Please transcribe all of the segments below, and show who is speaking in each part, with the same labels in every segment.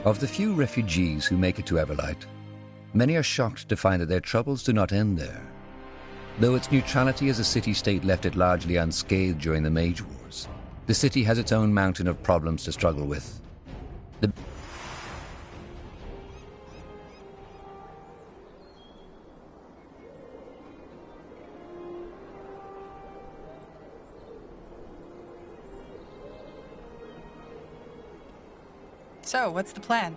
Speaker 1: Of the few refugees who make it to Everlight, many are shocked to find that their troubles do not end there. Though its neutrality as a city-state left it largely unscathed during the Mage Wars, the city has its own mountain of problems to struggle with.
Speaker 2: So, what's the plan?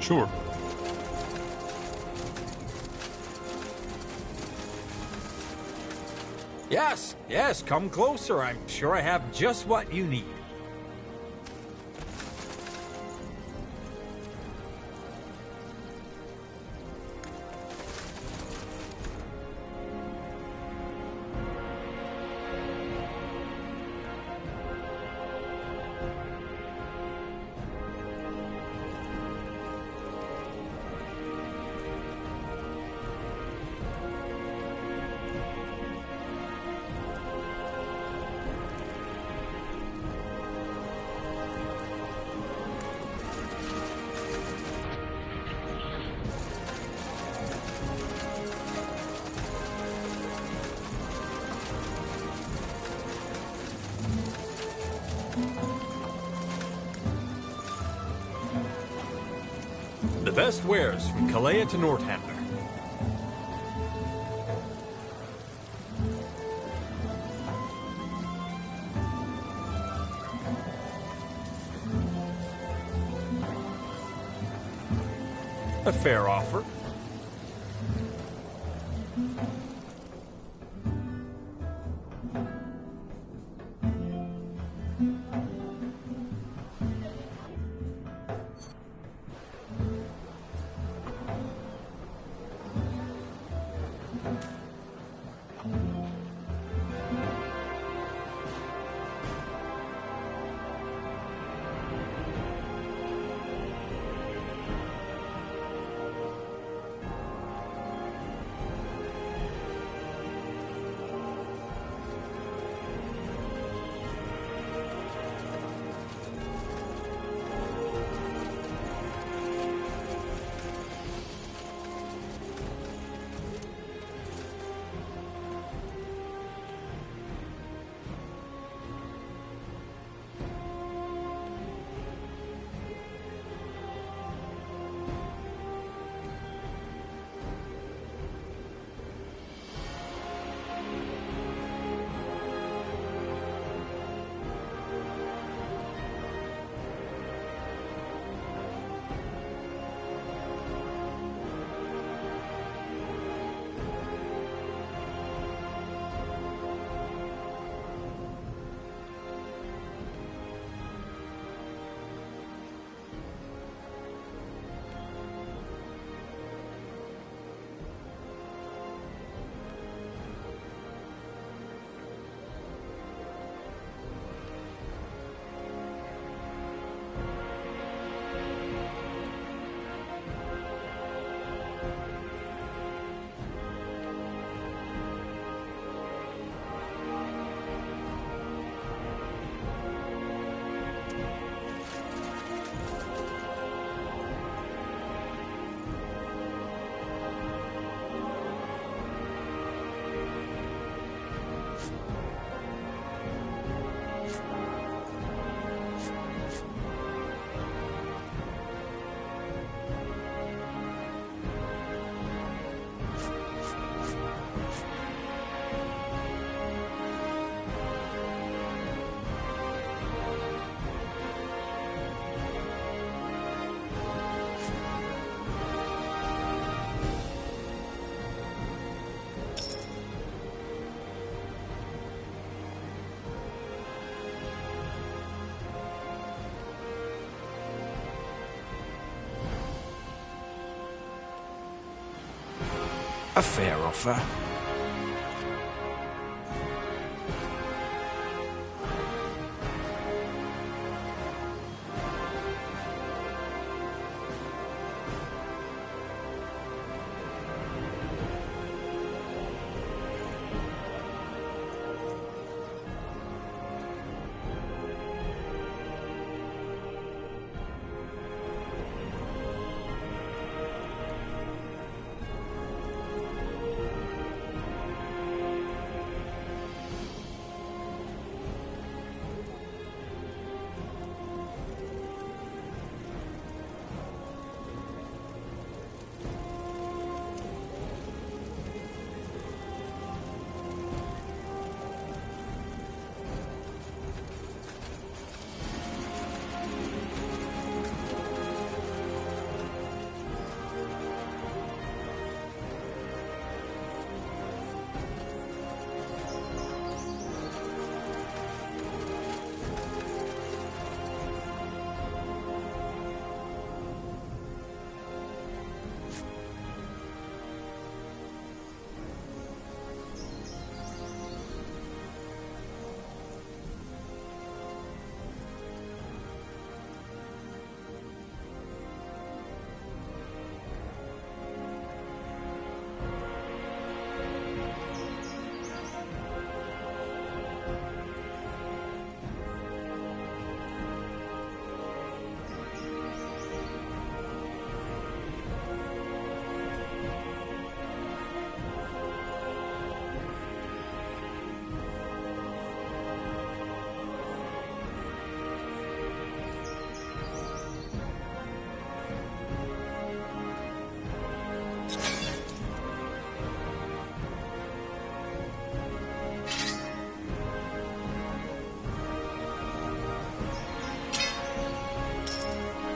Speaker 3: Sure.
Speaker 4: Yes, come closer. I'm sure I have just what you need. The best wares from Kalea to Northampton. A fair offer.
Speaker 2: A fair offer.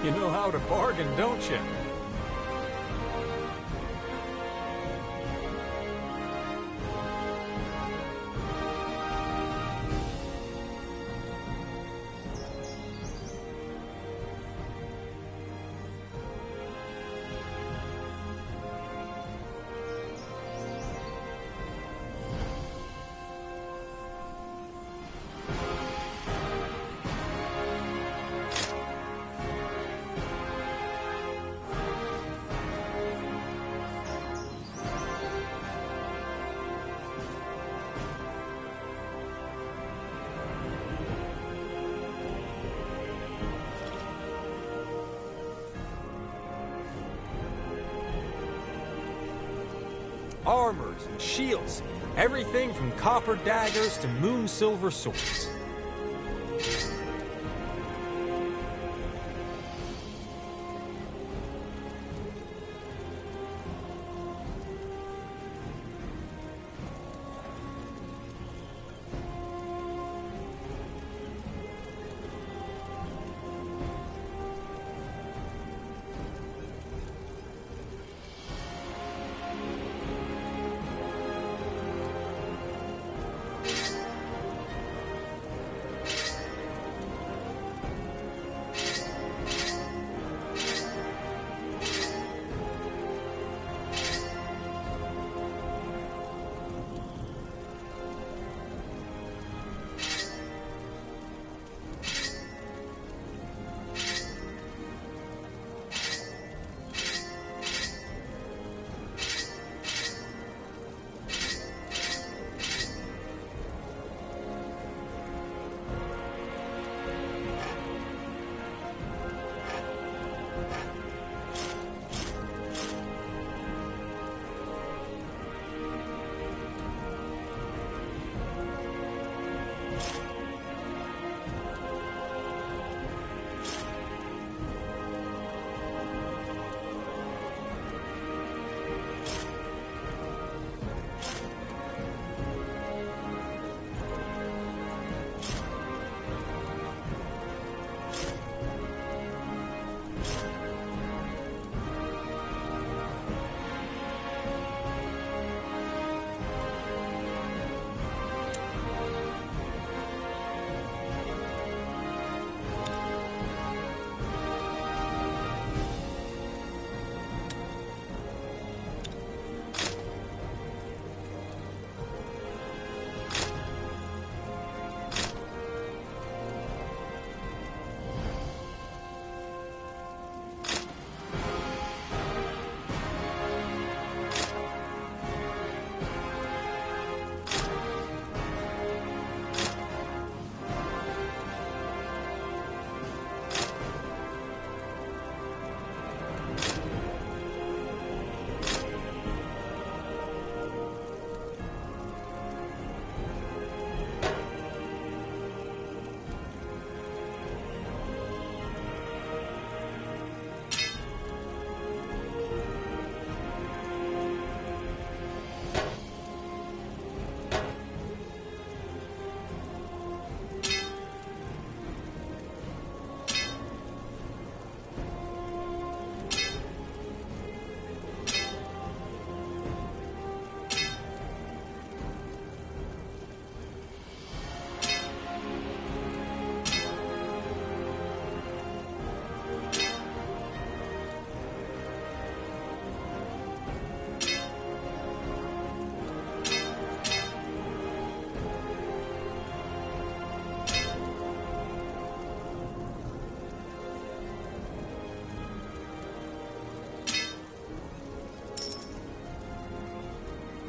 Speaker 4: You know how to bargain, don't you? Armors and shields, everything from copper daggers to moon silver swords.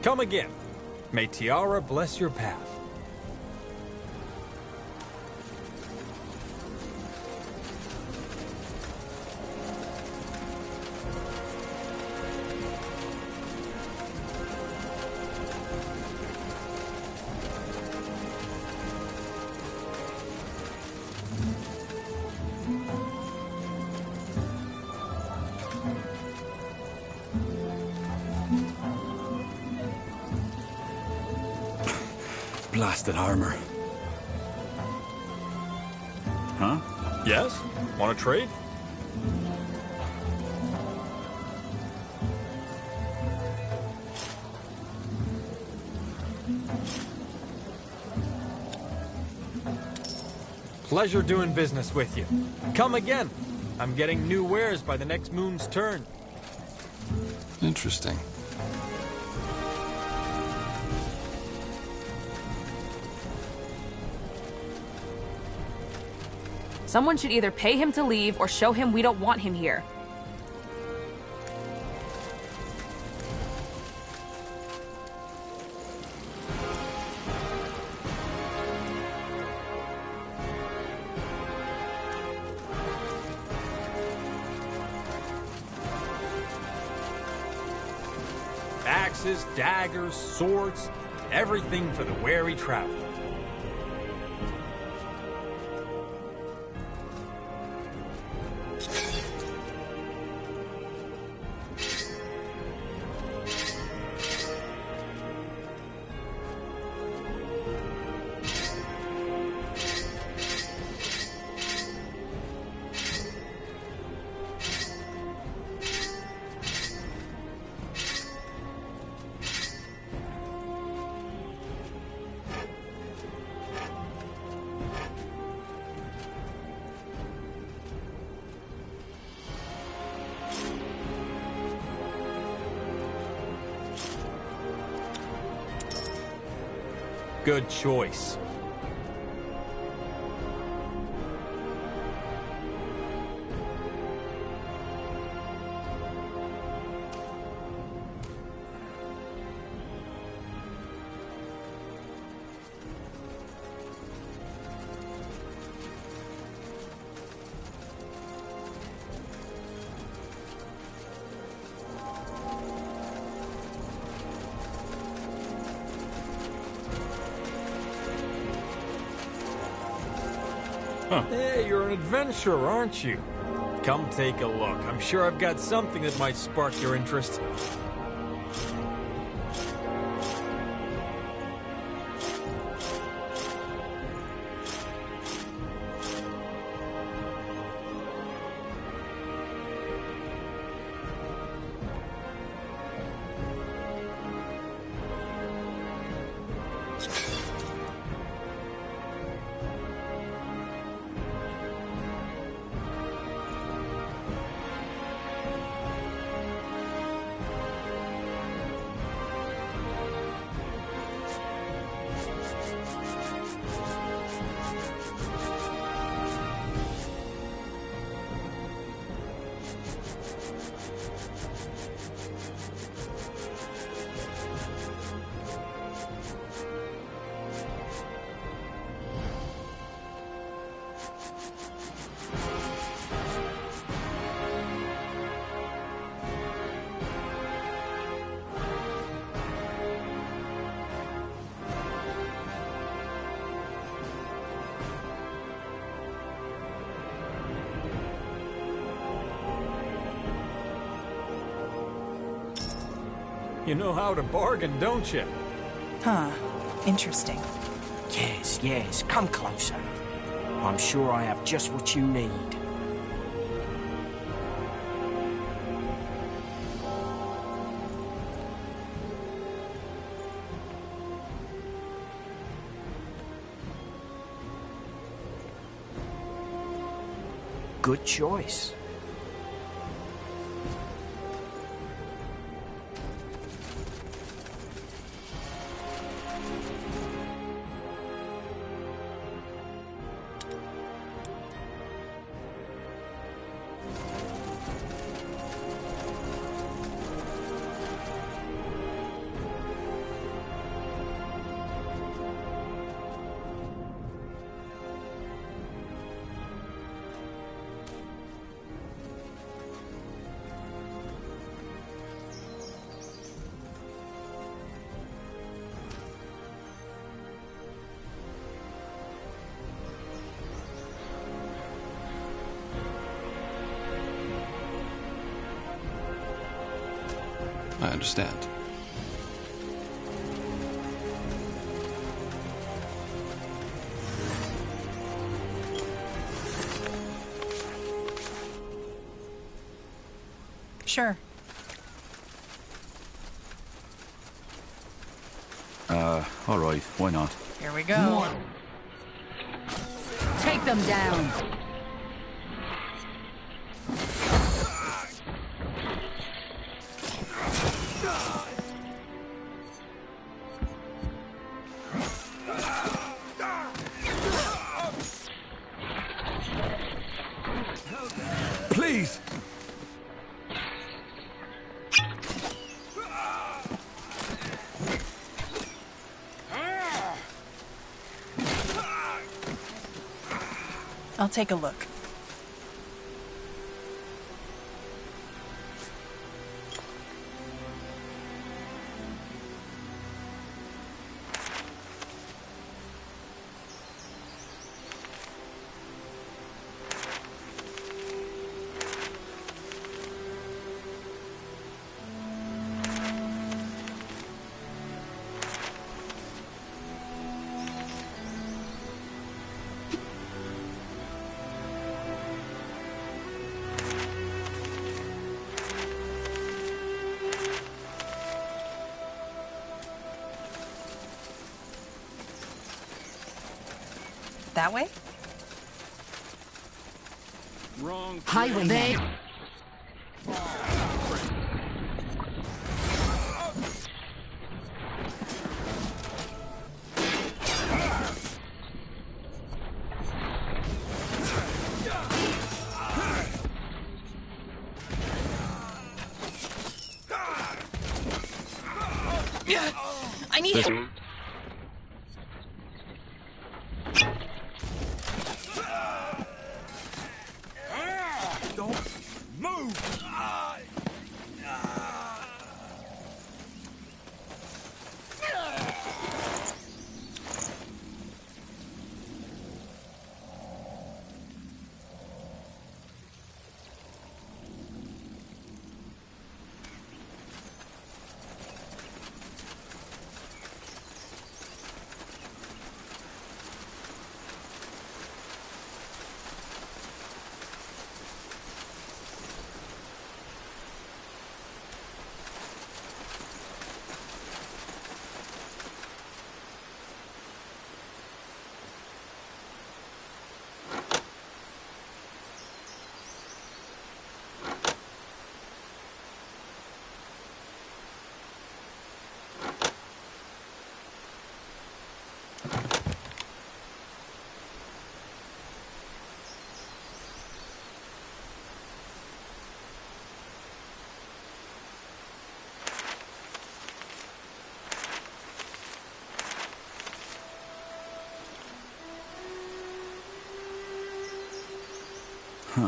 Speaker 4: Come again. May Tiara bless your path.
Speaker 2: Blasted armor. Huh?
Speaker 4: Yes? Want to trade? Pleasure doing business with you. Come again. I'm getting new wares by the next moon's turn.
Speaker 2: Interesting.
Speaker 3: Someone should either pay him to leave or show him we don't want him here.
Speaker 4: Axes, daggers, swords, everything for the wary traveler. Good choice. Hey, you're an adventurer, aren't you? Come take a look. I'm sure I've got something that might spark your interest. You know how to bargain, don't you?
Speaker 5: Huh. Interesting.
Speaker 6: Yes, yes, come closer. I'm sure I have just what you need. Good choice.
Speaker 7: I understand.
Speaker 5: Sure.
Speaker 2: All right, why not?
Speaker 5: Here we go.
Speaker 8: Take them down.
Speaker 2: Please!
Speaker 5: I'll take a look. That way?
Speaker 2: Wrong.
Speaker 8: Highwayman.
Speaker 5: I need help.
Speaker 2: Huh.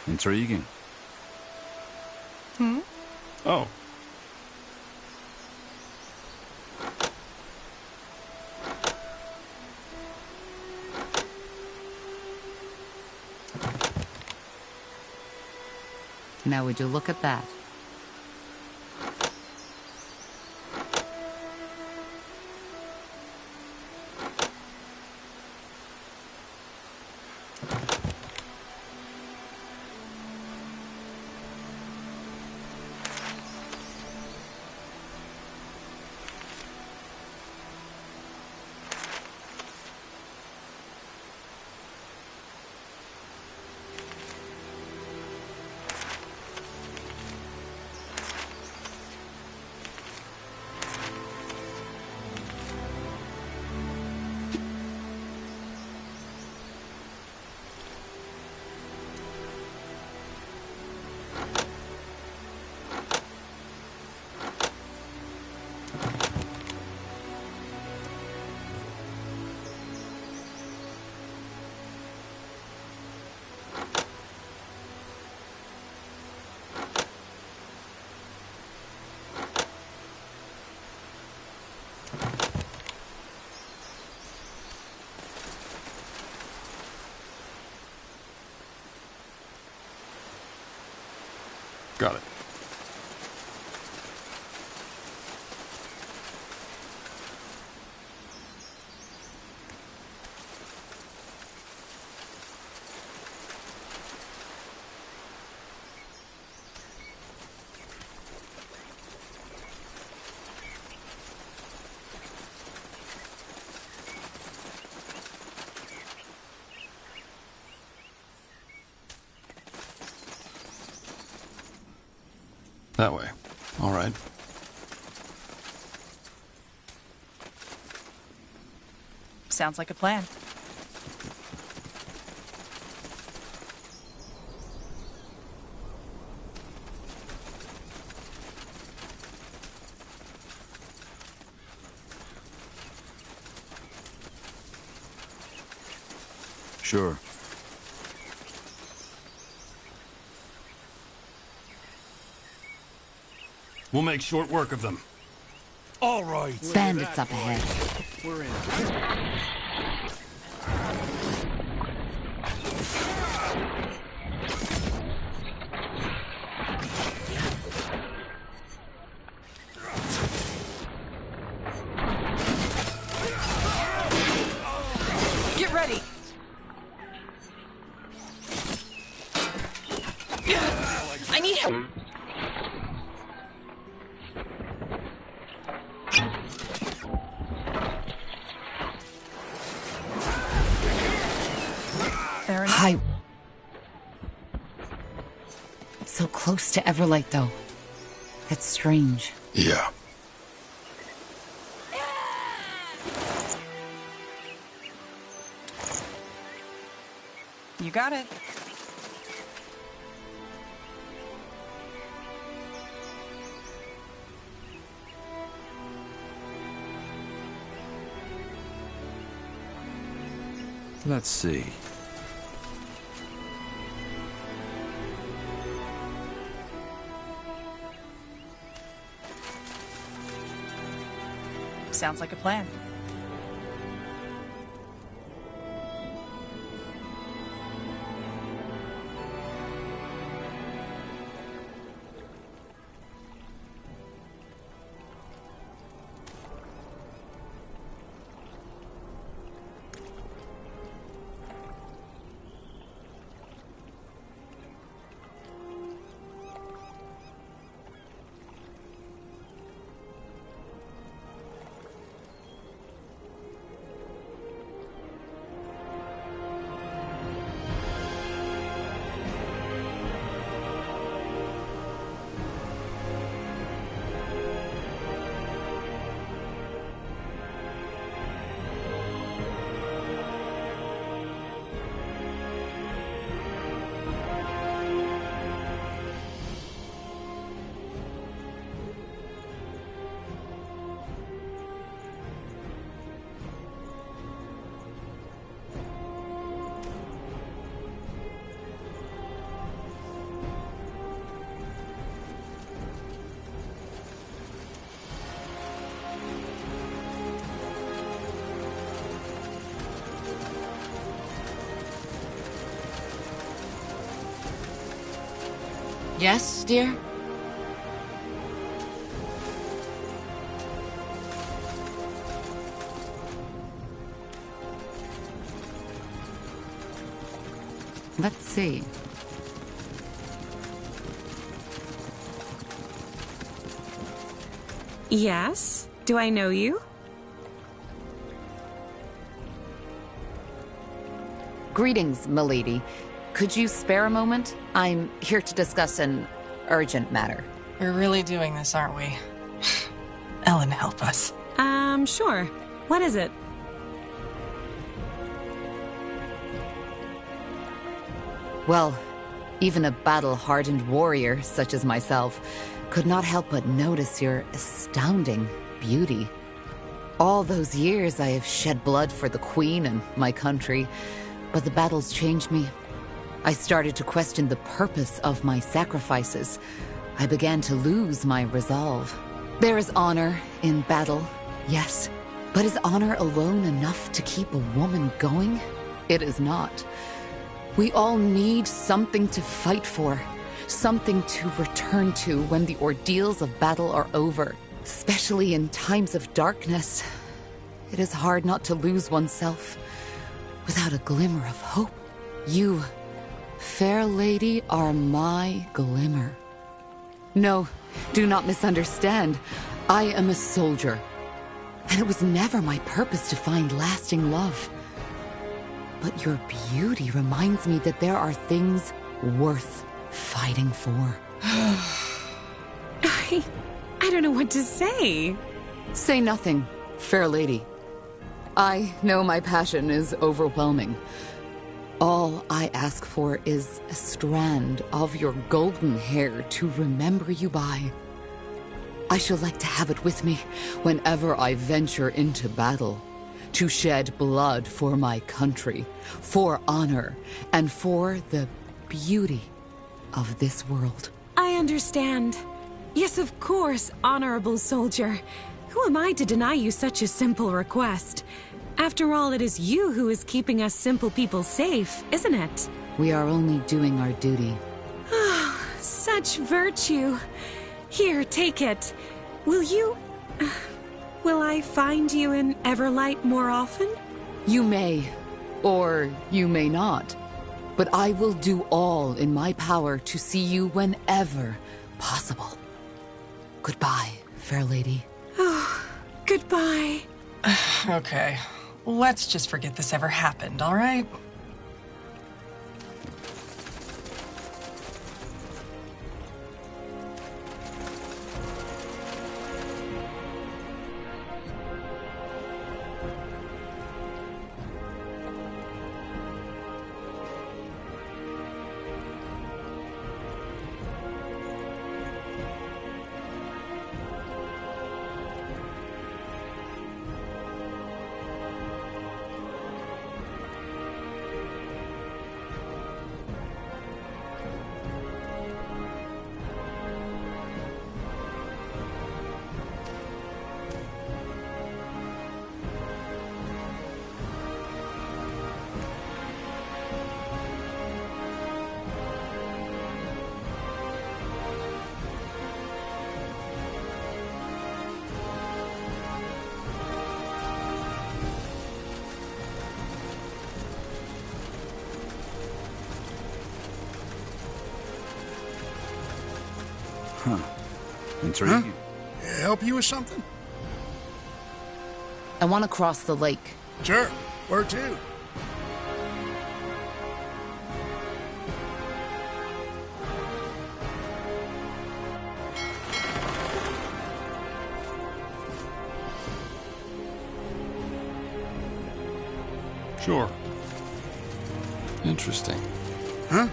Speaker 2: Intriguing.
Speaker 7: Oh.
Speaker 8: Now would you look at that?
Speaker 7: Got it. That way. All right.
Speaker 5: Sounds like a plan.
Speaker 2: Sure.
Speaker 9: We'll make short work of them.
Speaker 4: All right.
Speaker 8: Bandits up ahead.
Speaker 9: We're in.
Speaker 5: Get ready. I need help. Fair enough.
Speaker 8: Hi. So close to Everlight, though. It's strange.
Speaker 7: Yeah.
Speaker 5: You got it.
Speaker 2: Let's see.
Speaker 5: Sounds like a plan.
Speaker 8: Yes, dear? Let's see.
Speaker 10: Yes? Do I know you?
Speaker 8: Greetings, milady. Could you spare a moment? I'm here to discuss an urgent matter.
Speaker 5: We're really doing this, aren't we? Ellen, help us.
Speaker 10: Sure. What is it?
Speaker 8: Well, even a battle-hardened warrior such as myself could not help but notice your astounding beauty. All those years I have shed blood for the Queen and my country, but the battles changed me. I started to question the purpose of my sacrifices. I began to lose my resolve. There is honor in battle, yes, but is honor alone enough to keep a woman going? It is not. We all need something to fight for, something to return to when the ordeals of battle are over, especially in times of darkness. It is hard not to lose oneself without a glimmer of hope. You, fair lady, are my glimmer. No, do not misunderstand. I am a soldier, and it was never my purpose to find lasting love. But your beauty reminds me that there are things worth fighting for.
Speaker 10: I don't know what to say.
Speaker 8: Say nothing, fair lady. I know my passion is overwhelming. All I ask for is a strand of your golden hair to remember you by. I shall like to have it with me whenever I venture into battle, to shed blood for my country, for honor, and for the beauty of this world.
Speaker 10: I understand. Yes, of course, honorable soldier. Who am I to deny you such a simple request? After all, it is you who is keeping us simple people safe, isn't it?
Speaker 8: We are only doing our duty.
Speaker 10: Such virtue. Here, take it. Will I find you in Everlight more often?
Speaker 8: You may, or you may not. But I will do all in my power to see you whenever possible. Goodbye, fair lady.
Speaker 10: Oh, goodbye.
Speaker 5: Okay, let's just forget this ever happened, all right?
Speaker 2: Huh. Intriguing.
Speaker 7: Help you with something?
Speaker 8: I want to cross the lake.
Speaker 7: Sure. Where to?
Speaker 9: Sure.
Speaker 2: Interesting.
Speaker 7: Huh?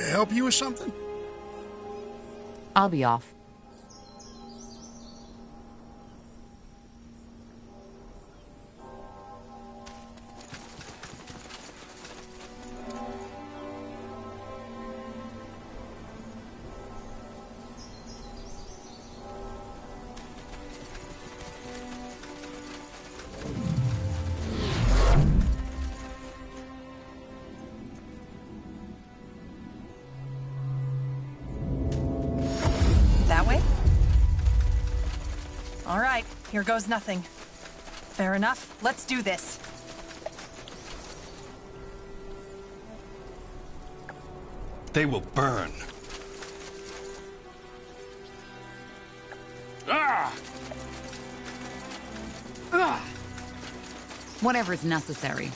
Speaker 7: Help you with something?
Speaker 8: I'll be off.
Speaker 5: That way? All right, here goes nothing. Fair enough, let's do this.
Speaker 9: They will burn. Ah!
Speaker 8: Whatever's necessary.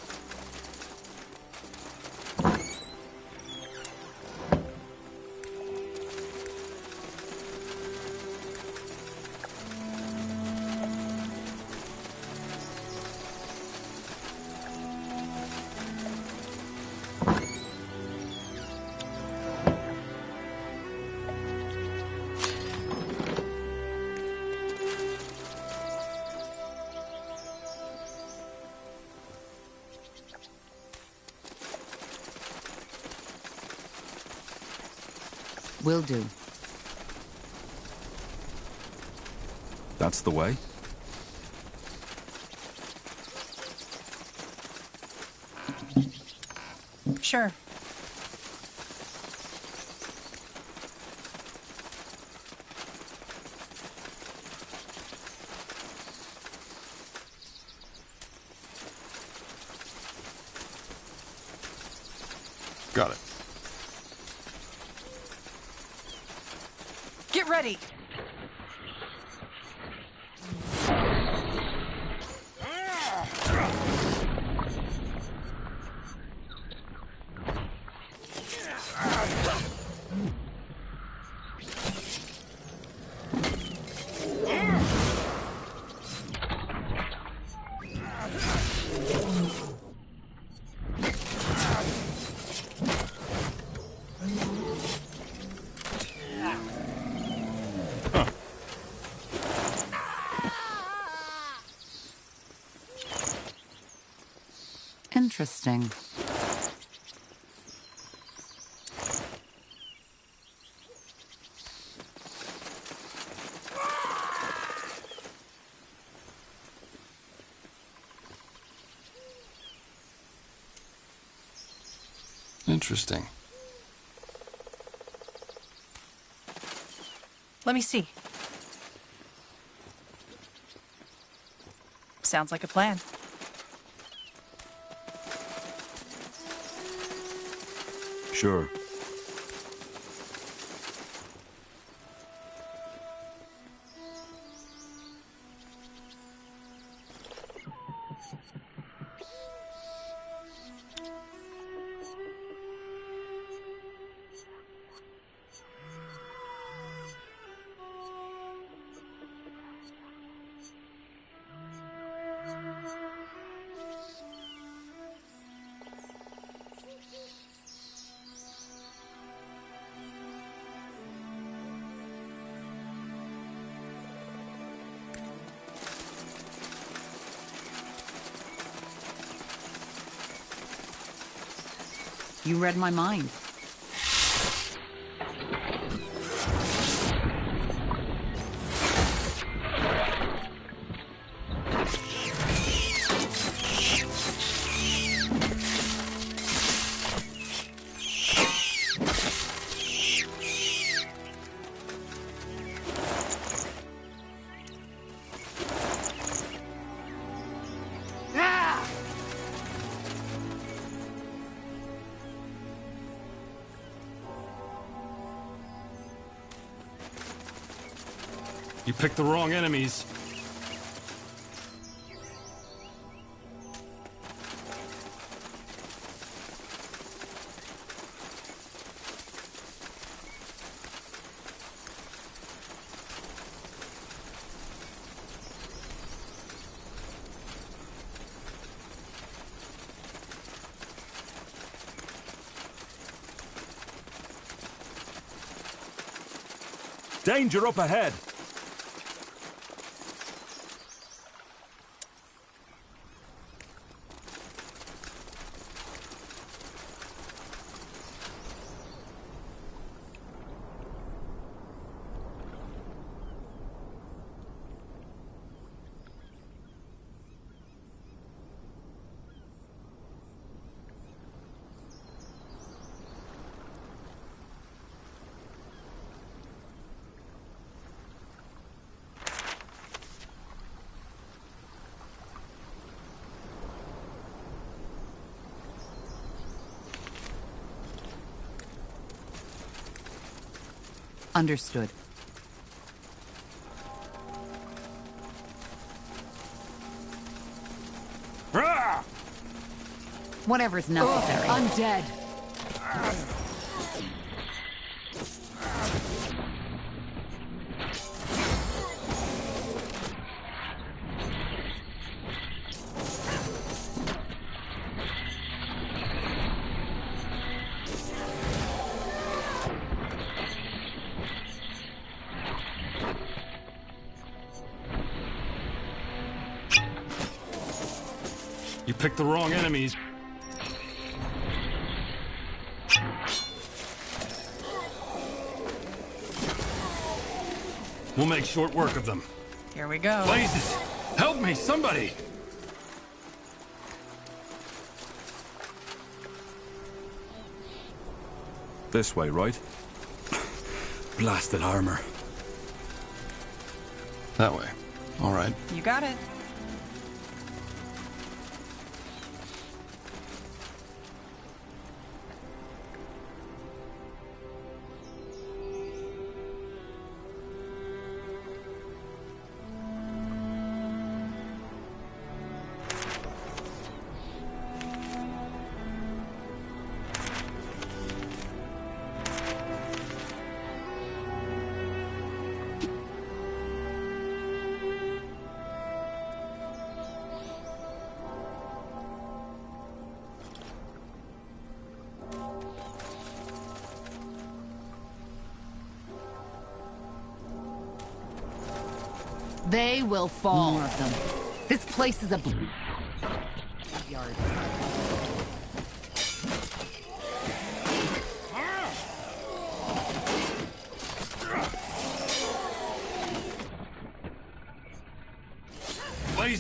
Speaker 8: Will do.
Speaker 2: That's the way?
Speaker 5: Sure.
Speaker 9: Got it.
Speaker 5: Get ready!
Speaker 8: Interesting.
Speaker 9: Interesting.
Speaker 5: Let me see. Sounds like a plan.
Speaker 2: Sure.
Speaker 8: You read my mind.
Speaker 9: You picked the wrong enemies.
Speaker 4: Danger up ahead!
Speaker 8: Understood. Whatever's necessary.
Speaker 3: I'm dead.
Speaker 9: You picked the wrong enemies. We'll make short work of them.
Speaker 5: Here we go.
Speaker 9: Blazes! Help me, somebody!
Speaker 2: This way, right? Blasted armor.
Speaker 9: That way. All right.
Speaker 5: You got it.
Speaker 8: They will fall. More of them. This place is a yard.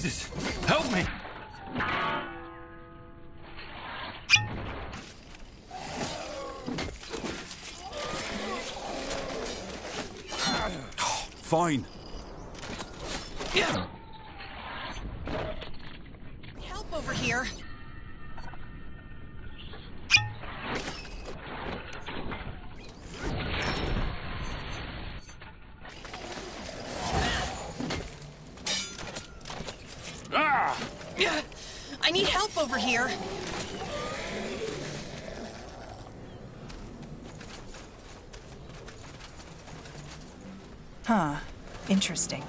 Speaker 9: Jesus! Help me!
Speaker 2: Fine.
Speaker 5: Help over here. I need help over here. Huh. Interesting.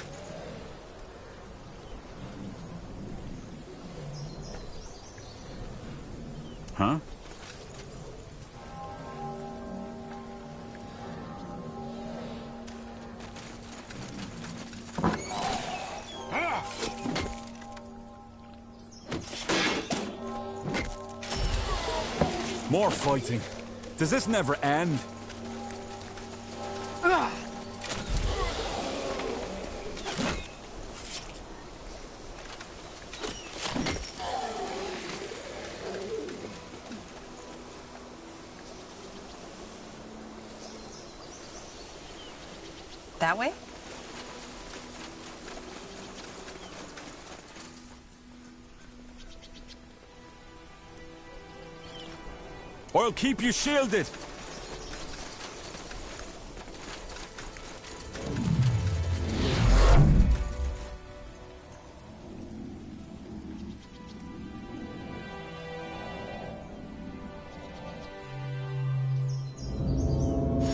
Speaker 2: Huh? More fighting. Does this never end?
Speaker 5: That way?
Speaker 2: I'll keep you shielded.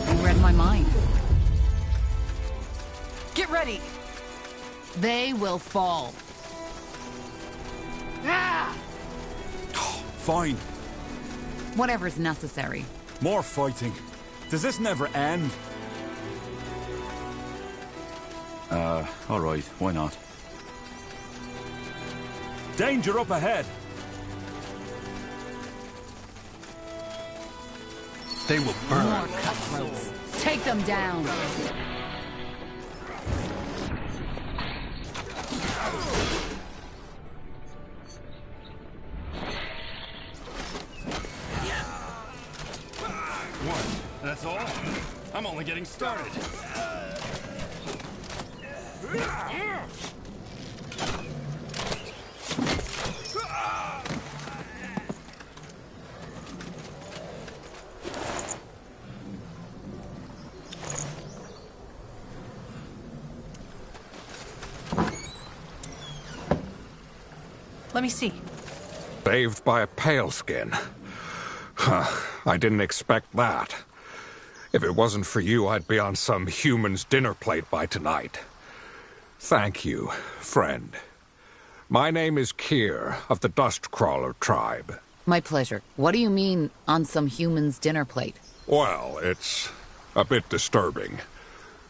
Speaker 8: You read my mind.
Speaker 5: Get ready!
Speaker 8: They will fall.
Speaker 2: Fine.
Speaker 8: Whatever's necessary.
Speaker 2: More fighting. Does this never end? All right. Why not? Danger up ahead.
Speaker 9: They will burn.
Speaker 8: More cutthroats. Take them down.
Speaker 9: What? That's all? I'm only getting started.
Speaker 5: Let me see.
Speaker 11: Saved by a pale skin. Huh, I didn't expect that. If it wasn't for you, I'd be on some human's dinner plate by tonight. Thank you, friend. My name is Kier, of the Dustcrawler tribe.
Speaker 8: My pleasure. What do you mean, on some human's dinner plate?
Speaker 11: Well, it's a bit disturbing.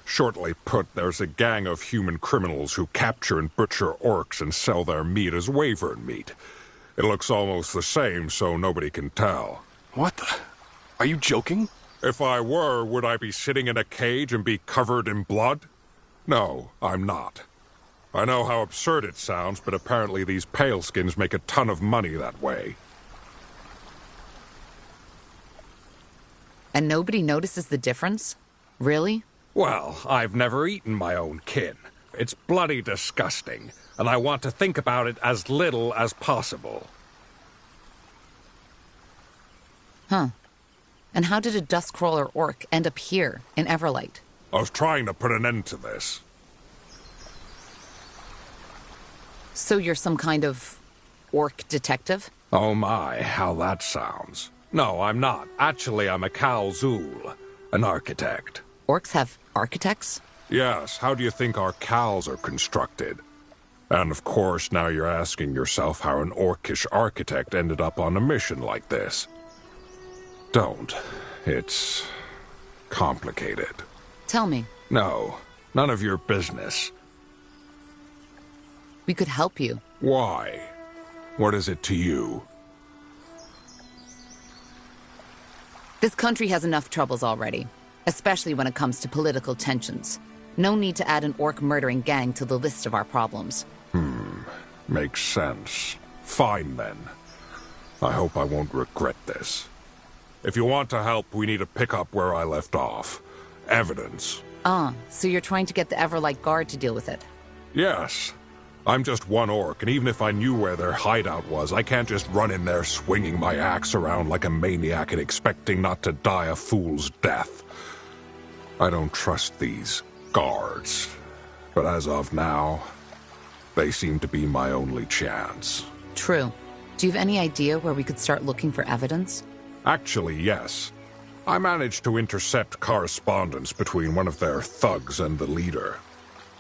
Speaker 11: Shortly put, there's a gang of human criminals who capture and butcher orcs and sell their meat as wyvern meat. It looks almost the same, so nobody can tell.
Speaker 9: What the? Are you joking?
Speaker 11: If I were, would I be sitting in a cage and be covered in blood? No, I'm not. I know how absurd it sounds, but apparently these paleskins make a ton of money that way.
Speaker 8: And nobody notices the difference? Really?
Speaker 11: Well, I've never eaten my own kin. It's bloody disgusting, and I want to think about it as little as possible.
Speaker 8: Huh. And how did a Dustcrawler orc end up here, in Everlight?
Speaker 11: I was trying to put an end to this.
Speaker 8: So you're some kind of orc detective?
Speaker 11: Oh my, how that sounds. No, I'm not. Actually, I'm a Kalzul, an architect.
Speaker 8: Orcs have architects?
Speaker 11: Yes, how do you think our cows are constructed? And of course, now you're asking yourself how an orcish architect ended up on a mission like this. Don't. It's complicated.
Speaker 8: Tell me.
Speaker 11: No, none of your business.
Speaker 8: We could help you.
Speaker 11: Why? What is it to you?
Speaker 8: This country has enough troubles already, especially when it comes to political tensions. No need to add an orc murdering gang to the list of our problems.
Speaker 11: Makes sense. Fine, then. I hope I won't regret this. If you want to help, we need to pick up where I left off. Evidence.
Speaker 8: So you're trying to get the Everlight Guard to deal with it?
Speaker 11: Yes. I'm just one orc, and even if I knew where their hideout was, I can't just run in there swinging my axe around like a maniac and expecting not to die a fool's death. I don't trust these guards. But as of now, they seem to be my only chance.
Speaker 8: True. Do you have any idea where we could start looking for evidence?
Speaker 11: Actually, yes. I managed to intercept correspondence between one of their thugs and the leader.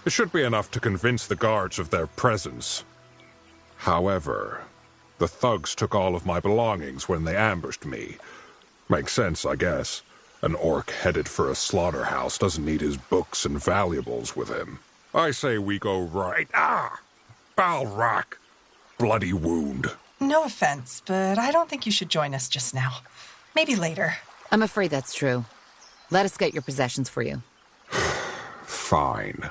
Speaker 11: It should be enough to convince the guards of their presence. However, the thugs took all of my belongings when they ambushed me. Makes sense, I guess. An orc headed for a slaughterhouse doesn't need his books and valuables with him. I say we go right... Balrak! Bloody wound.
Speaker 5: No offense, but I don't think you should join us just now. Maybe later.
Speaker 8: I'm afraid that's true. Let us get your possessions for you.
Speaker 11: Fine.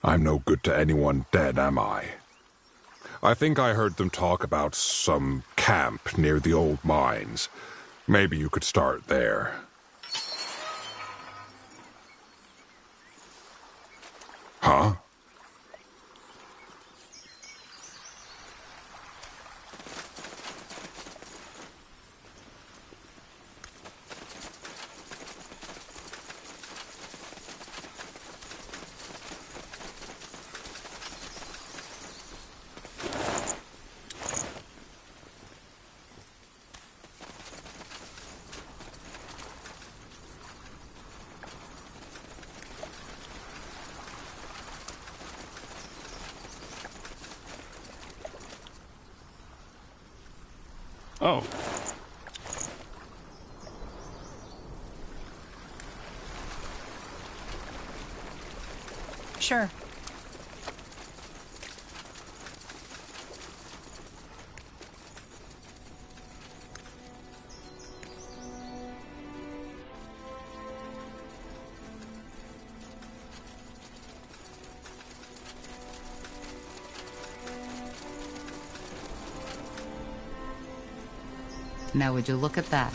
Speaker 11: I'm no good to anyone dead, am I? I think I heard them talk about some camp near the old mines. Maybe you could start there. Huh?
Speaker 9: Oh.
Speaker 5: Sure.
Speaker 8: Now would you look at that?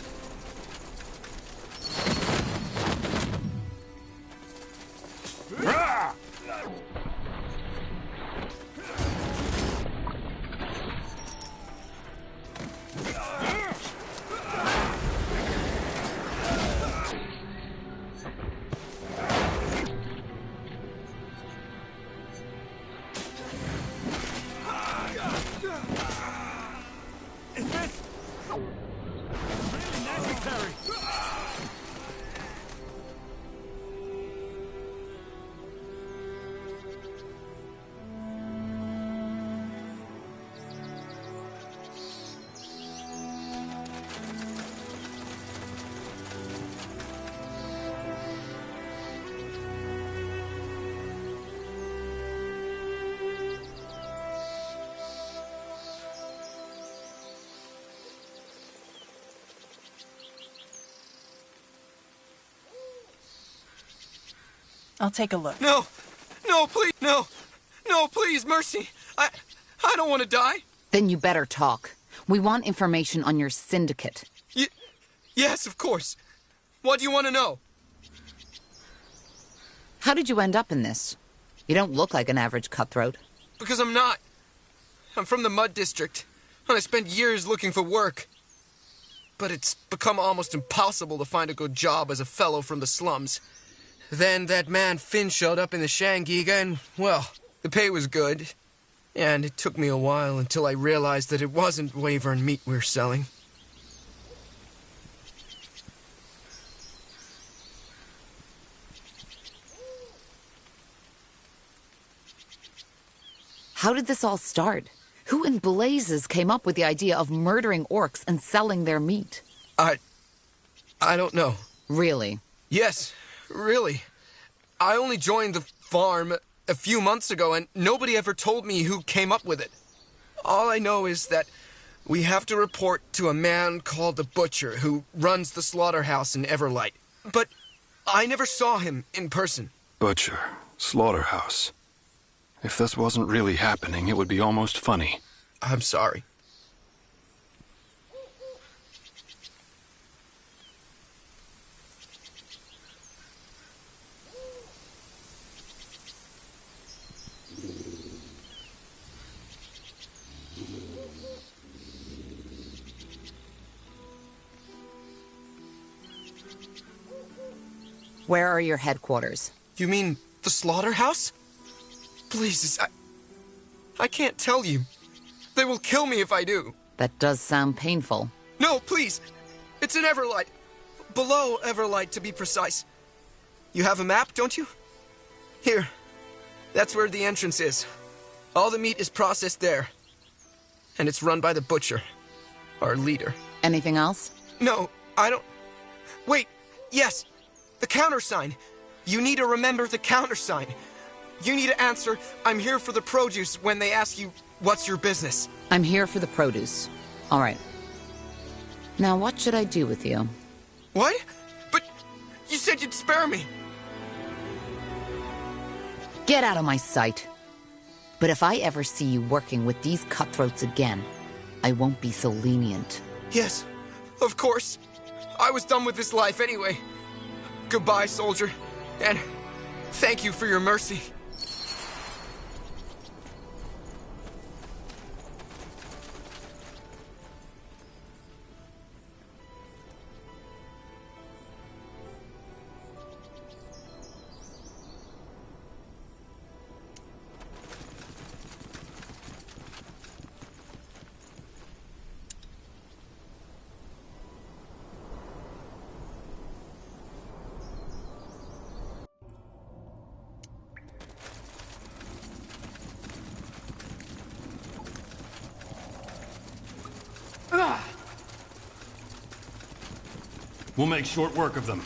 Speaker 5: I'll take a look.
Speaker 12: No! No, please! No! No, please, mercy! I don't want to die!
Speaker 8: Then you better talk. We want information on your syndicate.
Speaker 12: Yes, of course. What do you want to know?
Speaker 8: How did you end up in this? You don't look like an average cutthroat.
Speaker 12: Because I'm not. I'm from the Mud District, and I spent years looking for work. But it's become almost impossible to find a good job as a fellow from the slums. Then that man Finn showed up in the Shangiga, and, well, the pay was good. And it took me a while until I realized that it wasn't Wyvern meat we were selling.
Speaker 8: How did this all start? Who in blazes came up with the idea of murdering orcs and selling their meat?
Speaker 12: I don't know.
Speaker 8: Really?
Speaker 12: Yes, really. I only joined the farm a few months ago, and nobody ever told me who came up with it. All I know is that we have to report to a man called the Butcher, who runs the slaughterhouse in Everlight. But I never saw him in person.
Speaker 9: Butcher. Slaughterhouse. If this wasn't really happening, it would be almost funny.
Speaker 12: I'm sorry.
Speaker 8: Where are your headquarters?
Speaker 12: You mean the slaughterhouse? Please, I can't tell you. They will kill me if I do.
Speaker 8: That does sound painful.
Speaker 12: No, please. It's in Everlight. Below Everlight, to be precise. You have a map, don't you? Here. That's where the entrance is. All the meat is processed there. And it's run by the butcher, our leader.
Speaker 8: Anything else?
Speaker 12: No, I don't... Wait, yes. The countersign. You need to remember the countersign. You need to answer, I'm here for the produce, when they ask you, what's your business?
Speaker 8: I'm here for the produce. All right. Now, what should I do with you?
Speaker 12: What? But you said you'd spare me.
Speaker 8: Get out of my sight. But if I ever see you working with these cutthroats again, I won't be so lenient.
Speaker 12: Yes, of course. I was done with this life anyway. Goodbye, soldier. And thank you for your mercy.
Speaker 9: We'll make short work of them.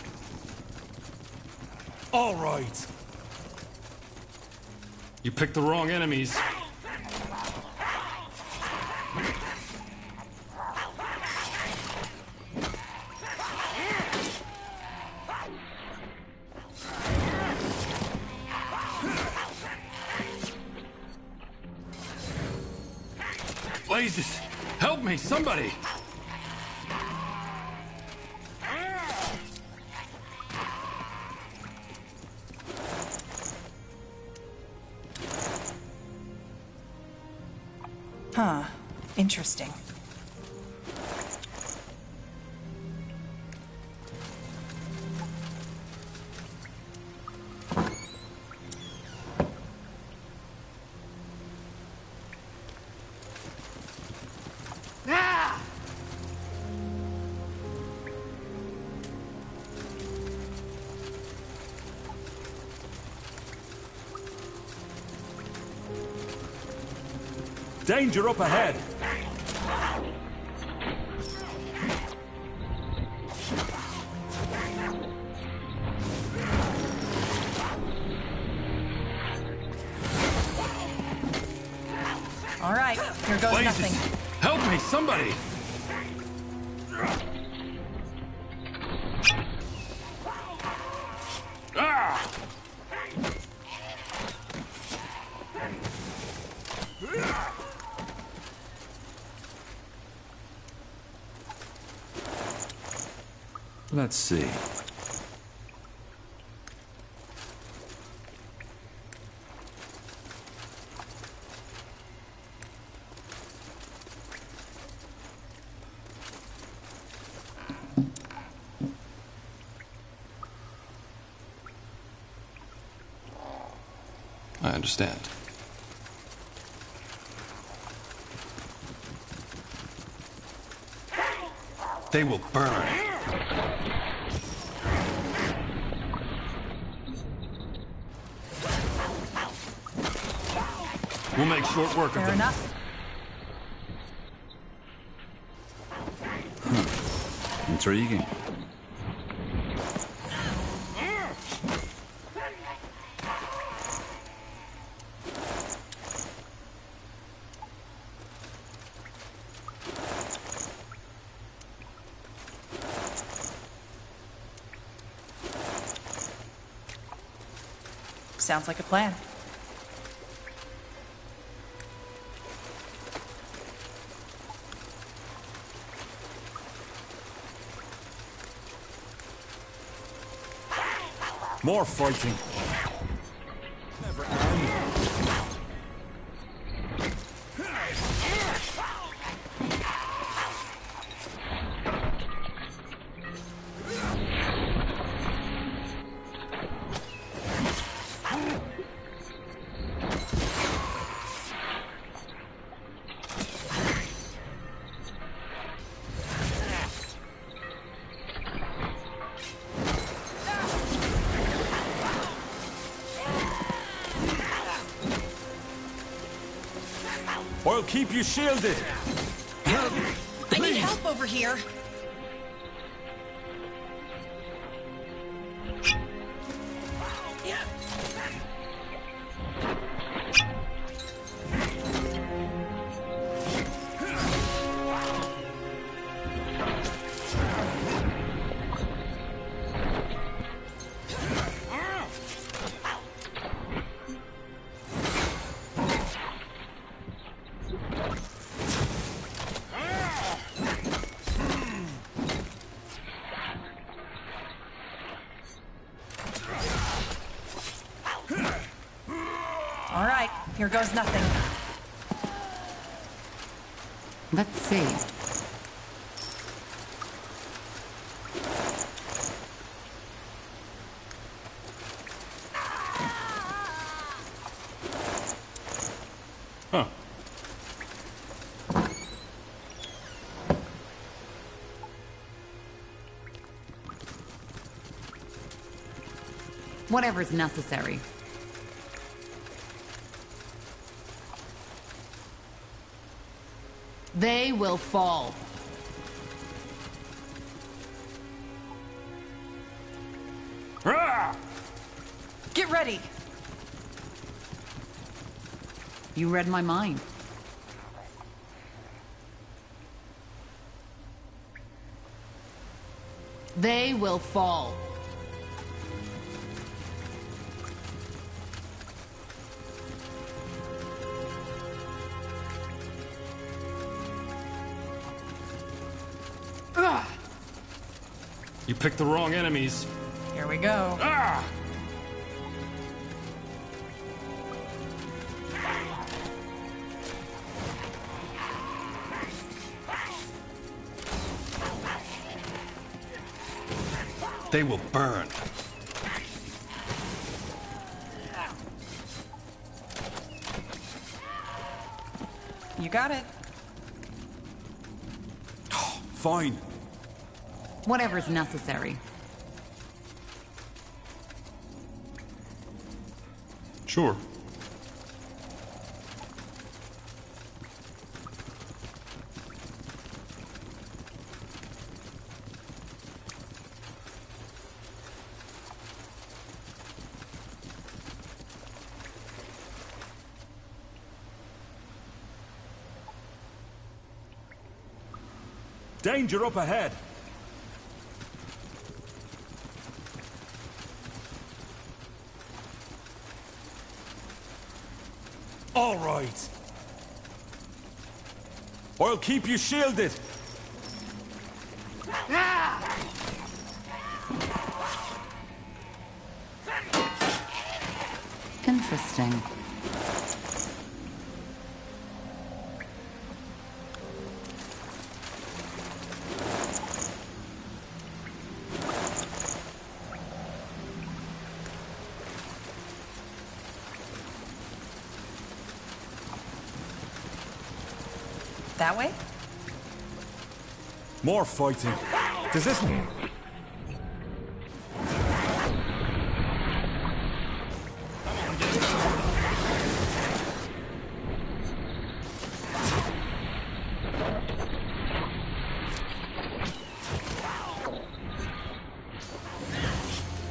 Speaker 9: All right. You picked the wrong enemies. Blazes! Help me, somebody!
Speaker 5: Huh. Interesting.
Speaker 2: Danger up ahead!
Speaker 5: All right, here goes
Speaker 9: Blazes.
Speaker 5: nothing.
Speaker 9: Help me, somebody! Ah!
Speaker 2: Let's see.
Speaker 9: I understand. They will burn. We'll make short work of
Speaker 5: Fair
Speaker 9: them.
Speaker 5: enough.
Speaker 2: Intriguing.
Speaker 5: Sounds like a plan.
Speaker 2: More fighting. Never end. I'll keep you shielded.
Speaker 5: I need help over here. All right, here goes nothing.
Speaker 8: Let's see.
Speaker 9: Huh.
Speaker 8: Whatever's necessary. They will fall.
Speaker 5: Get ready.
Speaker 8: You read my mind. They will fall.
Speaker 9: You picked the wrong enemies.
Speaker 5: Here we go.
Speaker 9: Ah! They will burn.
Speaker 5: You got it.
Speaker 2: Fine.
Speaker 8: Whatever's necessary.
Speaker 9: Sure.
Speaker 2: Danger up ahead. All right. I'll keep you shielded.
Speaker 8: Interesting.
Speaker 5: That way?
Speaker 2: More fighting. Does this...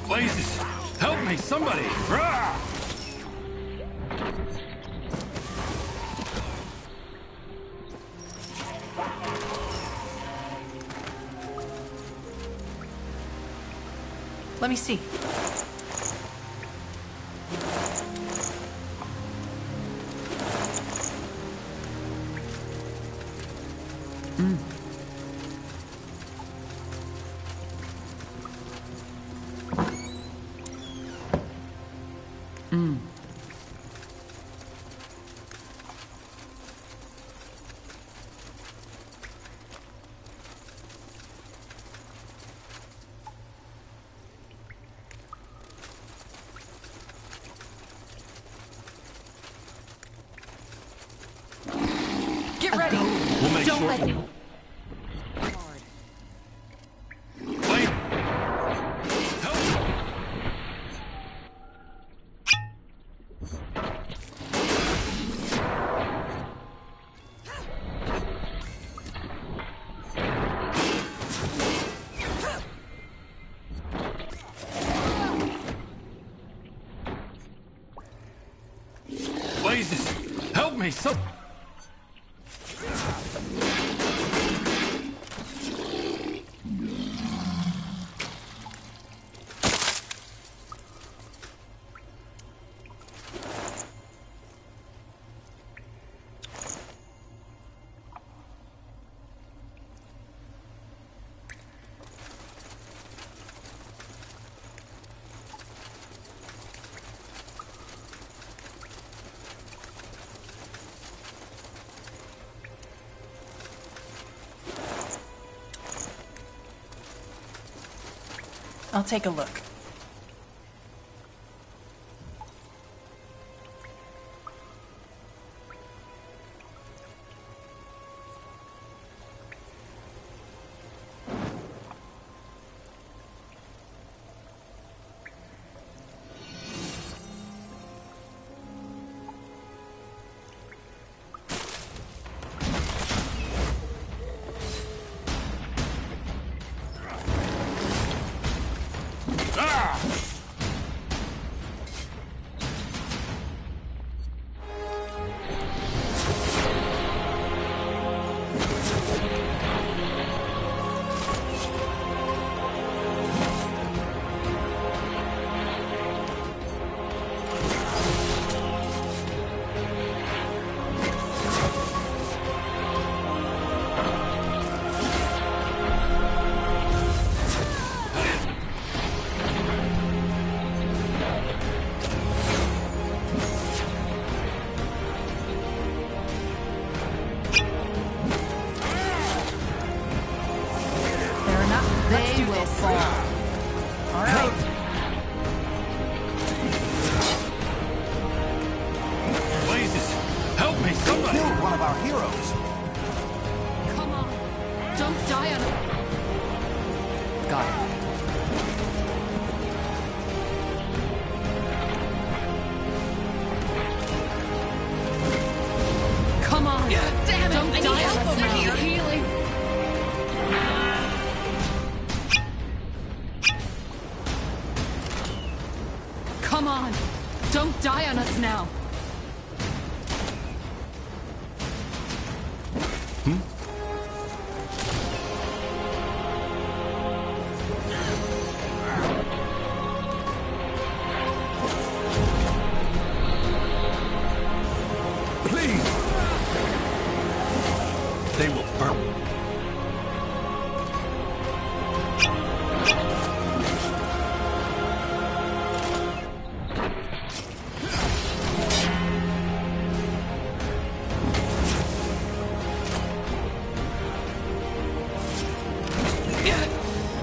Speaker 9: Blazes! Help me, somebody! Rah!
Speaker 5: Let me see.
Speaker 3: Get ready.
Speaker 9: We'll make
Speaker 8: Don't
Speaker 9: sure.
Speaker 8: let him.
Speaker 9: Wait. Blazes, help me!
Speaker 5: I'll take a look.
Speaker 8: They will fall.
Speaker 5: All right.
Speaker 9: Blazes, help me, somebody!
Speaker 6: Killed one of our heroes.
Speaker 8: Come on. Don't die on it. Got it. Come on.
Speaker 3: Damn it!
Speaker 8: Don't
Speaker 3: I need
Speaker 8: die
Speaker 3: help
Speaker 8: on us
Speaker 3: over
Speaker 8: now.
Speaker 3: here.
Speaker 8: Healing. Come on. Don't die on us now.
Speaker 9: Please! They will burn.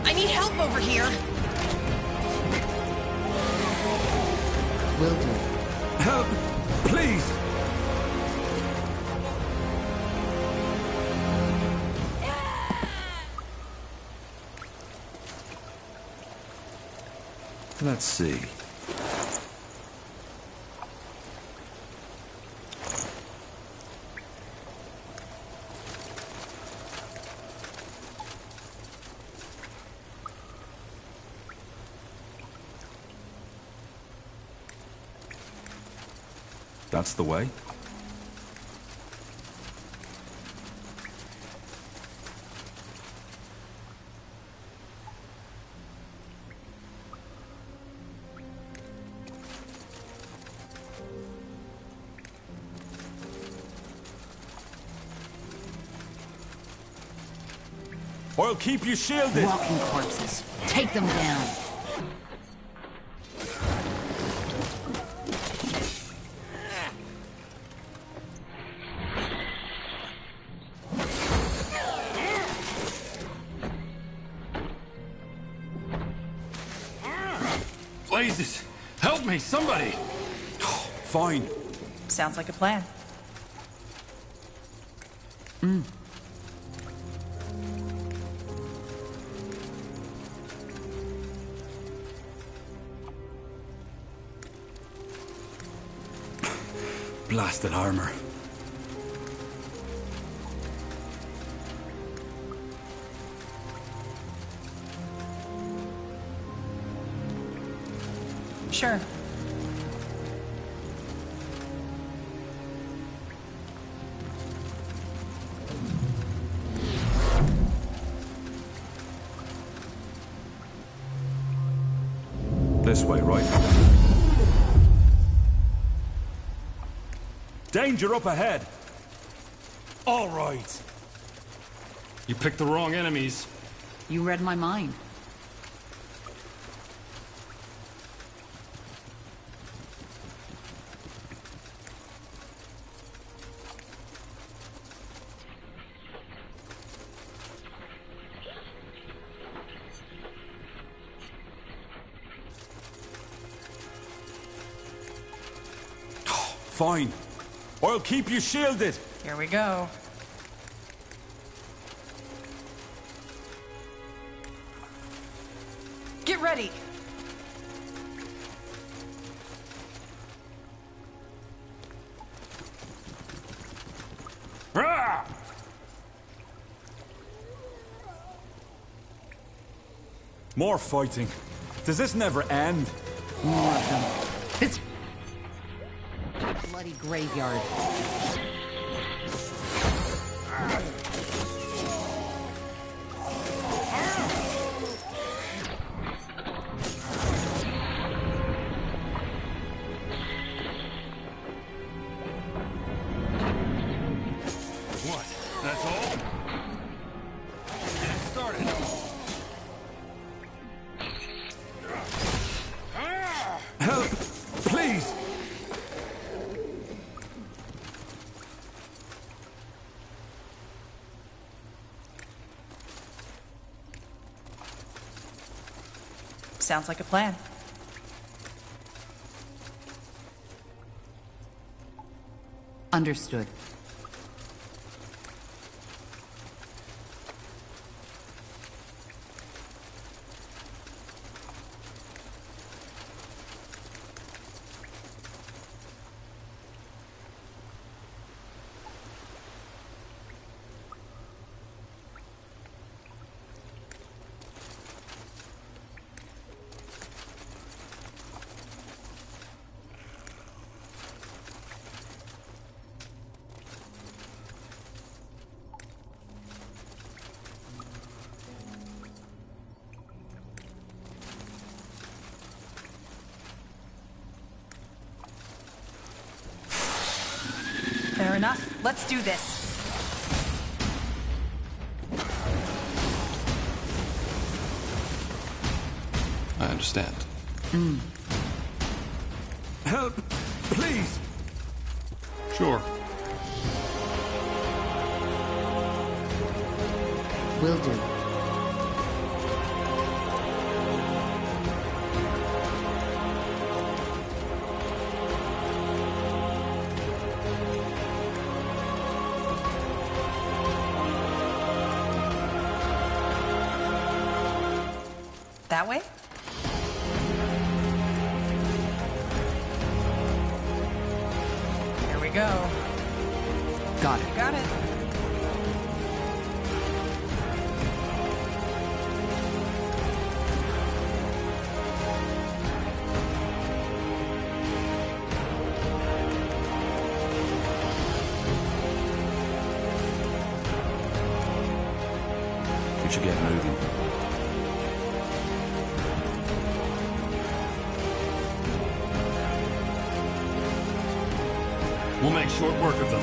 Speaker 3: I need help over here.
Speaker 8: Will do.
Speaker 9: Help! Please! Let's see. That's the way? I'll keep you shielded.
Speaker 8: Walking corpses. Take them down.
Speaker 9: blazes! Help me, somebody!
Speaker 2: Fine.
Speaker 13: Sounds like a plan.
Speaker 2: Blasted armor.
Speaker 13: Sure.
Speaker 2: This way, right? Danger up ahead!
Speaker 9: All right! You picked the wrong enemies.
Speaker 8: You read my mind.
Speaker 2: Fine. I'll keep you shielded.
Speaker 13: Here we go. Get ready.
Speaker 2: Ah! More fighting. Does this never end?
Speaker 8: More of them. This bloody graveyard.
Speaker 9: What? That's all? Get started.
Speaker 2: Help! Please!
Speaker 13: Sounds like a plan.
Speaker 8: Understood.
Speaker 13: Fair enough. Let's do this.
Speaker 9: I understand.
Speaker 2: Help! Please!
Speaker 9: Sure.
Speaker 8: Will do.
Speaker 13: That way? Here we go.
Speaker 8: Got it.
Speaker 13: Got it.
Speaker 2: We should get moving.
Speaker 9: We'll make short work of them.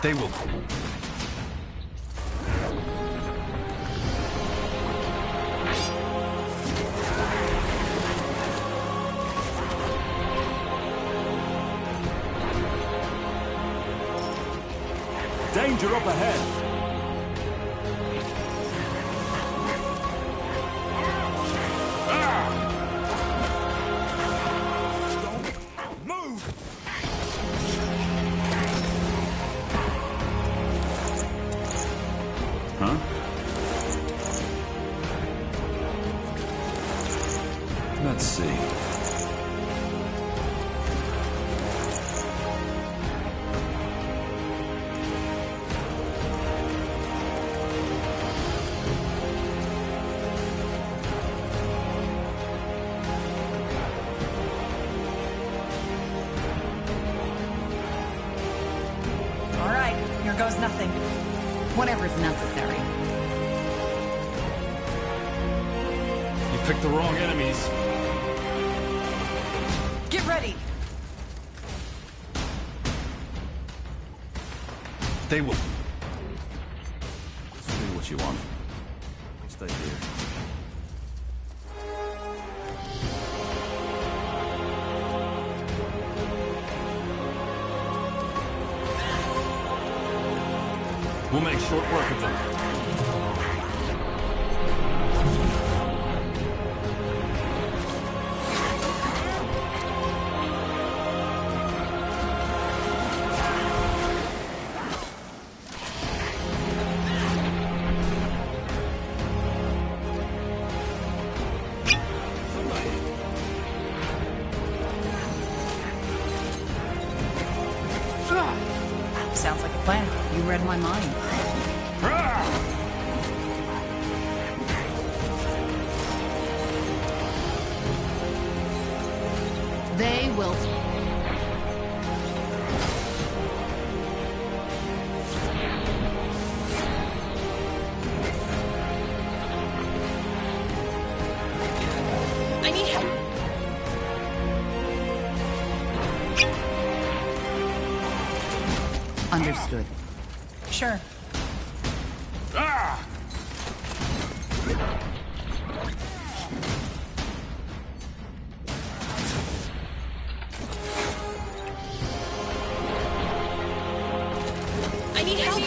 Speaker 9: They will.
Speaker 2: Danger up ahead! Huh? Let's see.
Speaker 13: All right, here goes nothing.
Speaker 8: Whatever's necessary.
Speaker 2: You picked the wrong enemies.
Speaker 13: Get ready.
Speaker 2: They will. Just do what you want. I'll stay here. We'll make short work of them.
Speaker 13: Sounds like a plan.
Speaker 8: You read my mind. They will.
Speaker 10: I need help.
Speaker 8: Understood.
Speaker 13: Sure.
Speaker 10: I need help.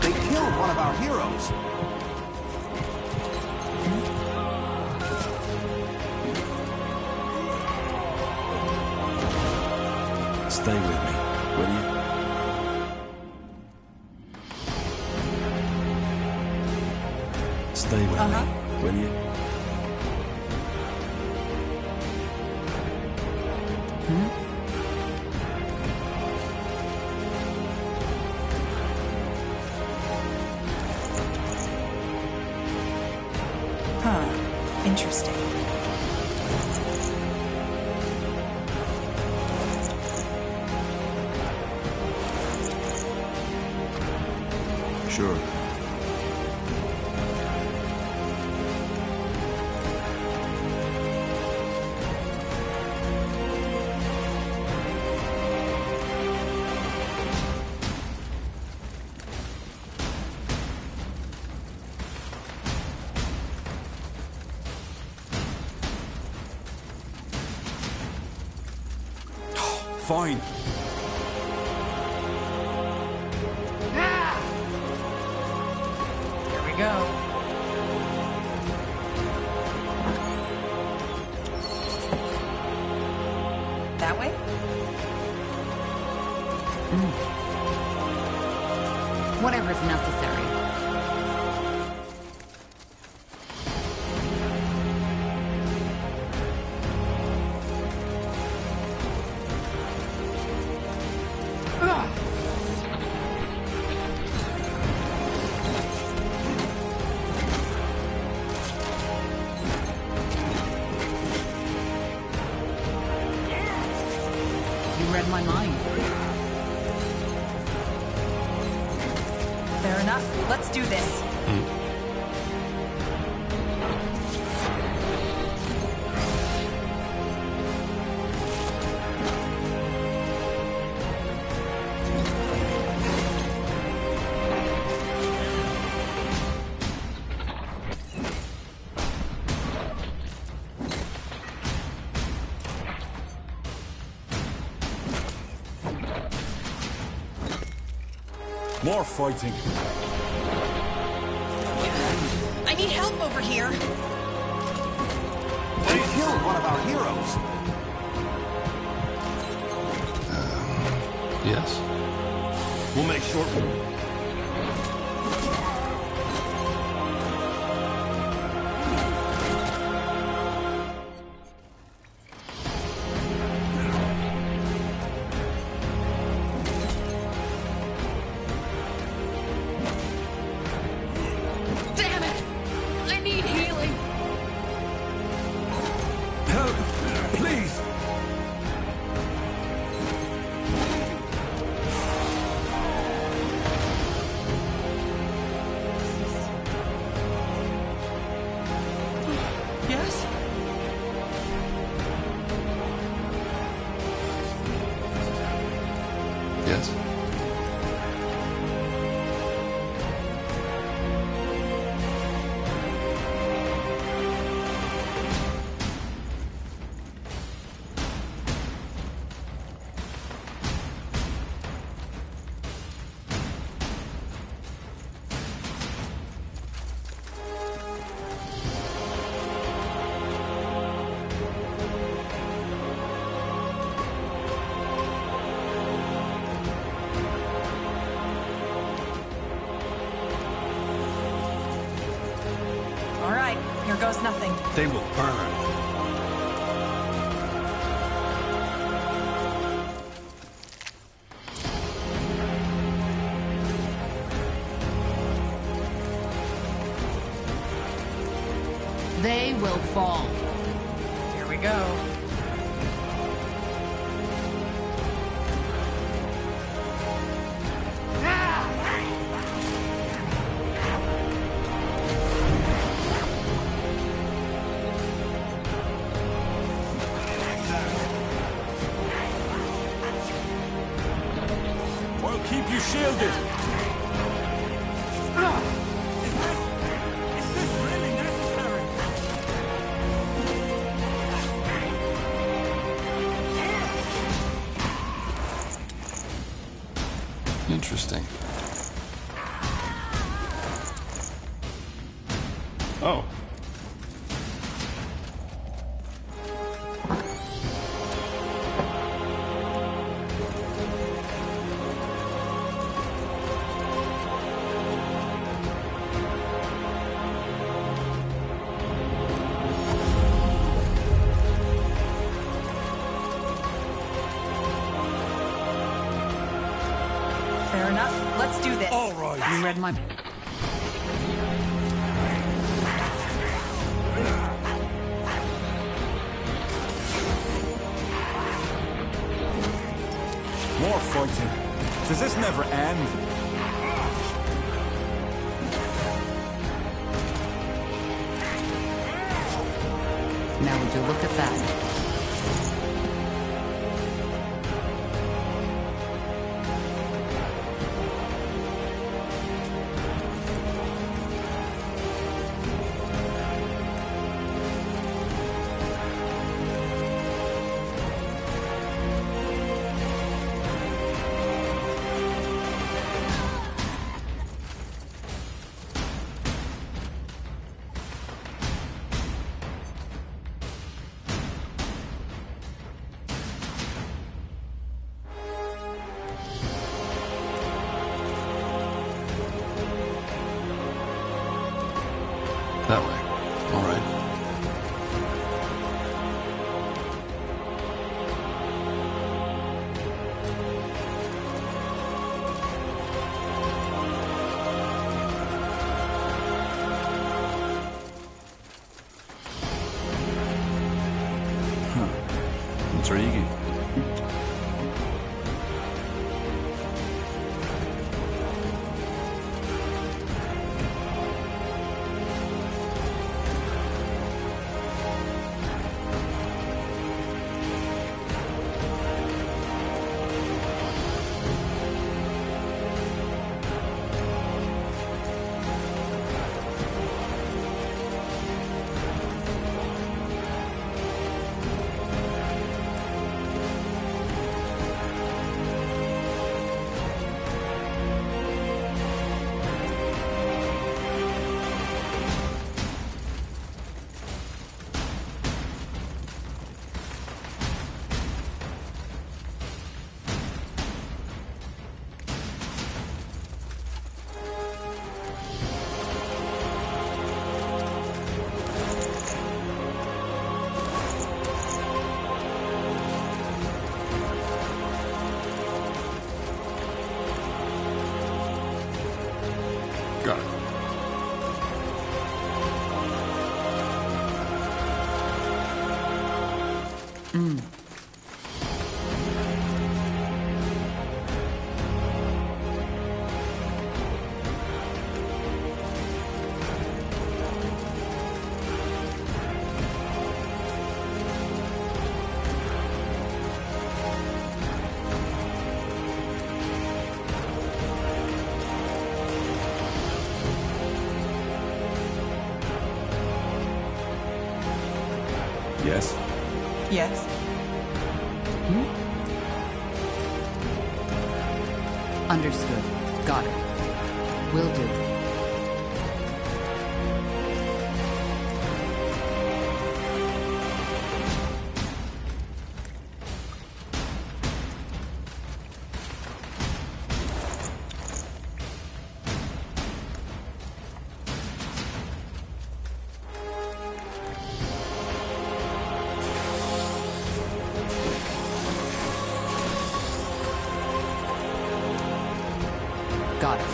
Speaker 6: They killed one of our heroes.
Speaker 2: Stay with me, will you? Stay with me, will you?
Speaker 13: Huh. Interesting.
Speaker 2: Sure. Fine.
Speaker 13: Here we go. That way?
Speaker 8: Whatever's necessary. You read my mind.
Speaker 13: Fair enough. Let's do this.
Speaker 2: More fighting.
Speaker 13: I need help over here.
Speaker 6: They killed one of our heroes.
Speaker 9: Yes. We'll make short.
Speaker 8: Damn it! I need healing.
Speaker 2: Help! Please!
Speaker 13: Yes?
Speaker 9: Yes.
Speaker 13: All right, here goes nothing.
Speaker 9: They will burn.
Speaker 8: They will fall.
Speaker 13: Here we go.
Speaker 2: I'll keep you shielded. Is this really necessary?
Speaker 9: Interesting. Oh.
Speaker 13: Fair enough. Let's do this.
Speaker 2: All right.
Speaker 8: You read my...
Speaker 2: More fighting. Does this never end?
Speaker 8: Now would you look at that?
Speaker 9: That way. All right. Intriguing.
Speaker 2: Yes?
Speaker 13: Yes?
Speaker 8: Understood. Got it. Will do. Got it.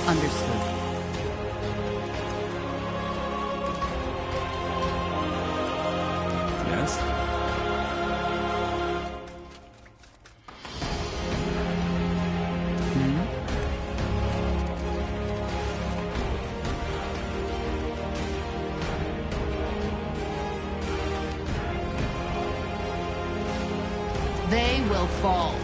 Speaker 8: Understood.
Speaker 2: Yes?
Speaker 8: They will fall.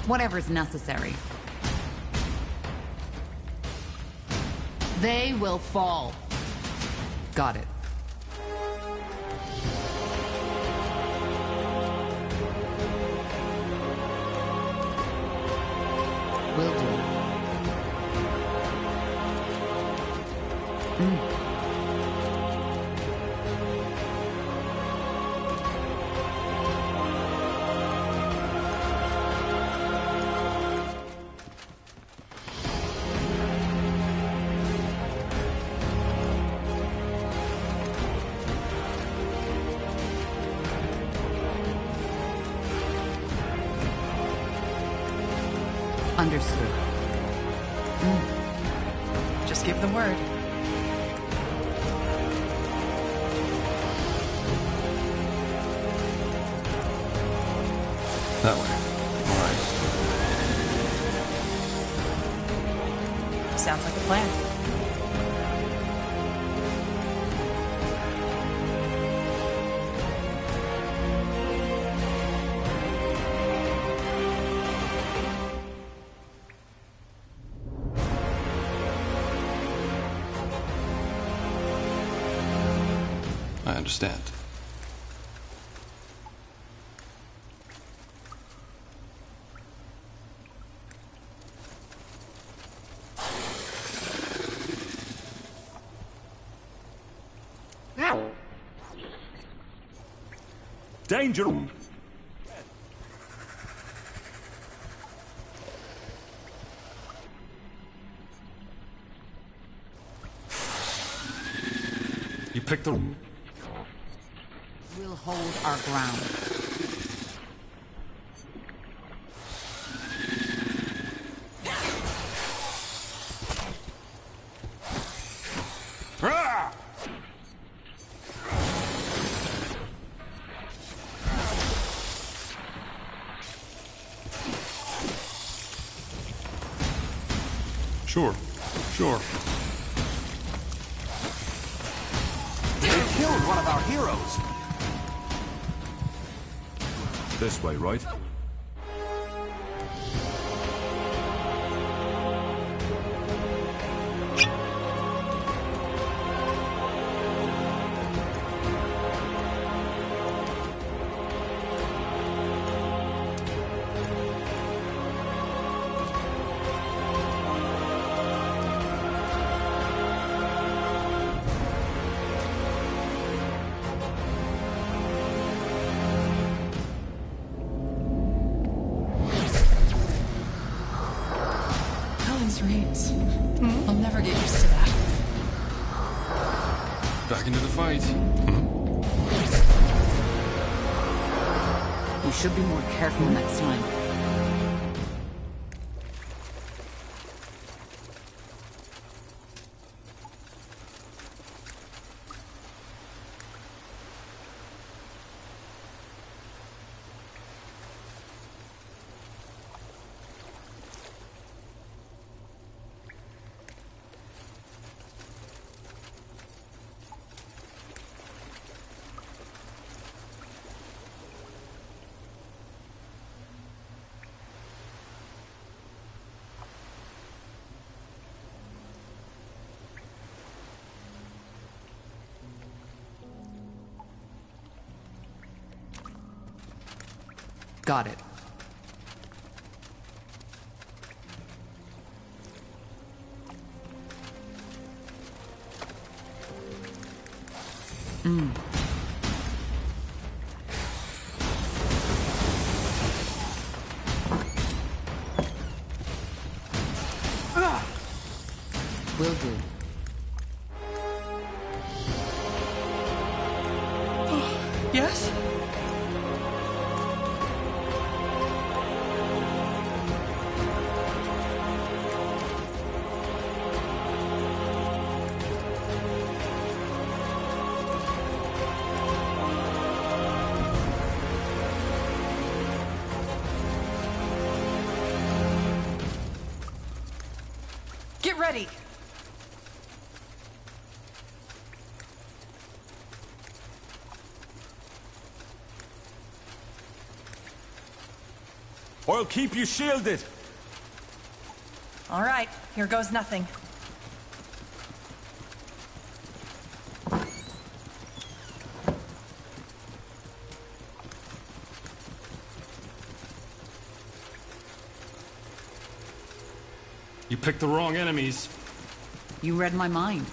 Speaker 8: Whatever's necessary. They will fall. Got it. Will do. Understood.
Speaker 13: Just give the word.
Speaker 9: That way. All right.
Speaker 13: Sounds like a plan.
Speaker 9: I understand.
Speaker 2: Danger! You picked the...
Speaker 8: We'll hold our ground.
Speaker 9: Sure. Sure.
Speaker 6: They killed one of our heroes.
Speaker 2: This way, right?
Speaker 13: Reigns. I'll never get used to that.
Speaker 9: Back into the fight.
Speaker 8: We should be more careful next time. Got it. Will do.
Speaker 5: Yes? Get ready!
Speaker 2: I'll keep you shielded.
Speaker 13: All right, here goes nothing.
Speaker 9: You picked the wrong enemies.
Speaker 8: You read my mind.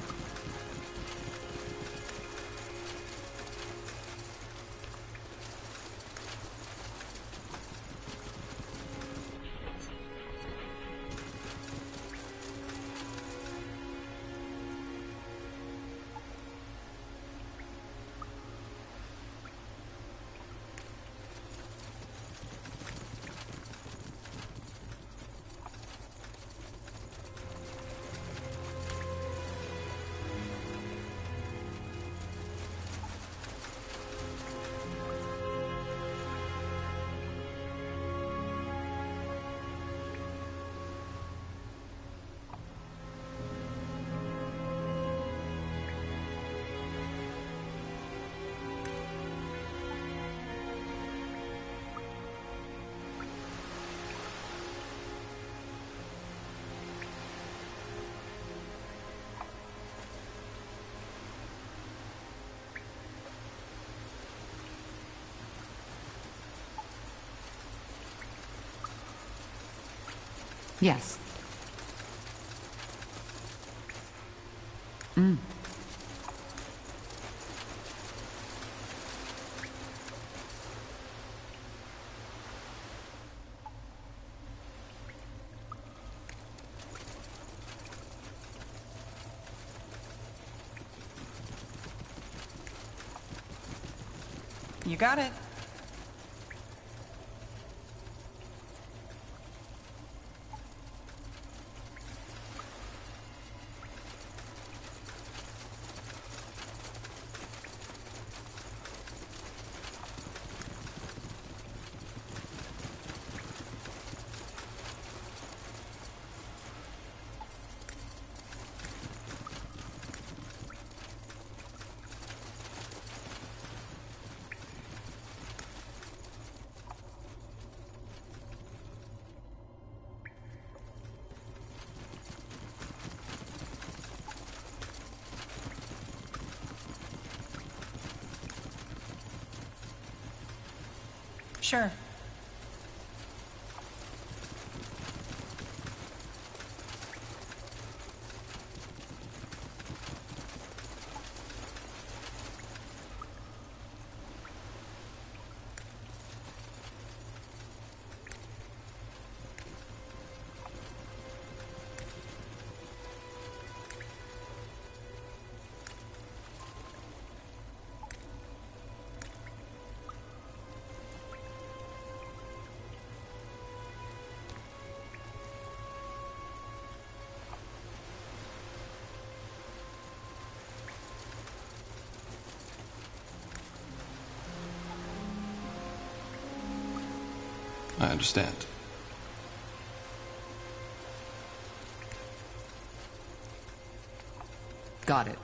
Speaker 8: Yes.
Speaker 13: You got it. Sure.
Speaker 9: I understand.
Speaker 8: Got it.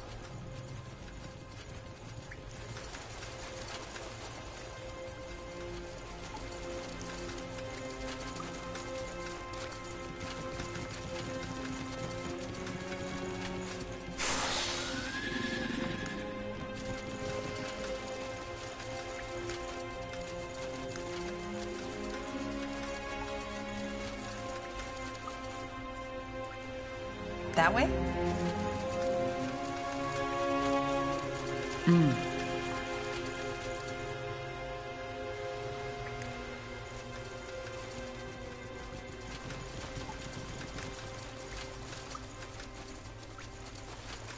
Speaker 5: That way?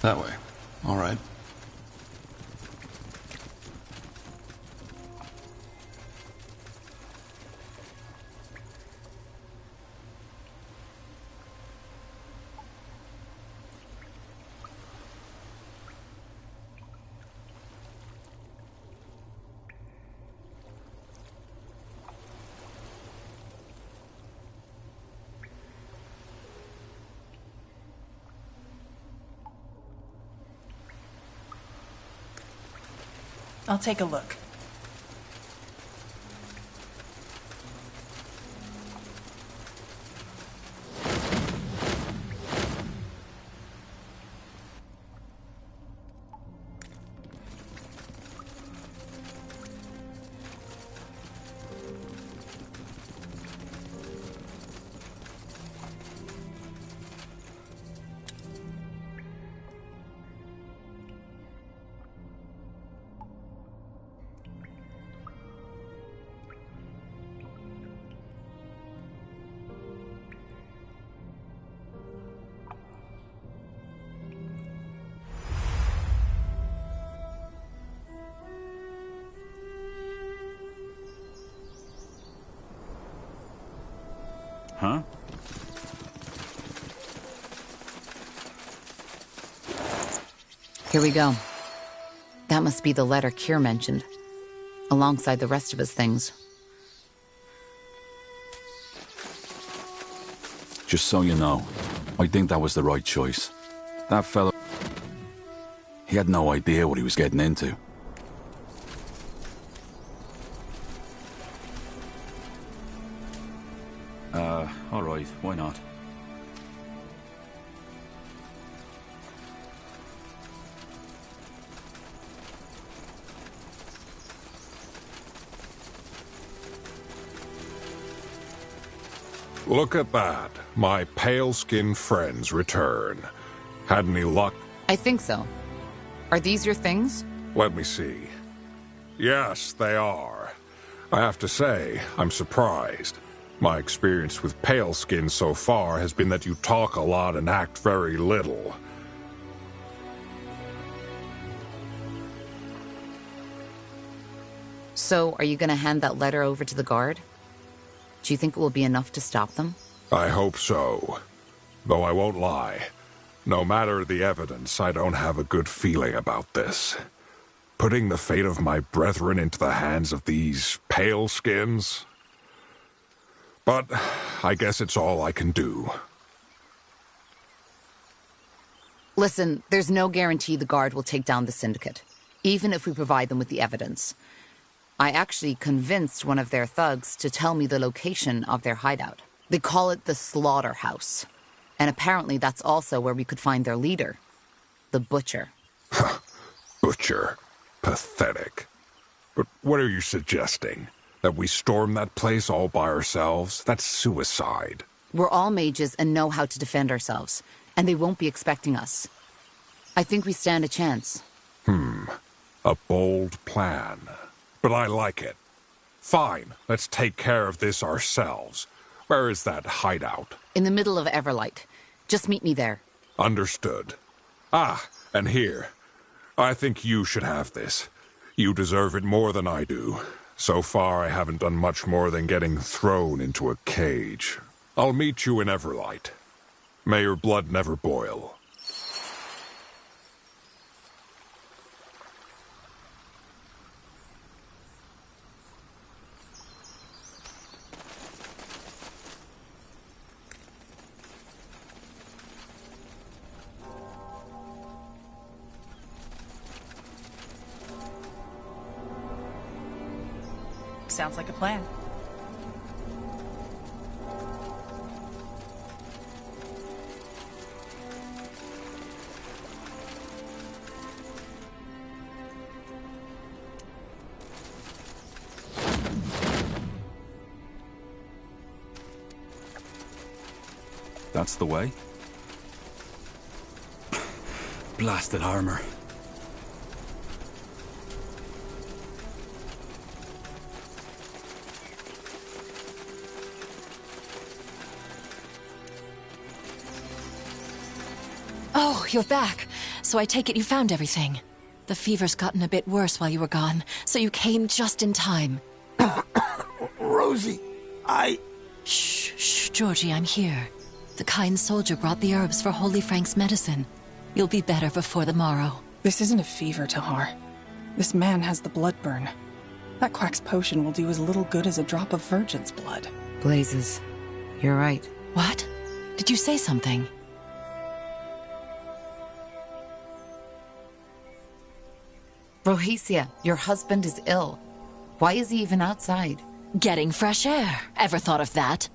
Speaker 9: That way. All right.
Speaker 5: I'll take a look.
Speaker 2: Huh?
Speaker 8: Here we go. That must be the letter Kier mentioned, alongside the rest of his things.
Speaker 2: Just so you know, I think that was the right choice. That fellow... He had no idea what he was getting into. All right, why not?
Speaker 11: Look at that. My pale-skinned friends return. Had any luck?
Speaker 8: I think so. Are these your things?
Speaker 11: Let me see. Yes, they are. I have to say, I'm surprised. My experience with pale skin so far has been that you talk a lot and act very little.
Speaker 8: So, are you going to hand that letter over to the guard? Do you think it will be enough to stop them?
Speaker 11: I hope so. Though I won't lie. No matter the evidence, I don't have a good feeling about this. Putting the fate of my brethren into the hands of these pale skins? But I guess it's all I can do.
Speaker 8: Listen, there's no guarantee the guard will take down the syndicate, even if we provide them with the evidence. I actually convinced one of their thugs to tell me the location of their hideout. They call it the Slaughterhouse. And apparently that's also where we could find their leader, the Butcher.
Speaker 11: Butcher? Pathetic. But what are you suggesting? That we storm that place all by ourselves? That's suicide.
Speaker 8: We're all mages and know how to defend ourselves, and they won't be expecting us. I think we stand a chance.
Speaker 11: A bold plan. But I like it. Fine, let's take care of this ourselves. Where is that hideout?
Speaker 8: In the middle of Everlight. Just meet me there.
Speaker 11: Understood. Ah, and here. I think you should have this. You deserve it more than I do. So far, I haven't done much more than getting thrown into a cage. I'll meet you in Everlight. May your blood never boil.
Speaker 5: Sounds like a plan.
Speaker 2: That's the way? blasted armor.
Speaker 13: Oh, you're back. So I take it you found everything. The fever's gotten a bit worse while you were gone, so you came just in time.
Speaker 6: Rosie,
Speaker 13: Shh, Georgie, I'm here. The kind soldier brought the herbs for Holy Frank's medicine. You'll be better before the morrow.
Speaker 5: This isn't a fever, Tahar. This man has the blood burn. That quack's potion will do as little good as a drop of virgin's blood.
Speaker 8: Blazes. You're right.
Speaker 13: What? Did you say something?
Speaker 8: Rohicia, your husband is ill. Why is he even outside?
Speaker 13: Getting fresh air. Ever thought of that?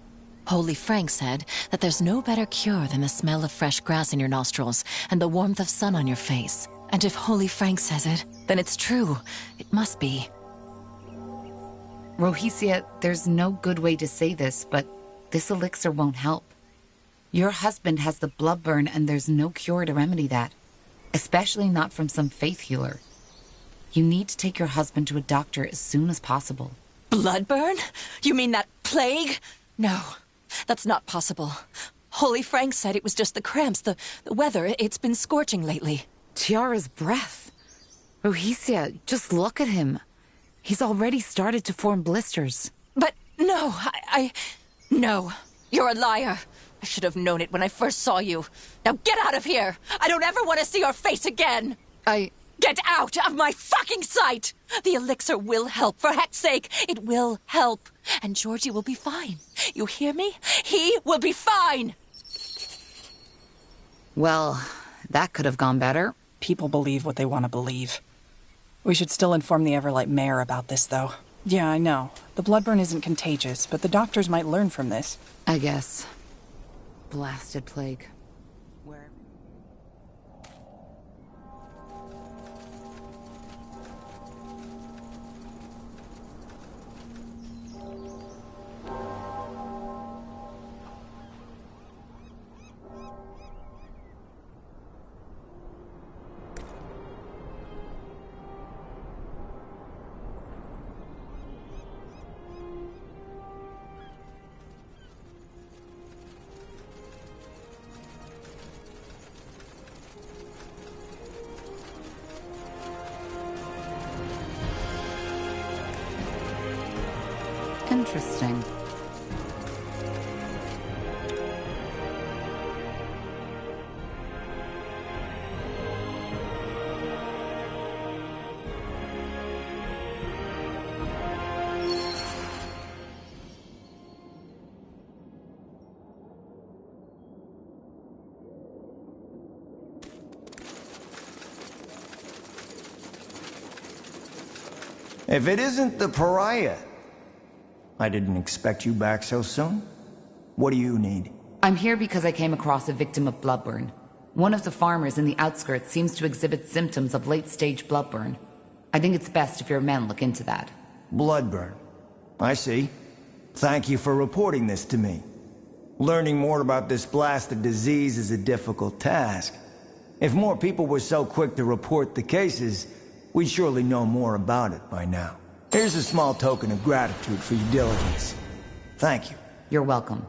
Speaker 13: Holy Frank said that there's no better cure than the smell of fresh grass in your nostrils and the warmth of sun on your face. And if Holy Frank says it, then it's true. It must be.
Speaker 8: Rohicia, there's no good way to say this, but this elixir won't help. Your husband has the blood burn and there's no cure to remedy that. Especially not from some faith healer. You need to take your husband to a doctor as soon as possible.
Speaker 13: Blood burn? You mean that plague? No, that's not possible. Holy Frank said it was just the cramps, the weather. It's been scorching lately.
Speaker 8: Tiara's breath. Rohicia, just look at him. He's already started to form blisters.
Speaker 13: But no, No, you're a liar. I should have known it when I first saw you. Now get out of here! I don't ever want to see your face again! Get out of my fucking sight! The elixir will help, for heck's sake. It will help. And Georgie will be fine. You hear me? He will be fine!
Speaker 8: Well, that could have gone better.
Speaker 5: People believe what they want to believe. We should still inform the Everlight mayor about this, though. Yeah, I know. The bloodburn isn't contagious, but the doctors might learn from this.
Speaker 8: I guess. Blasted plague. Interesting.
Speaker 14: If it isn't the pariah, I didn't expect you back so soon. What do you need?
Speaker 8: I'm here because I came across a victim of bloodburn. One of the farmers in the outskirts seems to exhibit symptoms of late-stage bloodburn. I think it's best if your men look into that.
Speaker 14: Bloodburn. I see. Thank you for reporting this to me. Learning more about this blasted disease is a difficult task. If more people were so quick to report the cases, we'd surely know more about it by now. Here's a small token of gratitude for your diligence. Thank you.
Speaker 8: You're welcome.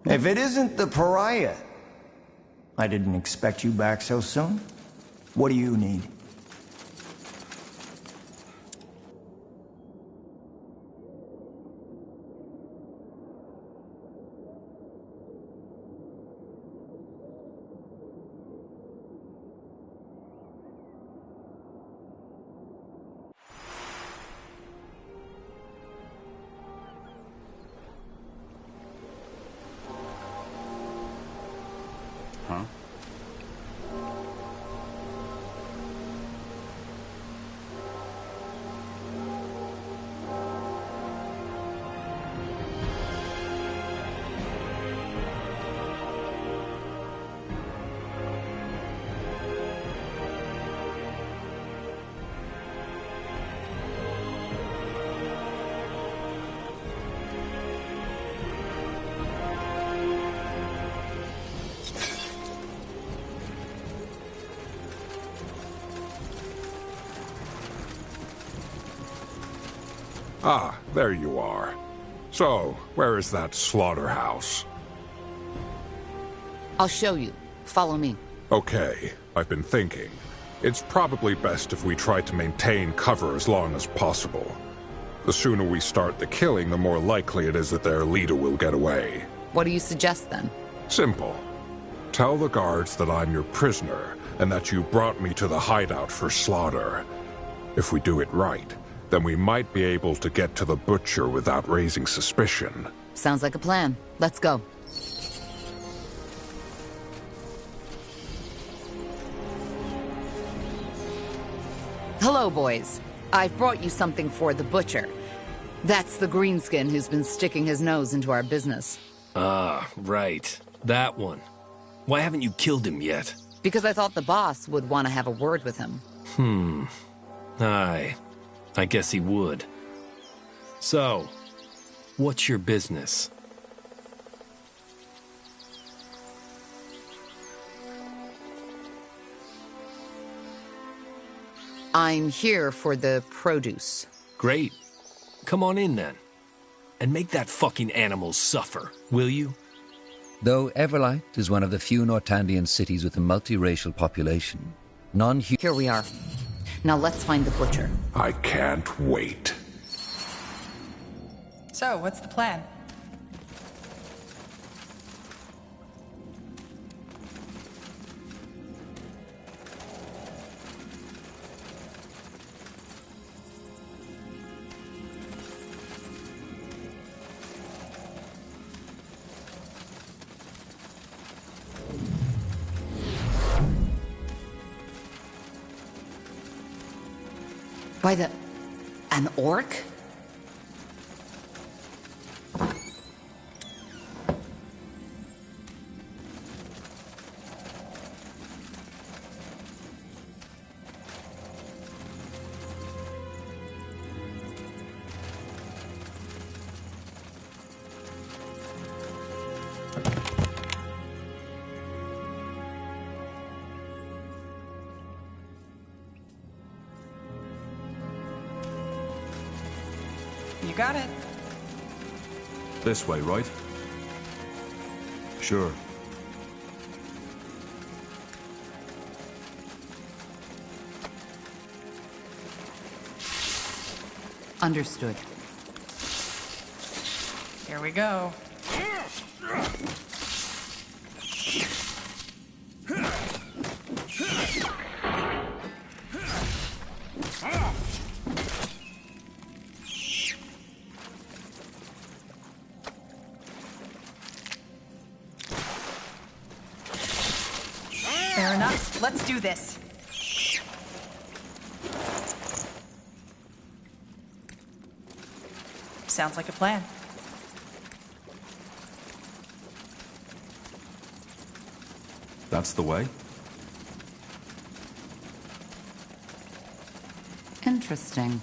Speaker 14: If it isn't the pariah, I didn't expect you back so soon. What do you need?
Speaker 11: Ah, there you are. So, where is that slaughterhouse?
Speaker 8: I'll show you. Follow me.
Speaker 11: Okay, I've been thinking. It's probably best if we try to maintain cover as long as possible. The sooner we start the killing, the more likely it is that their leader will get away.
Speaker 8: What do you suggest, then?
Speaker 11: Simple. Tell the guards that I'm your prisoner, and that you brought me to the hideout for slaughter. If we do it right, then we might be able to get to the butcher without raising suspicion.
Speaker 8: Sounds like a plan. Let's go. Hello, boys. I've brought you something for the butcher. That's the greenskin who's been sticking his nose into our business.
Speaker 15: Ah, right. That one. Why haven't you killed him yet?
Speaker 8: Because I thought the boss would want to have a word with him.
Speaker 15: Aye. I guess he would. So, what's your business?
Speaker 8: I'm here for the produce.
Speaker 15: Great. Come on in, then. And make that fucking animal suffer, will you?
Speaker 1: Though Everlight is one of the few Nortandian cities with a multiracial population,
Speaker 8: Here we are. Now let's find the butcher.
Speaker 11: I can't wait.
Speaker 5: So, what's the plan?
Speaker 8: By the... an orc?
Speaker 5: You got it.
Speaker 2: This way, right? Sure.
Speaker 8: Understood.
Speaker 5: Here we go. Fair enough. Let's do this. Sounds like a plan.
Speaker 2: That's the way?
Speaker 8: Interesting.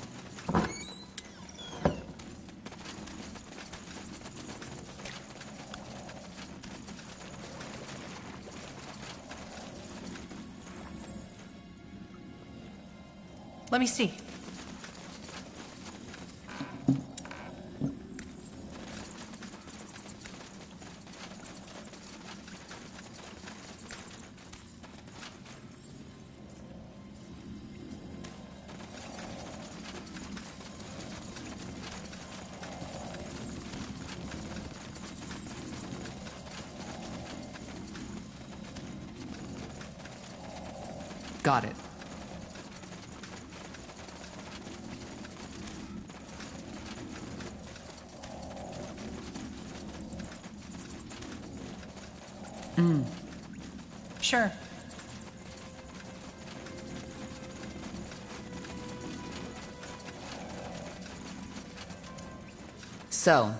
Speaker 5: Let me see.
Speaker 8: Got it.
Speaker 5: Sure.
Speaker 8: So,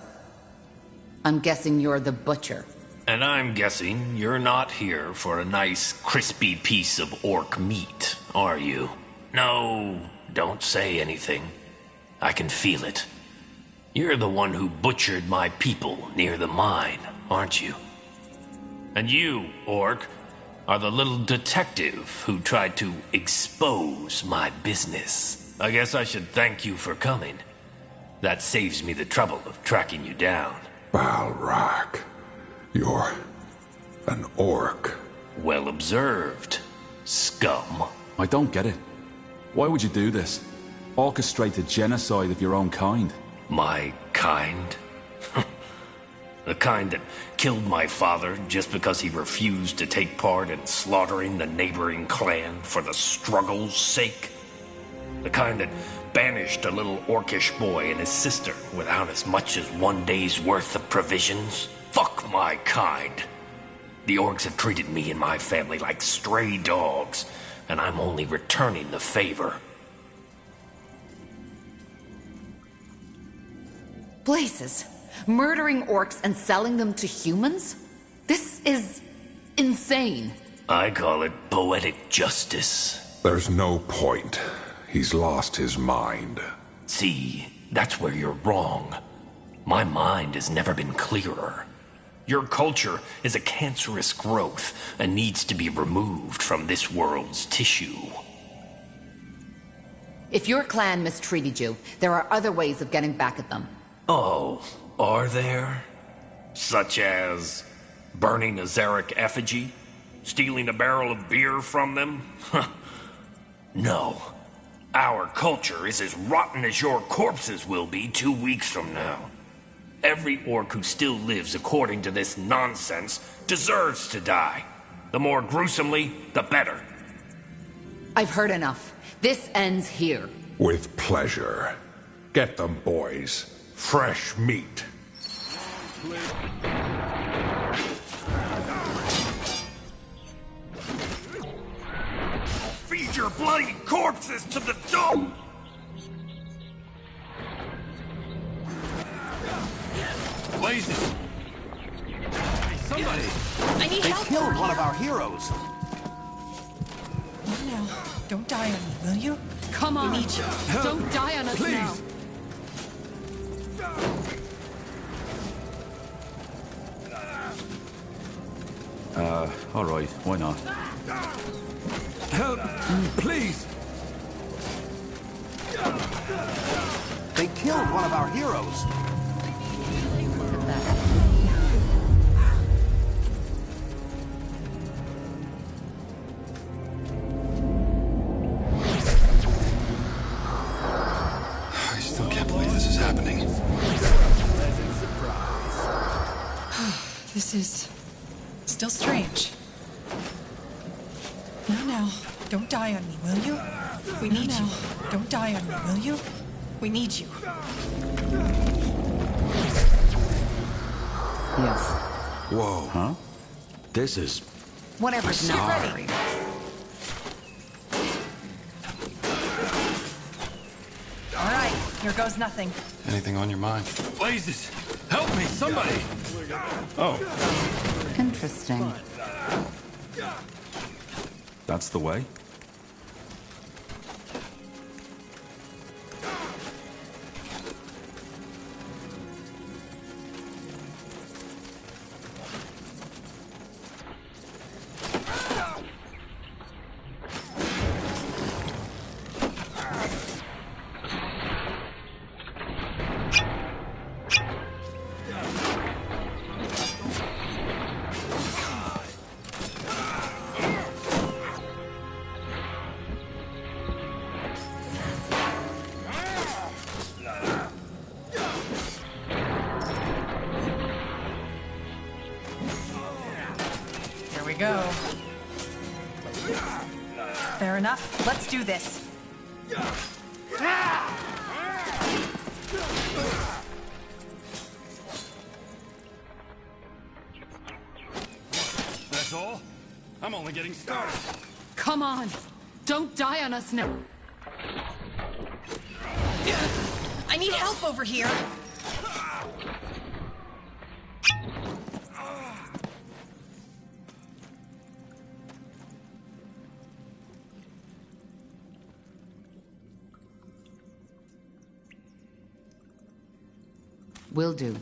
Speaker 8: I'm guessing you're the butcher.
Speaker 15: And I'm guessing you're not here for a nice, crispy piece of orc meat, are you? No, don't say anything. I can feel it. You're the one who butchered my people near the mine, aren't you? And you, orc, are the little detective who tried to expose my business. I guess I should thank you for coming. That saves me the trouble of tracking you down.
Speaker 11: Balrak. You're an orc.
Speaker 15: Well observed, scum.
Speaker 2: I don't get it. Why would you do this? Orchestrate a genocide of your own kind?
Speaker 15: My kind? The kind that killed my father just because he refused to take part in slaughtering the neighboring clan for the struggle's sake? The kind that banished a little orcish boy and his sister without as much as one day's worth of provisions? Fuck my kind. The orcs have treated me and my family like stray dogs, and I'm only returning the favor.
Speaker 8: Blazes. Murdering orcs and selling them to humans? This is insane.
Speaker 15: I call it poetic justice.
Speaker 11: There's no point. He's lost his mind.
Speaker 15: See, that's where you're wrong. My mind has never been clearer. Your culture is a cancerous growth and needs to be removed from this world's tissue.
Speaker 8: If your clan mistreated you, there are other ways of getting back at them.
Speaker 15: Oh, are there? Such as burning a Zarek effigy? Stealing a barrel of beer from them? No. Our culture is as rotten as your corpses will be 2 weeks from now. Every orc who still lives according to this nonsense deserves to die. The more gruesomely, the better.
Speaker 8: I've heard enough. This ends here.
Speaker 11: With pleasure. Get them, boys. Fresh meat.
Speaker 15: Feed your bloody corpses to the dog!
Speaker 9: Blazes! Somebody!
Speaker 6: I need help. They killed one of our heroes.
Speaker 5: No, don't die on me, will you?
Speaker 8: Come on.
Speaker 5: We need you.
Speaker 8: Don't die on us
Speaker 9: Please.
Speaker 8: now.
Speaker 2: All right, why not?
Speaker 9: Help! Please!
Speaker 6: They killed one of our heroes.
Speaker 9: I still can't believe this is happening.
Speaker 5: This is still strange. No, don't die on me, will you? We need you. Don't die on me, will you? We need you.
Speaker 8: Yes.
Speaker 2: Whoa. Huh? This is...
Speaker 8: Whatever's
Speaker 5: Get ready. All right, here goes nothing.
Speaker 9: Anything on your mind? Blazes! Help me, somebody! Oh.
Speaker 8: Interesting.
Speaker 2: That's the way?
Speaker 5: Here we go. Fair enough. Let's do this.
Speaker 9: That's all? I'm only getting started.
Speaker 8: Come on. Don't die on us now.
Speaker 5: I need help over here.
Speaker 8: Will do.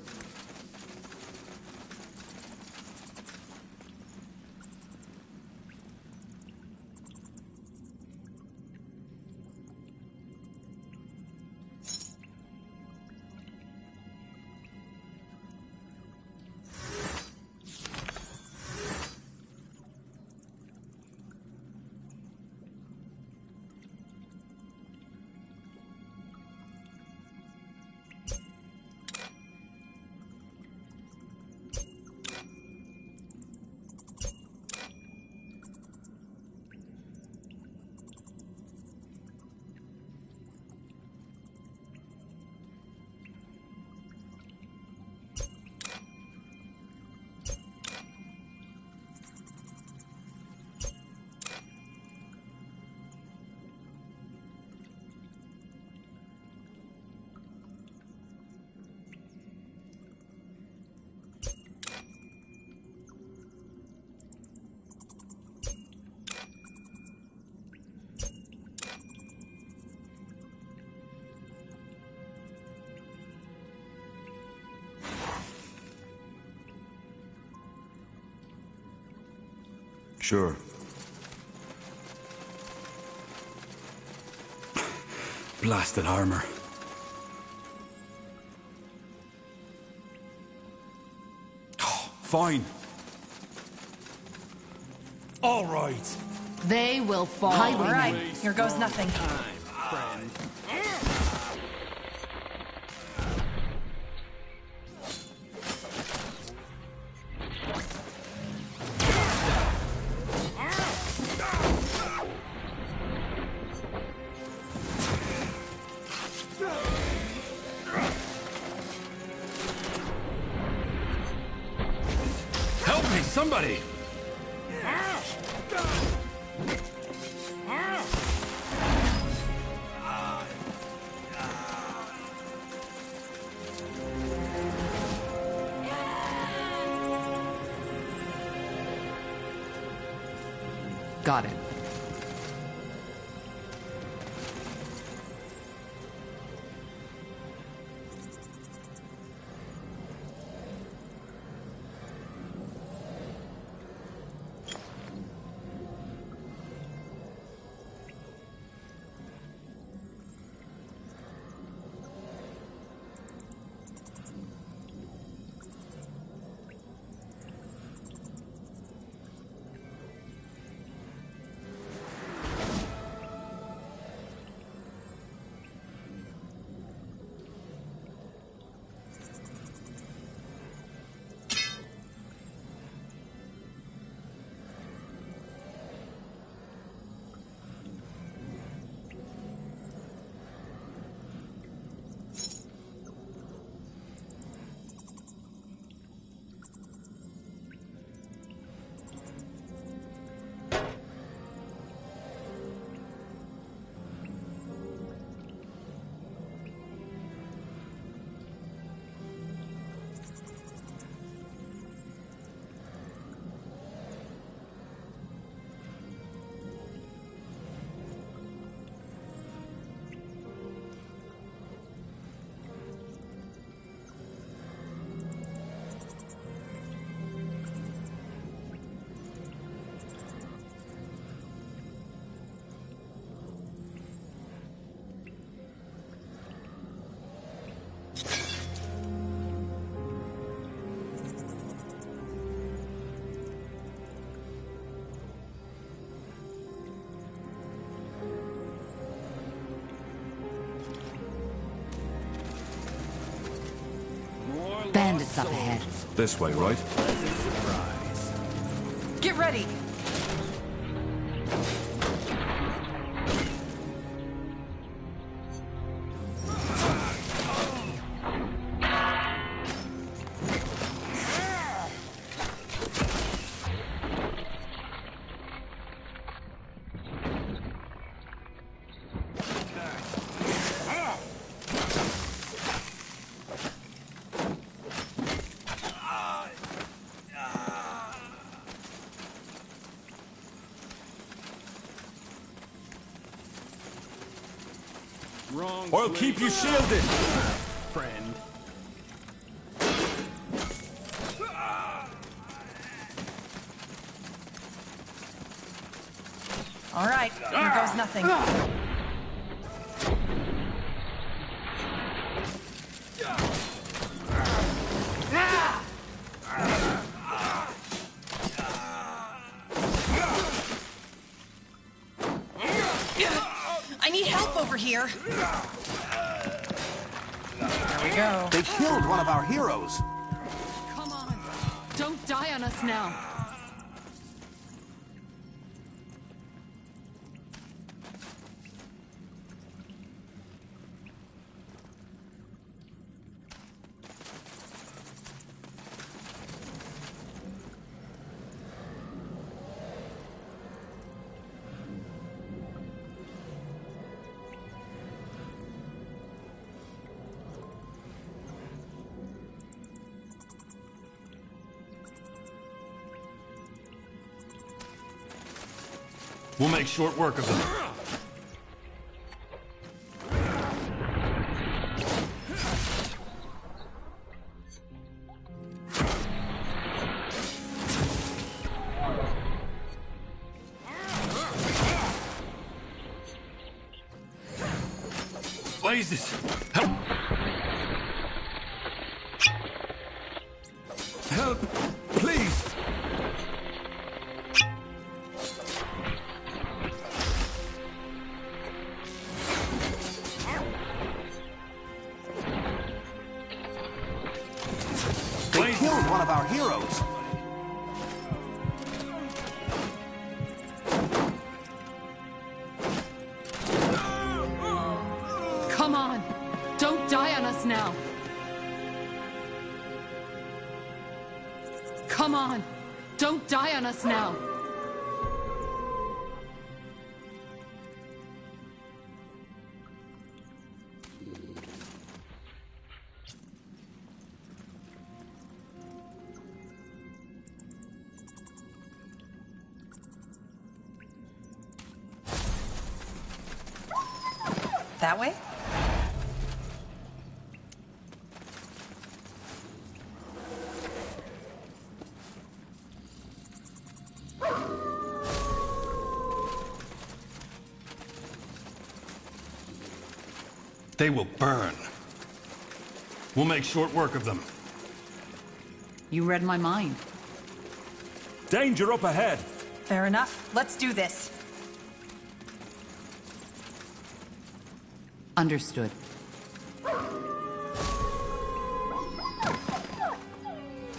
Speaker 2: Sure. Blasted armor. Fine.
Speaker 9: All right.
Speaker 8: They will fall.
Speaker 5: All right, here goes nothing.
Speaker 9: Help me, somebody!
Speaker 8: Got it. Bandits up ahead.
Speaker 2: This way, right?
Speaker 5: Get ready.
Speaker 9: I'll keep you shielded, friend.
Speaker 5: All right, here goes nothing. I need help over here. There we go.
Speaker 16: They killed one of our heroes.
Speaker 8: Come on. Don't die on us now.
Speaker 9: We'll make short work of them. blazes! Help! Help! Please!
Speaker 16: They killed one of our heroes.
Speaker 8: Come on! Don't die on us now! Come on! Don't die on us now!
Speaker 5: That way?
Speaker 9: They will burn. We'll make short work of them.
Speaker 8: You read my mind.
Speaker 9: Danger up ahead!
Speaker 5: Fair enough. Let's do this.
Speaker 8: Understood.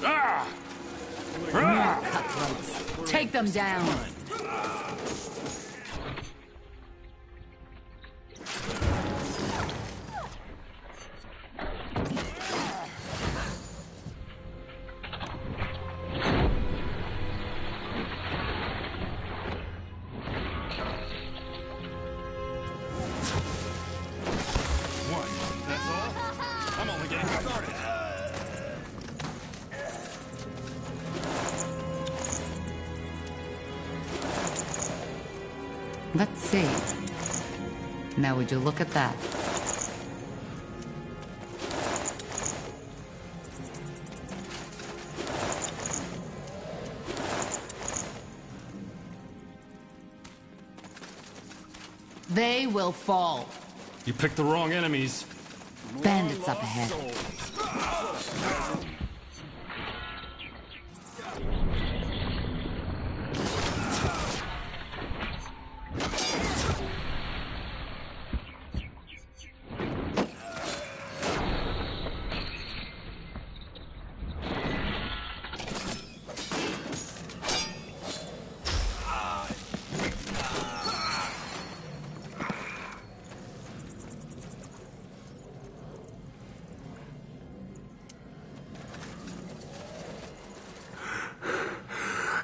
Speaker 9: Ah!
Speaker 8: More cutthroats. Take them down. Let's see. Now would you look at that? They will fall.
Speaker 9: You picked the wrong enemies.
Speaker 8: Bandits up ahead.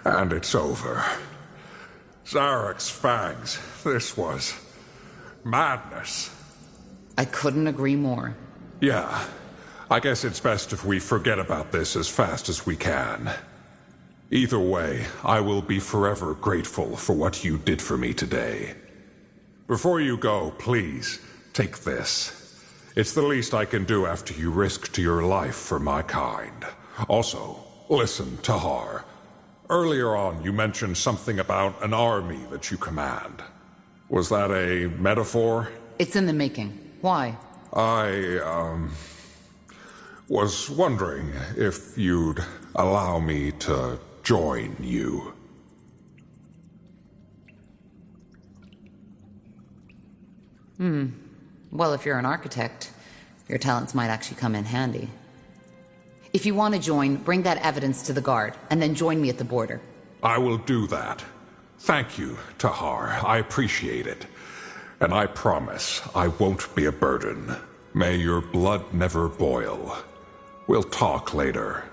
Speaker 11: And it's over. Zarek's fangs. This was madness.
Speaker 8: I couldn't agree more.
Speaker 11: Yeah. I guess it's best if we forget about this as fast as we can. Either way, I will be forever grateful for what you did for me today. Before you go, please, take this. It's the least I can do after you risked your life for my kind. Also, listen, Tahar. Earlier on, you mentioned something about an army that you command. Was that a metaphor?
Speaker 8: It's in the making. Why?
Speaker 11: I, was wondering if you'd allow me to join you.
Speaker 8: Well, if you're an architect, your talents might actually come in handy. If you want to join, bring that evidence to the guard, and then join me at the border.
Speaker 11: I will do that. Thank you, Tahar. I appreciate it. And I promise I won't be a burden. May your blood never boil. We'll talk later.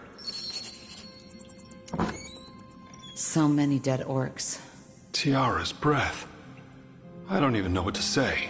Speaker 8: So many dead orcs.
Speaker 9: Tiara's breath. I don't even know what to say.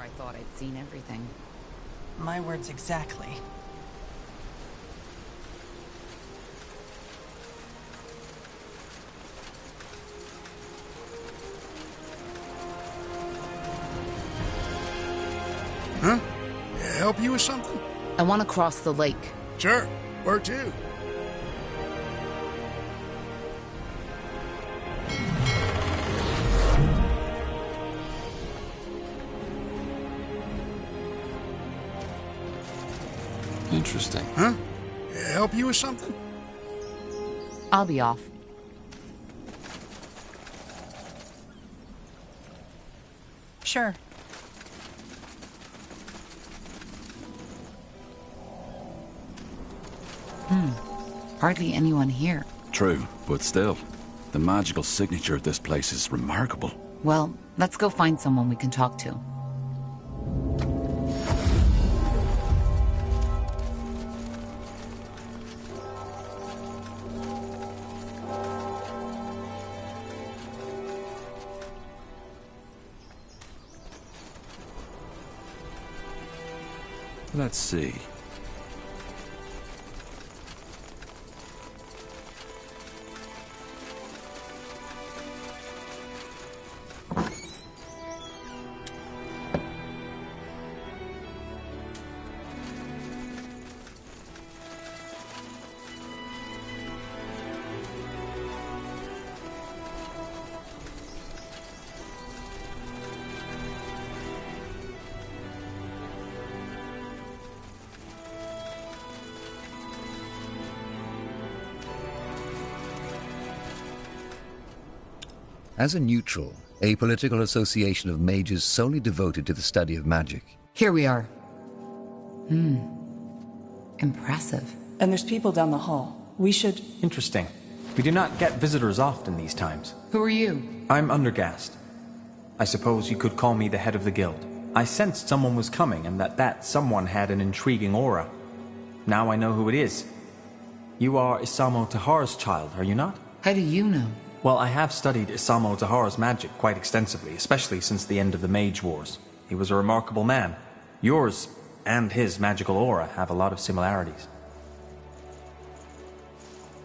Speaker 8: I thought I'd seen everything.
Speaker 5: My words exactly.
Speaker 7: Huh? Help you with something?
Speaker 8: I want to cross the lake.
Speaker 7: Sure. Where to?
Speaker 2: Interesting.
Speaker 7: Huh? Help you with something?
Speaker 8: I'll be off.
Speaker 5: Sure.
Speaker 8: Hardly anyone here.
Speaker 2: True, but still, the magical signature of this place is remarkable.
Speaker 8: Well, let's go find someone we can talk to.
Speaker 2: Let's see.
Speaker 1: As a neutral, apolitical association of mages solely devoted to the study of magic.
Speaker 8: Here we are. Impressive.
Speaker 5: And there's people down the hall. We should...
Speaker 17: Interesting. We do not get visitors often these times.
Speaker 8: Who are you?
Speaker 17: I'm Undergast. I suppose you could call me the head of the guild. I sensed someone was coming and that someone had an intriguing aura. Now I know who it is. You are Isamo Tahar's child, are you not?
Speaker 8: How do you know?
Speaker 17: Well, I have studied Isamo Tahar's magic quite extensively, especially since the end of the Mage Wars. He was a remarkable man. Yours and his magical aura have a lot of similarities.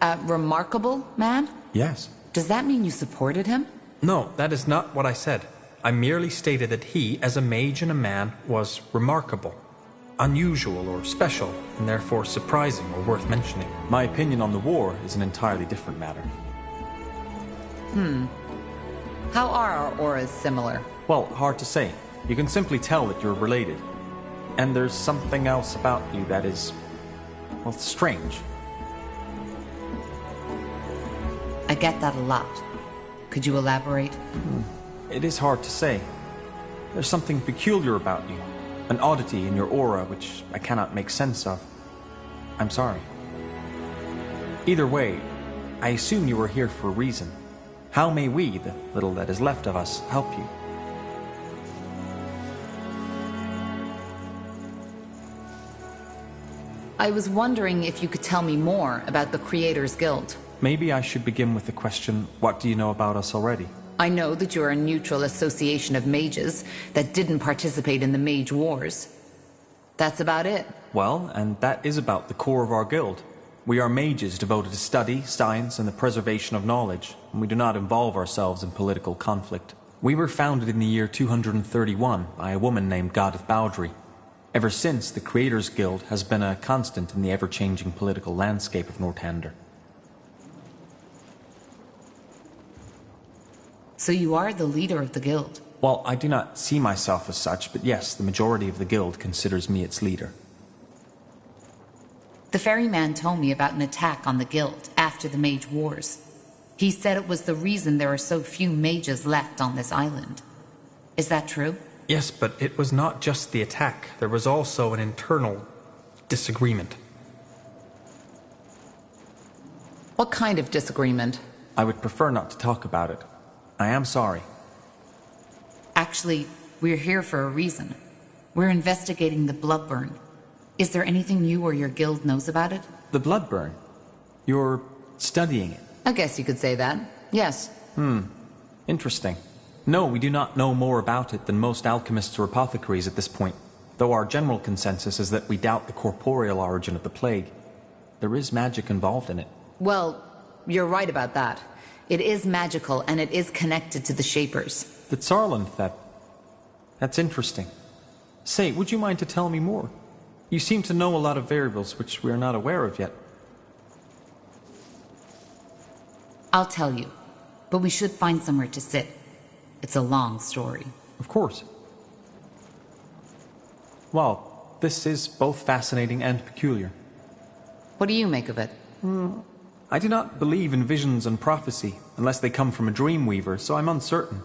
Speaker 8: A remarkable man?
Speaker 17: Yes.
Speaker 8: Does that mean you supported him?
Speaker 17: No, that is not what I said. I merely stated that he, as a mage and a man, was remarkable. Unusual or special, and therefore surprising or worth mentioning. My opinion on the war is an entirely different matter.
Speaker 8: How are our auras similar?
Speaker 17: Well, hard to say. You can simply tell that you're related. And there's something else about you that is, well, strange.
Speaker 8: I get that a lot. Could you elaborate?
Speaker 17: It is hard to say. There's something peculiar about you. An oddity in your aura which I cannot make sense of. I'm sorry. Either way, I assume you were here for a reason. How may we, the little that is left of us, help you?
Speaker 8: I was wondering if you could tell me more about the Creators Guild.
Speaker 17: Maybe I should begin with the question, what do you know about us already?
Speaker 8: I know that you're a neutral association of mages that didn't participate in the Mage Wars. That's about it.
Speaker 17: Well, and that is about the core of our guild. We are mages devoted to study, science, and the preservation of knowledge, and we do not involve ourselves in political conflict. We were founded in the year 231 by a woman named Goddess Bowdry. Ever since, the Creators Guild has been a constant in the ever-changing political landscape of Northander.
Speaker 8: So you are the leader of the guild?
Speaker 17: Well, I do not see myself as such, but yes, the majority of the guild considers me its leader.
Speaker 8: The ferryman told me about an attack on the guild after the Mage Wars. He said it was the reason there are so few mages left on this island. Is that true?
Speaker 17: Yes, but it was not just the attack. There was also an internal disagreement.
Speaker 8: What kind of disagreement?
Speaker 17: I would prefer not to talk about it. I am sorry.
Speaker 8: Actually, we're here for a reason. We're investigating the Bloodburn. Is there anything you or your guild knows about it?
Speaker 17: The Bloodburn? You're studying it?
Speaker 8: I guess you could say that. Yes.
Speaker 17: Interesting. No, we do not know more about it than most alchemists or apothecaries at this point, though our general consensus is that we doubt the corporeal origin of the plague. There is magic involved in it.
Speaker 8: Well, you're right about that. It is magical, and it is connected to the Shapers.
Speaker 17: The Tsarlanth, that's interesting. Say, would you mind to tell me more? You seem to know a lot of variables which we are not aware of yet.
Speaker 8: I'll tell you, but we should find somewhere to sit. It's a long story.
Speaker 17: Of course. Well, this is both fascinating and peculiar.
Speaker 8: What do you make of it?
Speaker 17: I do not believe in visions and prophecy, unless they come from a dreamweaver, so I'm uncertain.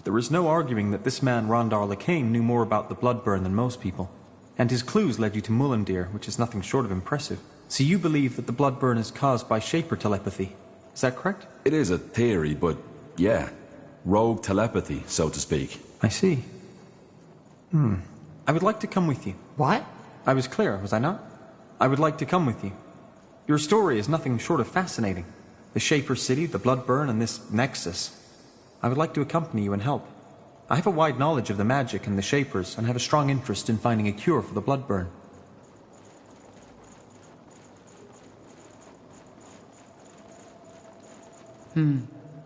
Speaker 17: There is no arguing that this man Rondar Lacane knew more about the Bloodburn than most people. And his clues led you to Mullendeer, which is nothing short of impressive. So you believe that the Bloodburn is caused by Shaper telepathy. Is that correct?
Speaker 2: It is a theory, but yeah. Rogue telepathy, so to speak.
Speaker 17: I see. I would like to come with you.
Speaker 8: What?
Speaker 17: I was clear, was I not? I would like to come with you. Your story is nothing short of fascinating. The Shaper City, the Bloodburn, and this Nexus. I would like to accompany you and help. I have a wide knowledge of the magic and the Shapers, and have a strong interest in finding a cure for the Bloodburn.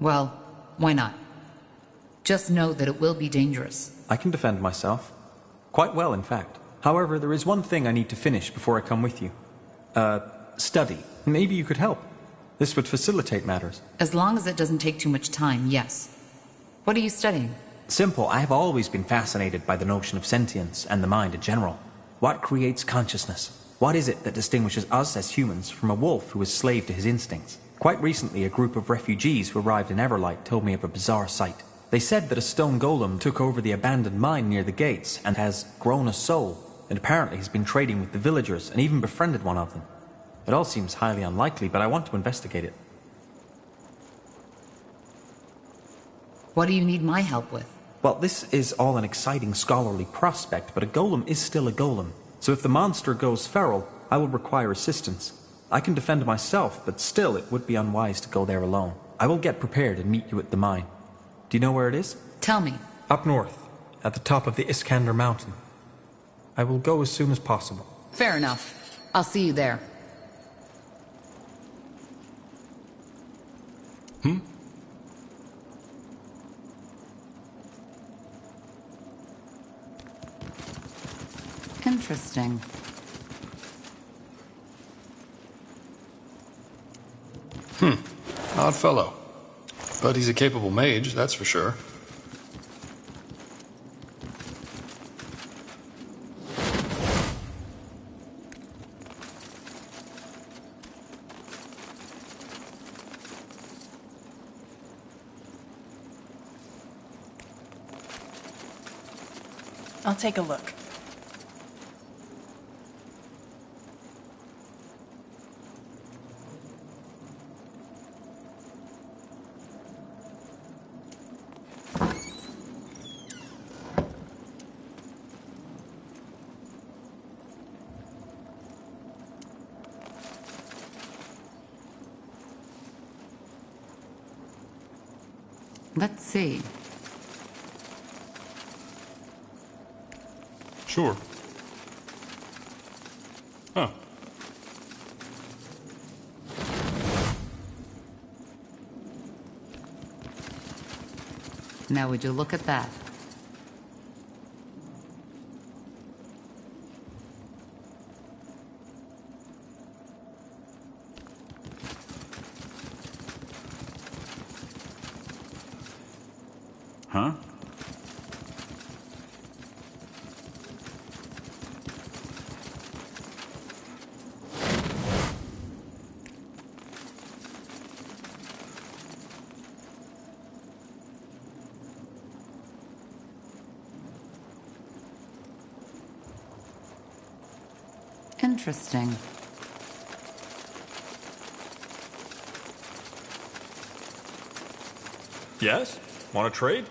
Speaker 8: Well, why not? Just know that it will be dangerous.
Speaker 17: I can defend myself. Quite well, in fact. However, there is one thing I need to finish before I come with you. Study. Maybe you could help. This would facilitate matters.
Speaker 8: As long as it doesn't take too much time, yes. What are you studying?
Speaker 17: Simple. I have always been fascinated by the notion of sentience and the mind in general. What creates consciousness? What is it that distinguishes us as humans from a wolf who is slave to his instincts? Quite recently, a group of refugees who arrived in Everlight told me of a bizarre sight. They said that a stone golem took over the abandoned mine near the gates and has grown a soul, and apparently has been trading with the villagers and even befriended one of them. It all seems highly unlikely, but I want to investigate it.
Speaker 8: What do you need my help with?
Speaker 17: Well, this is all an exciting scholarly prospect, but a golem is still a golem. So if the monster goes feral, I will require assistance. I can defend myself, but still it would be unwise to go there alone. I will get prepared and meet you at the mine. Do you know where it is?
Speaker 8: Tell me.
Speaker 17: Up north, at the top of the Iskander mountain. I will go as soon as possible.
Speaker 8: Fair enough. I'll see you there. Interesting.
Speaker 9: Odd fellow. But he's a capable mage, that's for sure.
Speaker 5: I'll take a look.
Speaker 8: Let's see.
Speaker 9: Sure. Huh.
Speaker 8: Now would you look at that?
Speaker 2: Huh?
Speaker 8: Interesting.
Speaker 11: Yes? Want to trade?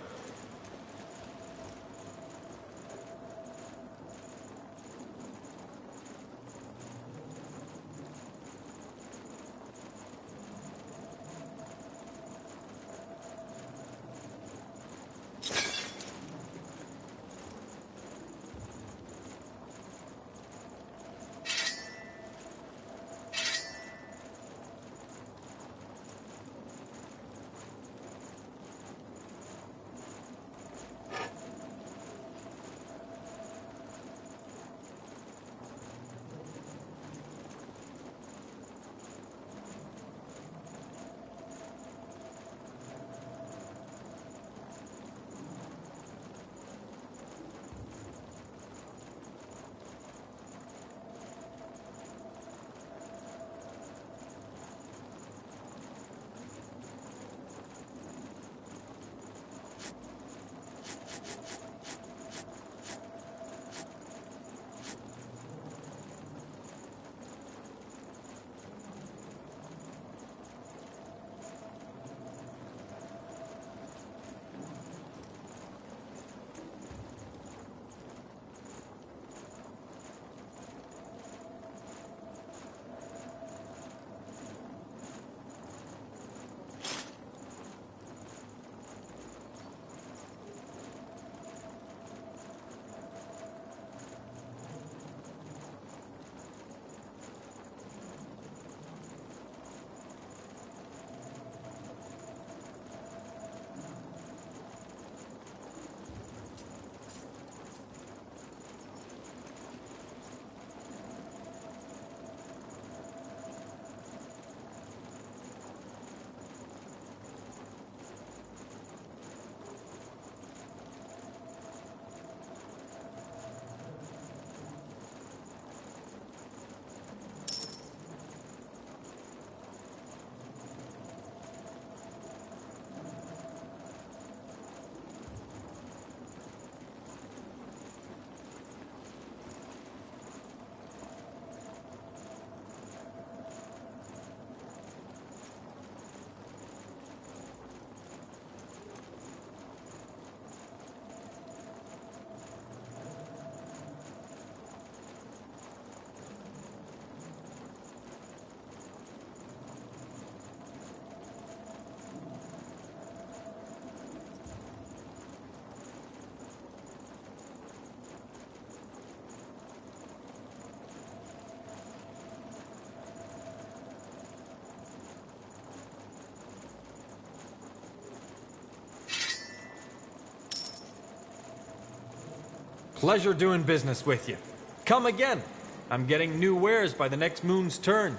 Speaker 4: Pleasure doing business with you. Come again. I'm getting new wares by the next moon's turn.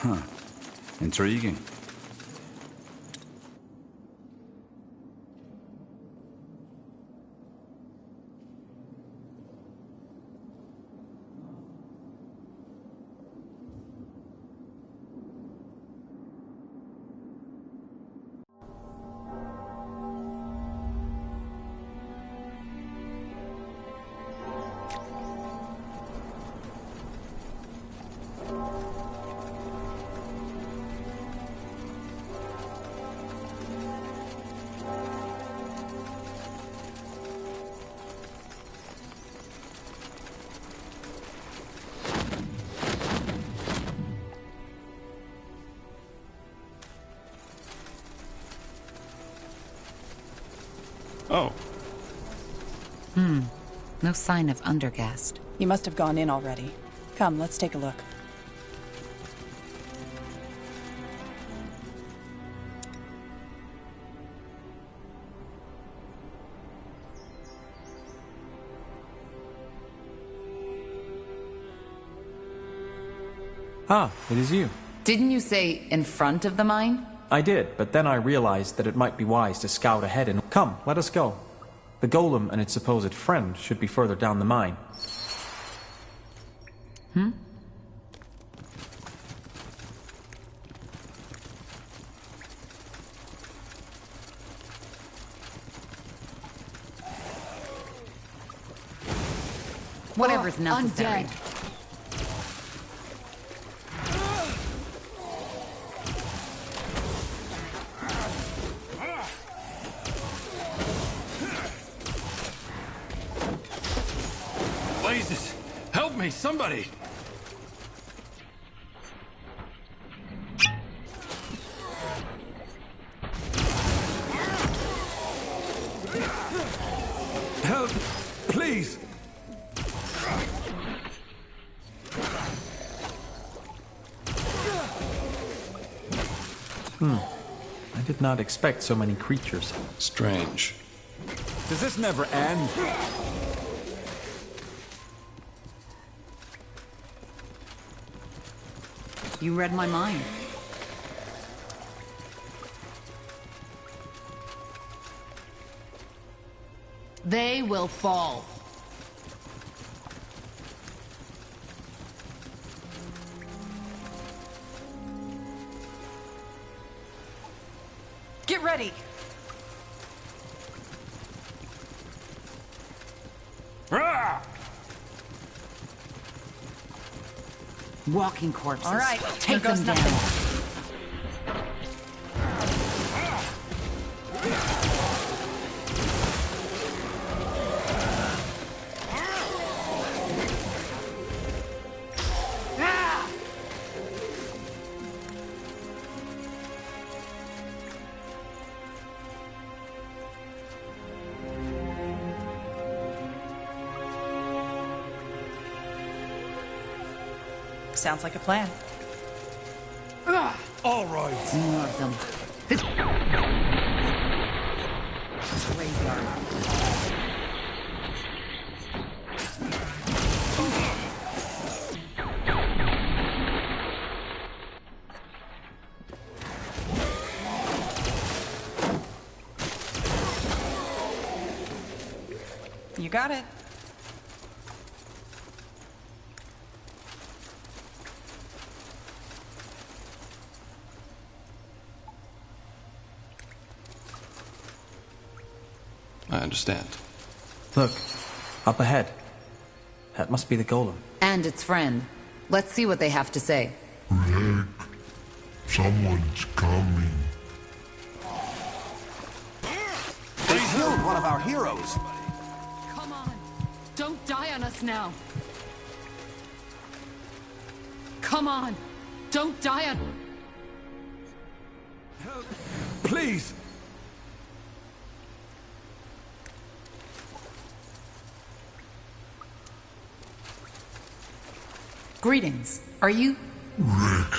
Speaker 2: Huh. Intriguing.
Speaker 9: Oh.
Speaker 8: No sign of Undergast.
Speaker 5: He must have gone in already. Come, let's take a look.
Speaker 17: Ah, it is you.
Speaker 8: Didn't you say in front of the mine?
Speaker 17: I did, but then I realized that it might be wise to scout ahead and... Come, let us go. The golem and its supposed friend should be further down the mine.
Speaker 8: Whatever's necessary.
Speaker 13: Undead.
Speaker 9: Blazes! Help me, somebody! Help! Please!
Speaker 17: I did not expect so many creatures.
Speaker 9: Strange.
Speaker 11: Does this never end?
Speaker 8: You read my mind. They will fall.
Speaker 5: Get ready.
Speaker 8: Walking corpses.
Speaker 5: All right,
Speaker 8: take
Speaker 5: here goes
Speaker 8: them down.
Speaker 5: nothing. Sounds like a plan.
Speaker 9: All right.
Speaker 8: More of them. This graveyard.
Speaker 5: You got it.
Speaker 9: I understand.
Speaker 17: Look, up ahead. That must be the golem.
Speaker 8: And its friend. Let's see what they have to say.
Speaker 18: Rick, someone's coming.
Speaker 16: They killed one of our heroes.
Speaker 13: Come on. Don't die on us now. Come on. Don't die on...
Speaker 9: Please!
Speaker 8: Greetings. Are you...
Speaker 18: Rick,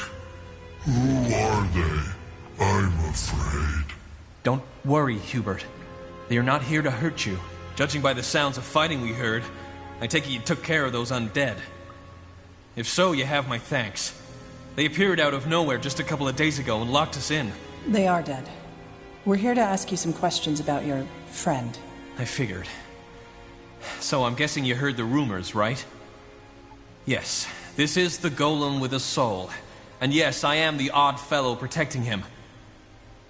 Speaker 18: who are they? I'm afraid.
Speaker 19: Don't worry, Hubert. They are not here to hurt you. Judging by the sounds of fighting we heard, I take it you took care of those undead. If so, you have my thanks. They appeared out of nowhere just a couple of days ago and locked us in.
Speaker 5: They are dead. We're here to ask you some questions about your friend.
Speaker 19: I figured. So I'm guessing you heard the rumors, right? Yes, this is the golem with a soul. And yes, I am the odd fellow protecting him.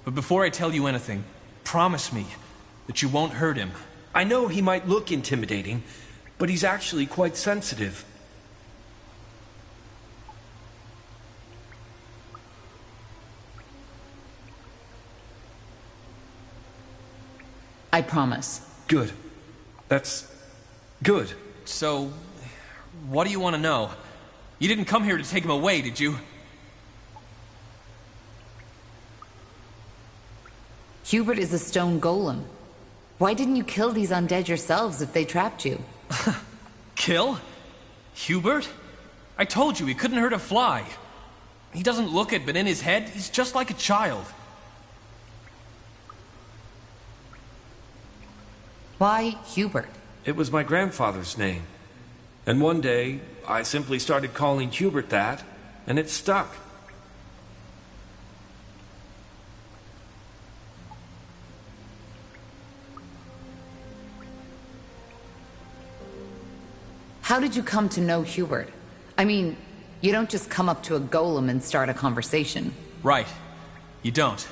Speaker 19: But before I tell you anything, promise me that you won't hurt him.
Speaker 15: I know he might look intimidating, but he's actually quite sensitive.
Speaker 8: I promise.
Speaker 15: Good. That's... good.
Speaker 19: So, what do you want to know? You didn't come here to take him away, did you?
Speaker 8: Hubert is a stone golem. Why didn't you kill these undead yourselves if they trapped you?
Speaker 19: Kill? Hubert? I told you he couldn't hurt a fly. He doesn't look it, but in his head, he's just like a child.
Speaker 8: Why Hubert?
Speaker 15: It was my grandfather's name. And one day, I simply started calling Hubert that,
Speaker 20: and it stuck.
Speaker 8: How did you come to know Hubert? I mean, you don't just come up to a golem and start a conversation.
Speaker 19: Right. You don't.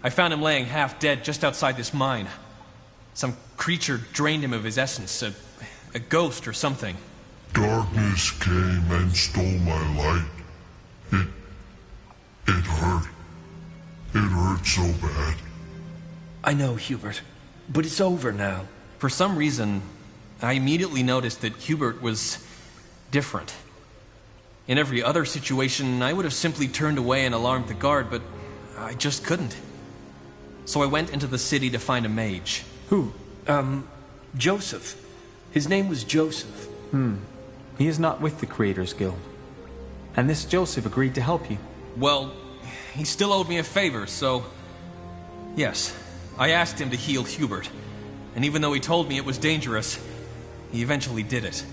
Speaker 19: I found him laying half dead just outside this mine. Some creature drained him of his essence, a ghost or something.
Speaker 18: Darkness came and stole my light. It hurt. It hurt so bad.
Speaker 20: I know, Hubert, but it's over now.
Speaker 19: For some reason, I immediately noticed that Hubert was different. In every other situation, I would have simply turned away and alarmed the guard, but I just couldn't. So I went into the city to find a mage.
Speaker 20: Who? Joseph. His name was Joseph.
Speaker 17: He is not with the Creators Guild. And this Joseph agreed to help you.
Speaker 19: Well, he still owed me a favor, so... Yes, I asked him to heal Hubert. And even though he told me it was dangerous, he eventually did it.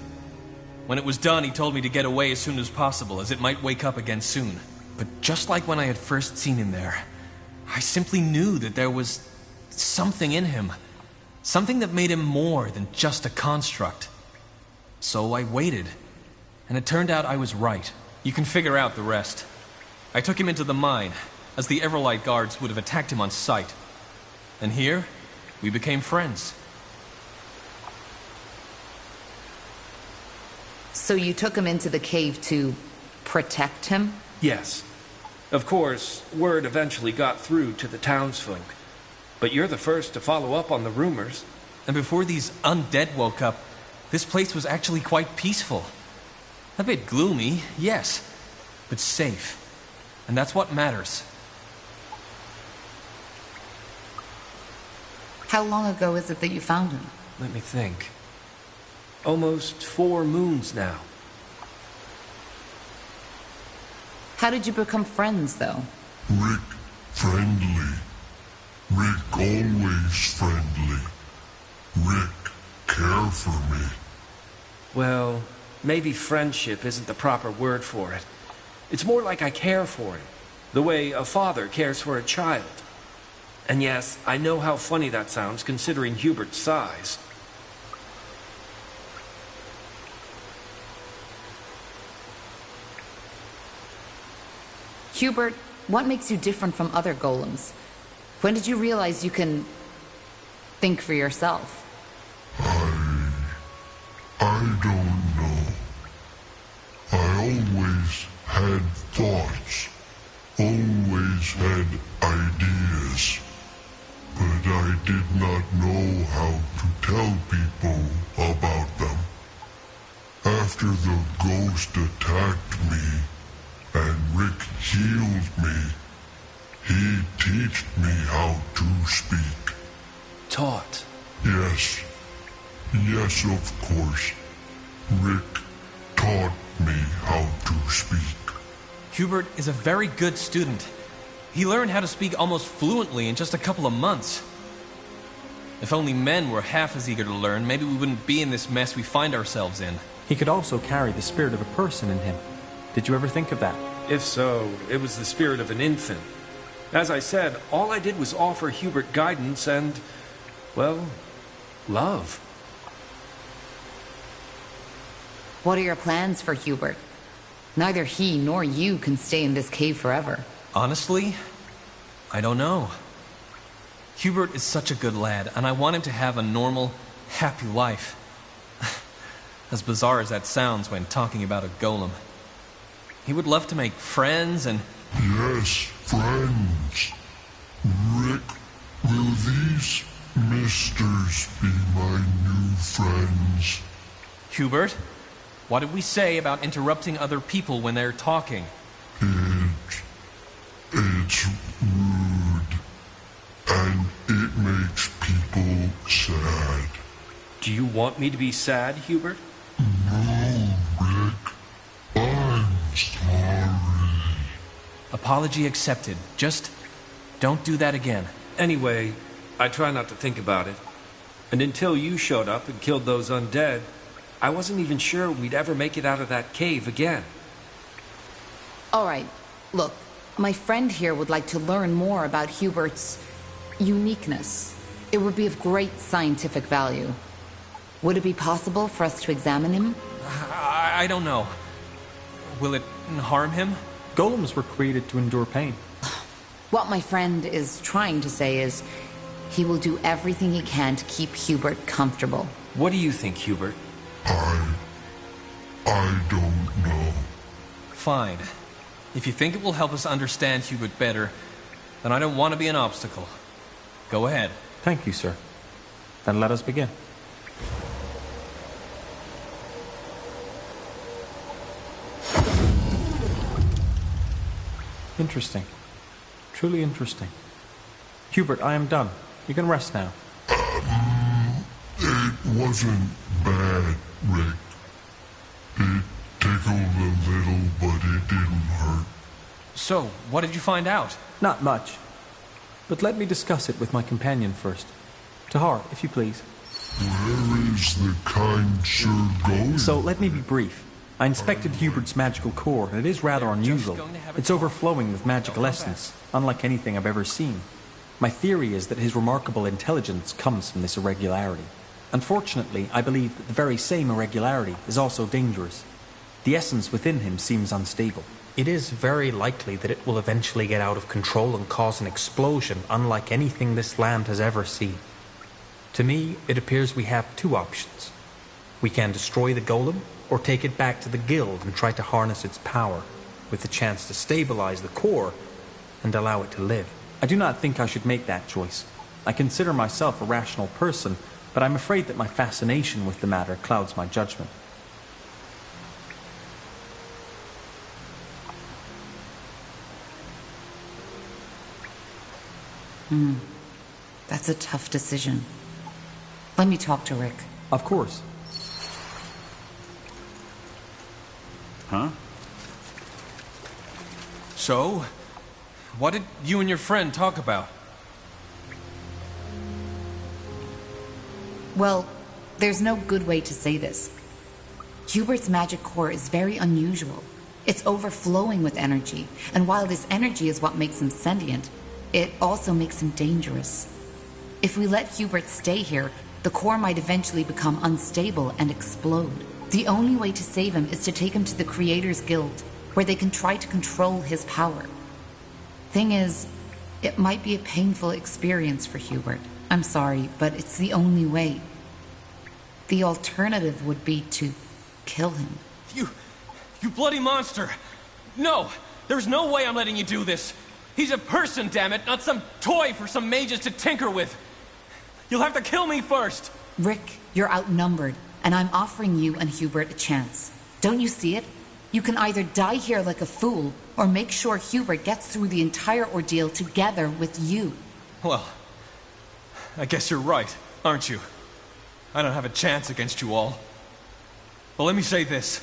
Speaker 19: When it was done, he told me to get away as soon as possible, as it might wake up again soon. But just like when I had first seen him there, I simply knew that there was something in him. Something that made him more than just a construct. So I waited, and it turned out I was right. You can figure out the rest. I took him into the mine, as the Everlight guards would have attacked him on sight. And here, we became friends.
Speaker 8: So you took him into the cave to protect him?
Speaker 20: Yes. Of course, word eventually got through to the townsfolk. But you're the first to follow up on the rumors.
Speaker 19: And before these undead woke up, this place was actually quite peaceful. A bit gloomy, yes, but safe. And that's what matters.
Speaker 8: How long ago is it that you found him?
Speaker 20: Let me think. Almost 4 moons now.
Speaker 8: How did you become friends, though?
Speaker 18: Rick, friendly. Rick, always friendly. Rick, care for me.
Speaker 20: Well, maybe friendship isn't the proper word for it. It's more like I care for him, the way a father cares for a child. And yes, I know how funny that sounds considering Hubert's size.
Speaker 8: Hubert, what makes you different from other golems? When did you realize you can think for yourself?
Speaker 18: I don't know. I always had thoughts, always had ideas, but I did not know how to tell people about them. After the ghost attacked me, and Rick healed me, he taught me how to speak.
Speaker 20: Taught?
Speaker 18: Yes. Yes, of course. Rick taught me how to speak.
Speaker 19: Hubert is a very good student. He learned how to speak almost fluently in just a couple of months. If only men were half as eager to learn, maybe we wouldn't be in this mess we find ourselves in.
Speaker 17: He could also carry the spirit of a person in him. Did you ever think of that?
Speaker 20: If so, it was the spirit of an infant. As I said, all I did was offer Hubert guidance and, well, love.
Speaker 8: What are your plans for Hubert? Neither he nor you can stay in this cave forever.
Speaker 19: Honestly, I don't know. Hubert is such a good lad, and I want him to have a normal, happy life. As bizarre as that sounds when talking about a golem. He would love to make friends and...
Speaker 18: Yes, friends. Rick, will these misters be my new friends?
Speaker 19: Hubert, what did we say about interrupting other people when they're talking?
Speaker 18: It's rude. And it makes people sad.
Speaker 20: Do you want me to be sad, Hubert?
Speaker 18: No, Rick. I'm sorry.
Speaker 19: Apology accepted. Just don't do that again.
Speaker 20: Anyway, I try not to think about it. And until you showed up and killed those undead, I wasn't even sure we'd ever make it out of that cave again.
Speaker 8: All right, look, my friend here would like to learn more about Hubert's uniqueness. It would be of great scientific value. Would it be possible for us to examine him?
Speaker 19: I don't know. Will it harm him?
Speaker 17: Golems were created to endure pain.
Speaker 8: What my friend is trying to say is he will do everything he can to keep Hubert comfortable.
Speaker 20: What do you think, Hubert?
Speaker 18: I don't know.
Speaker 19: Fine. If you think it will help us understand Hubert better, then I don't want to be an obstacle. Go ahead.
Speaker 17: Thank you, sir. Then let us begin. Interesting. Truly interesting. Hubert, I am done. You can rest now.
Speaker 18: It wasn't bad, Rick. It tickled a little, but it didn't hurt.
Speaker 19: So, what did you find out?
Speaker 17: Not much. But let me discuss it with my companion first. Tahar, if you please.
Speaker 18: Where is the kind sir going?
Speaker 17: So, let me be brief. I inspected Hubert's magical core, and it is rather unusual. It's overflowing with magical essence, unlike anything I've ever seen. My theory is that his remarkable intelligence comes from this irregularity. Unfortunately, I believe that the very same irregularity is also dangerous. The essence within him seems unstable.
Speaker 21: It is very likely that it will eventually get out of control and cause an explosion unlike anything this land has ever seen. To me, it appears we have two options. We can destroy the golem, or take it back to the guild and try to harness its power, with the chance to stabilize the core and allow it to live.
Speaker 17: I do not think I should make that choice. I consider myself a rational person, but I'm afraid that my fascination with the matter clouds my judgment.
Speaker 8: That's a tough decision. Let me talk to Rick.
Speaker 17: Of course.
Speaker 2: Huh?
Speaker 19: So, what did you and your friend talk about?
Speaker 8: Well, there's no good way to say this. Hubert's magic core is very unusual. It's overflowing with energy, and while this energy is what makes him sentient, it also makes him dangerous. If we let Hubert stay here, the core might eventually become unstable and explode. The only way to save him is to take him to the Creators Guild, where they can try to control his power. Thing is, it might be a painful experience for Hubert. I'm sorry, but it's the only way. The alternative would be to kill him.
Speaker 19: You bloody monster! No! There's no way I'm letting you do this! He's a person, damn it, not some toy for some mages to tinker with! You'll have to kill me first!
Speaker 8: Rick, you're outnumbered, and I'm offering you and Hubert a chance. Don't you see it? You can either die here like a fool, or make sure Hubert gets through the entire ordeal together with you.
Speaker 19: Well, I guess you're right, aren't you? I don't have a chance against you all. But let me say this.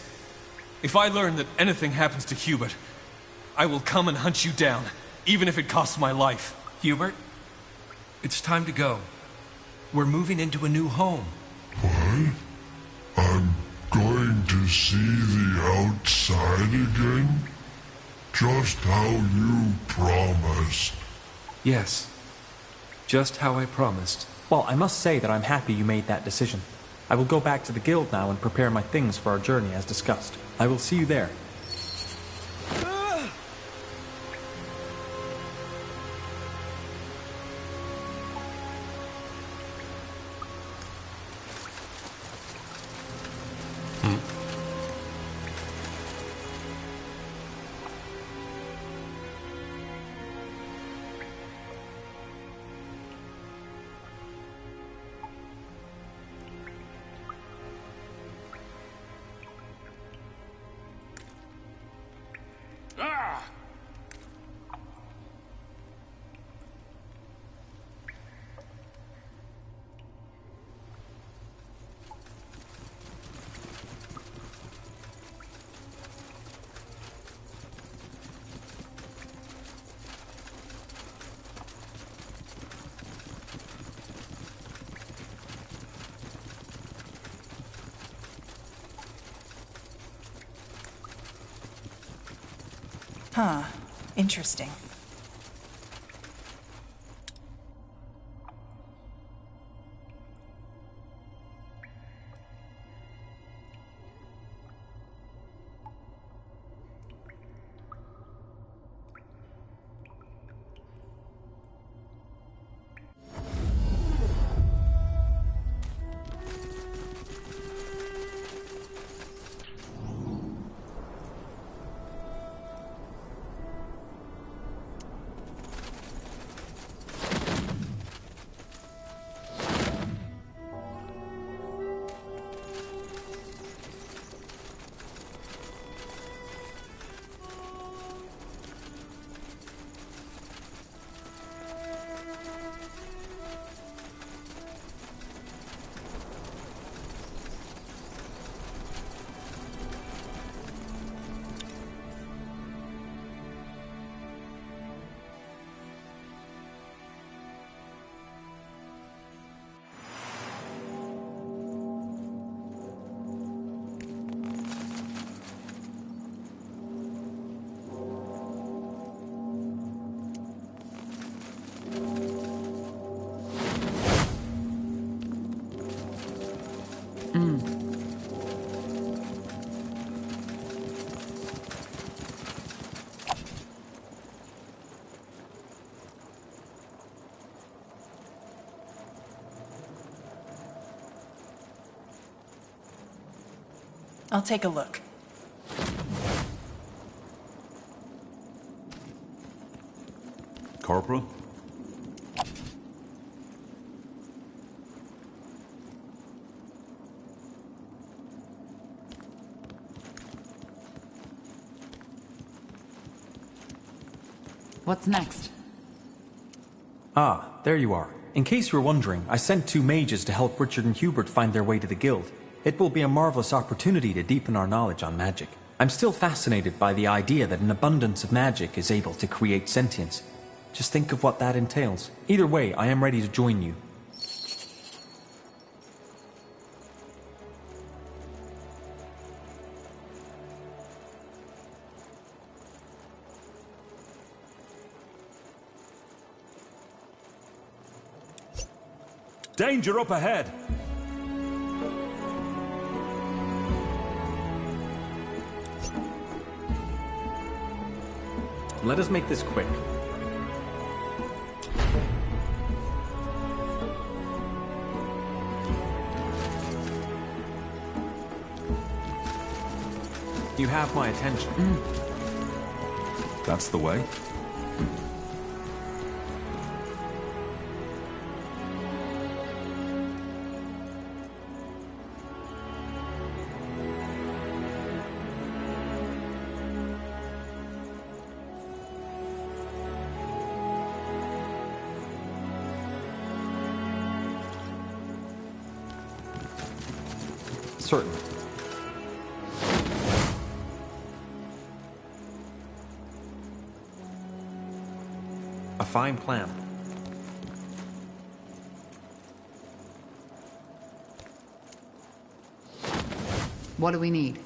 Speaker 19: If I learn that anything happens to Hubert, I will come and hunt you down, even if it costs my life.
Speaker 20: Hubert, it's time to go. We're moving into a new home.
Speaker 18: What? I'm going to see the outside again? Just how you promised.
Speaker 20: Yes. Just how I promised.
Speaker 17: Well, I must say that I'm happy you made that decision. I will go back to the guild now and prepare my things for our journey as discussed. I will see you there.
Speaker 5: Huh. Interesting. I'll take a look.
Speaker 2: Corporal?
Speaker 8: What's next?
Speaker 17: Ah, there you are. In case you were wondering, I sent 2 mages to help Richard and Hubert find their way to the guild. It will be a marvelous opportunity to deepen our knowledge on magic. I'm still fascinated by the idea that an abundance of magic is able to create sentience. Just think of what that entails. Either way, I am ready to join you.
Speaker 2: Danger up ahead!
Speaker 17: Let us make this quick. You have my attention.
Speaker 2: That's the way.
Speaker 17: Certainly. A fine plan.
Speaker 8: What do we need?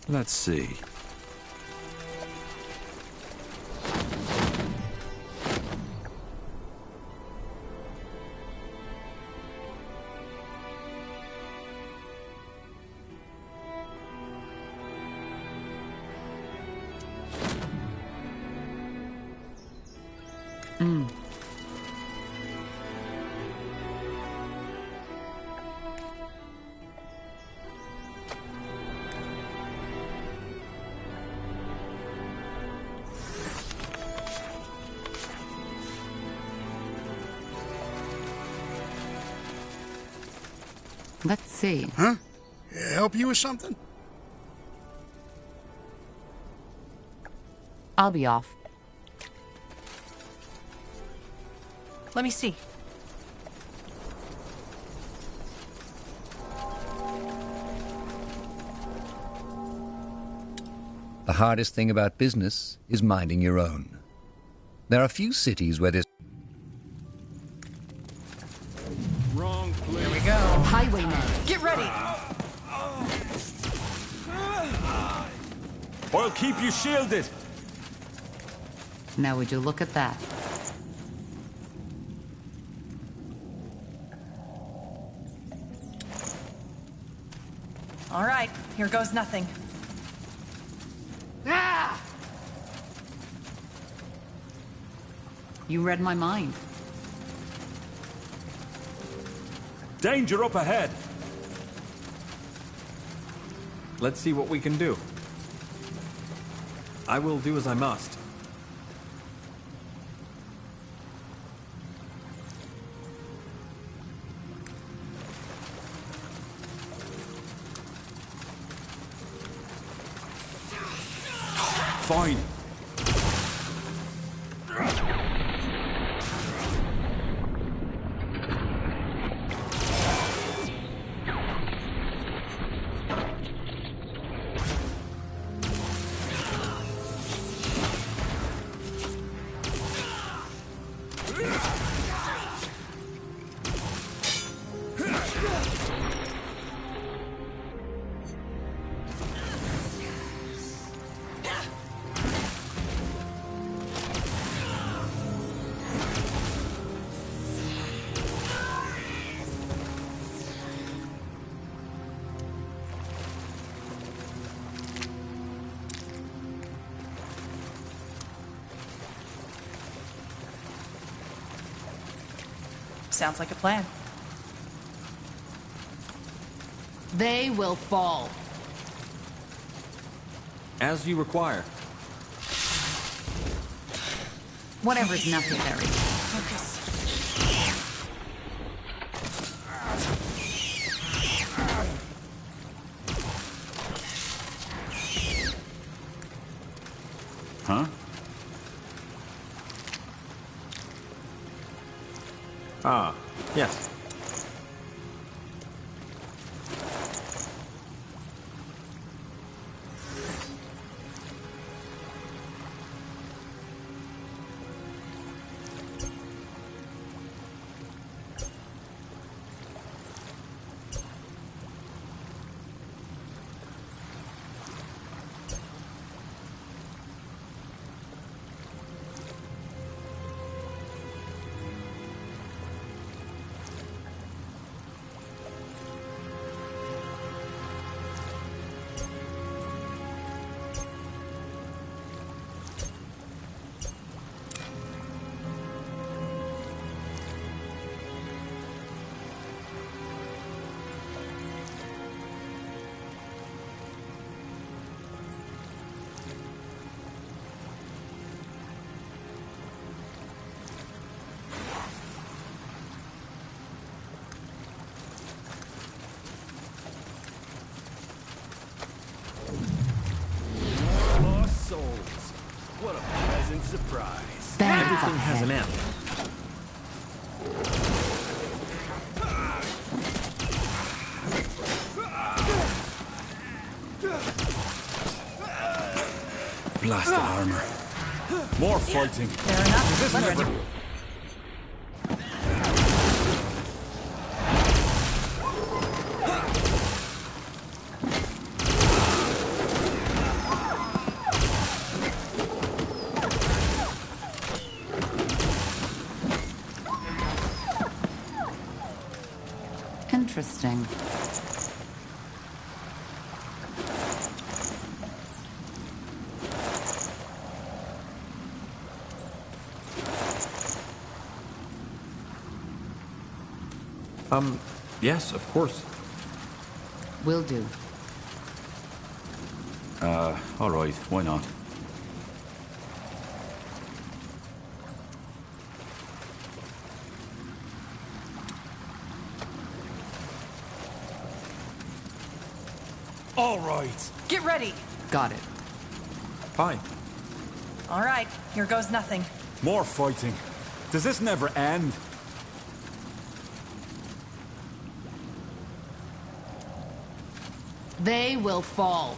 Speaker 2: Let's see.
Speaker 8: Let's see.
Speaker 7: Huh? Help you with something?
Speaker 8: I'll be off.
Speaker 5: Let me see.
Speaker 1: The hardest thing about business is minding your own. There are few cities where there's...
Speaker 16: Wrong place.
Speaker 5: Here we go.
Speaker 8: Highwayman.
Speaker 5: Get ready!
Speaker 16: I'll keep you shielded.
Speaker 8: Now would you look at that?
Speaker 5: All right, here goes nothing.
Speaker 8: Ah! You read my mind.
Speaker 16: Danger up ahead.
Speaker 17: Let's see what we can do. I will do as I must.
Speaker 16: Fine.
Speaker 5: Sounds like a plan.
Speaker 8: They will fall.
Speaker 17: As you require.
Speaker 8: Whatever's necessary.
Speaker 5: Focus.
Speaker 2: Huh?
Speaker 17: Ah, yes.
Speaker 16: Lost souls. What a pleasant surprise.
Speaker 17: Everything has an end.
Speaker 2: Blasted armor.
Speaker 16: More fighting.
Speaker 5: Fair enough. Let's do it.
Speaker 8: Interesting.
Speaker 17: Yes, of course.
Speaker 8: Will do.
Speaker 2: All right, why not?
Speaker 16: All right.
Speaker 5: Get ready.
Speaker 8: Got it.
Speaker 17: Fine.
Speaker 5: All right, here goes nothing.
Speaker 16: More fighting. Does this never end?
Speaker 8: They will fall.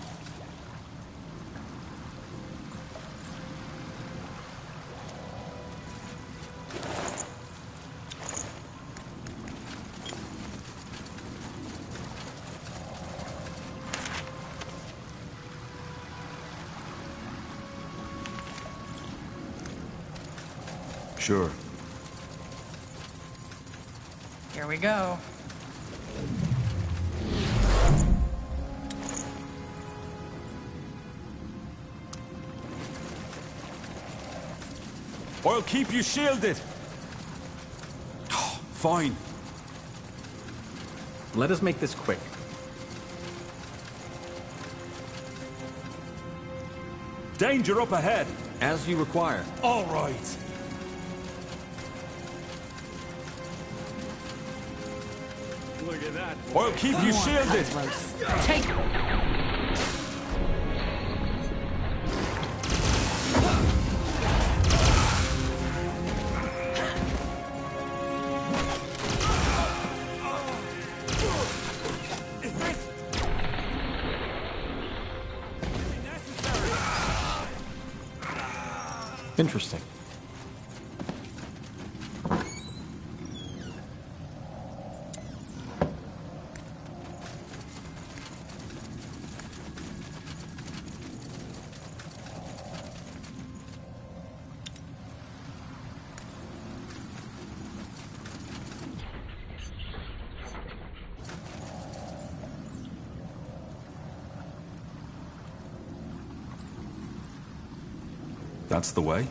Speaker 2: Sure.
Speaker 5: Here we go.
Speaker 16: I'll keep you shielded. Fine.
Speaker 17: Let us make this quick.
Speaker 16: Danger up ahead.
Speaker 17: As you require.
Speaker 16: All right. Look at that. I'll keep you shielded.
Speaker 8: Take.
Speaker 17: Interesting.
Speaker 2: That's the way?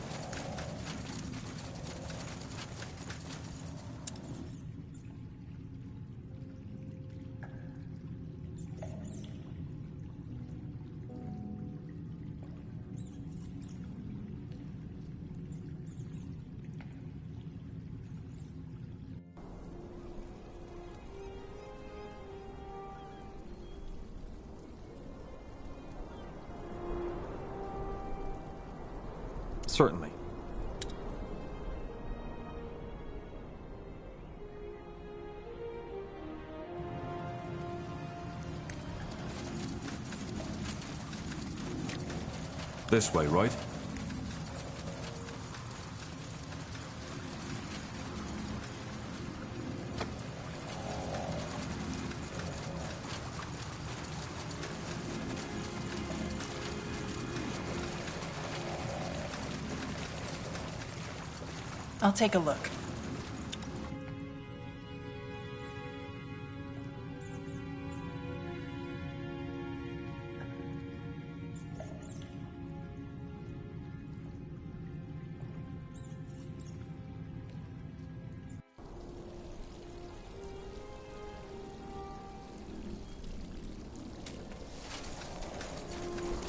Speaker 17: Certainly.
Speaker 2: This way, right?
Speaker 5: I'll take a look.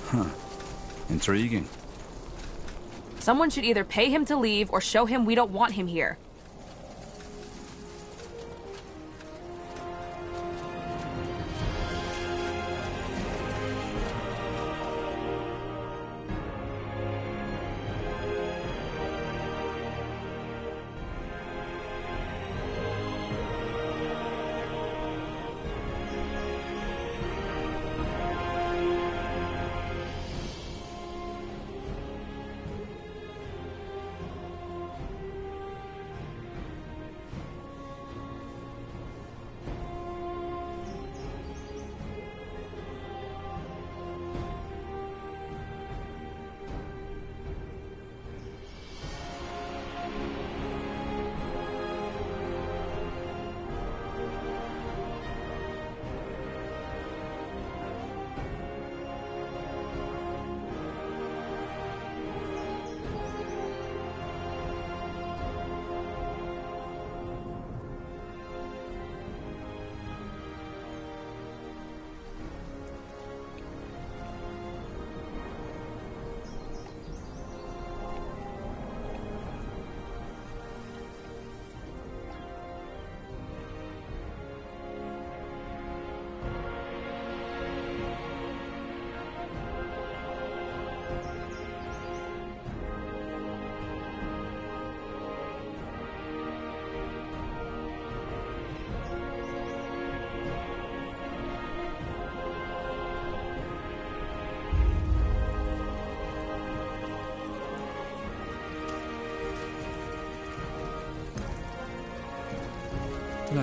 Speaker 2: Huh. Intriguing.
Speaker 3: Someone should either pay him to leave or show him we don't want him here.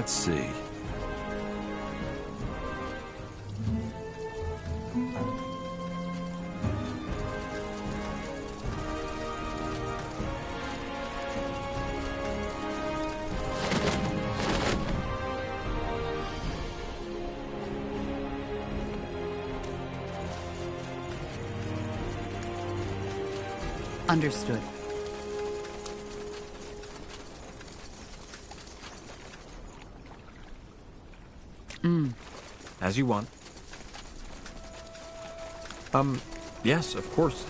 Speaker 2: Let's see.
Speaker 8: Understood.
Speaker 17: As you want. Yes, of course.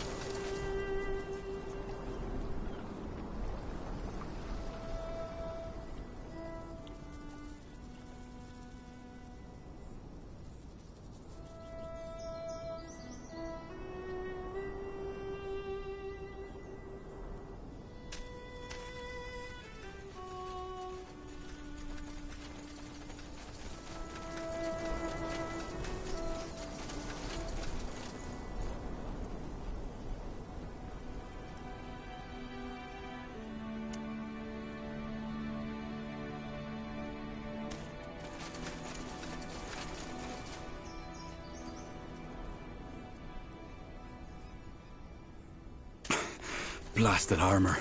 Speaker 2: Blasted armor.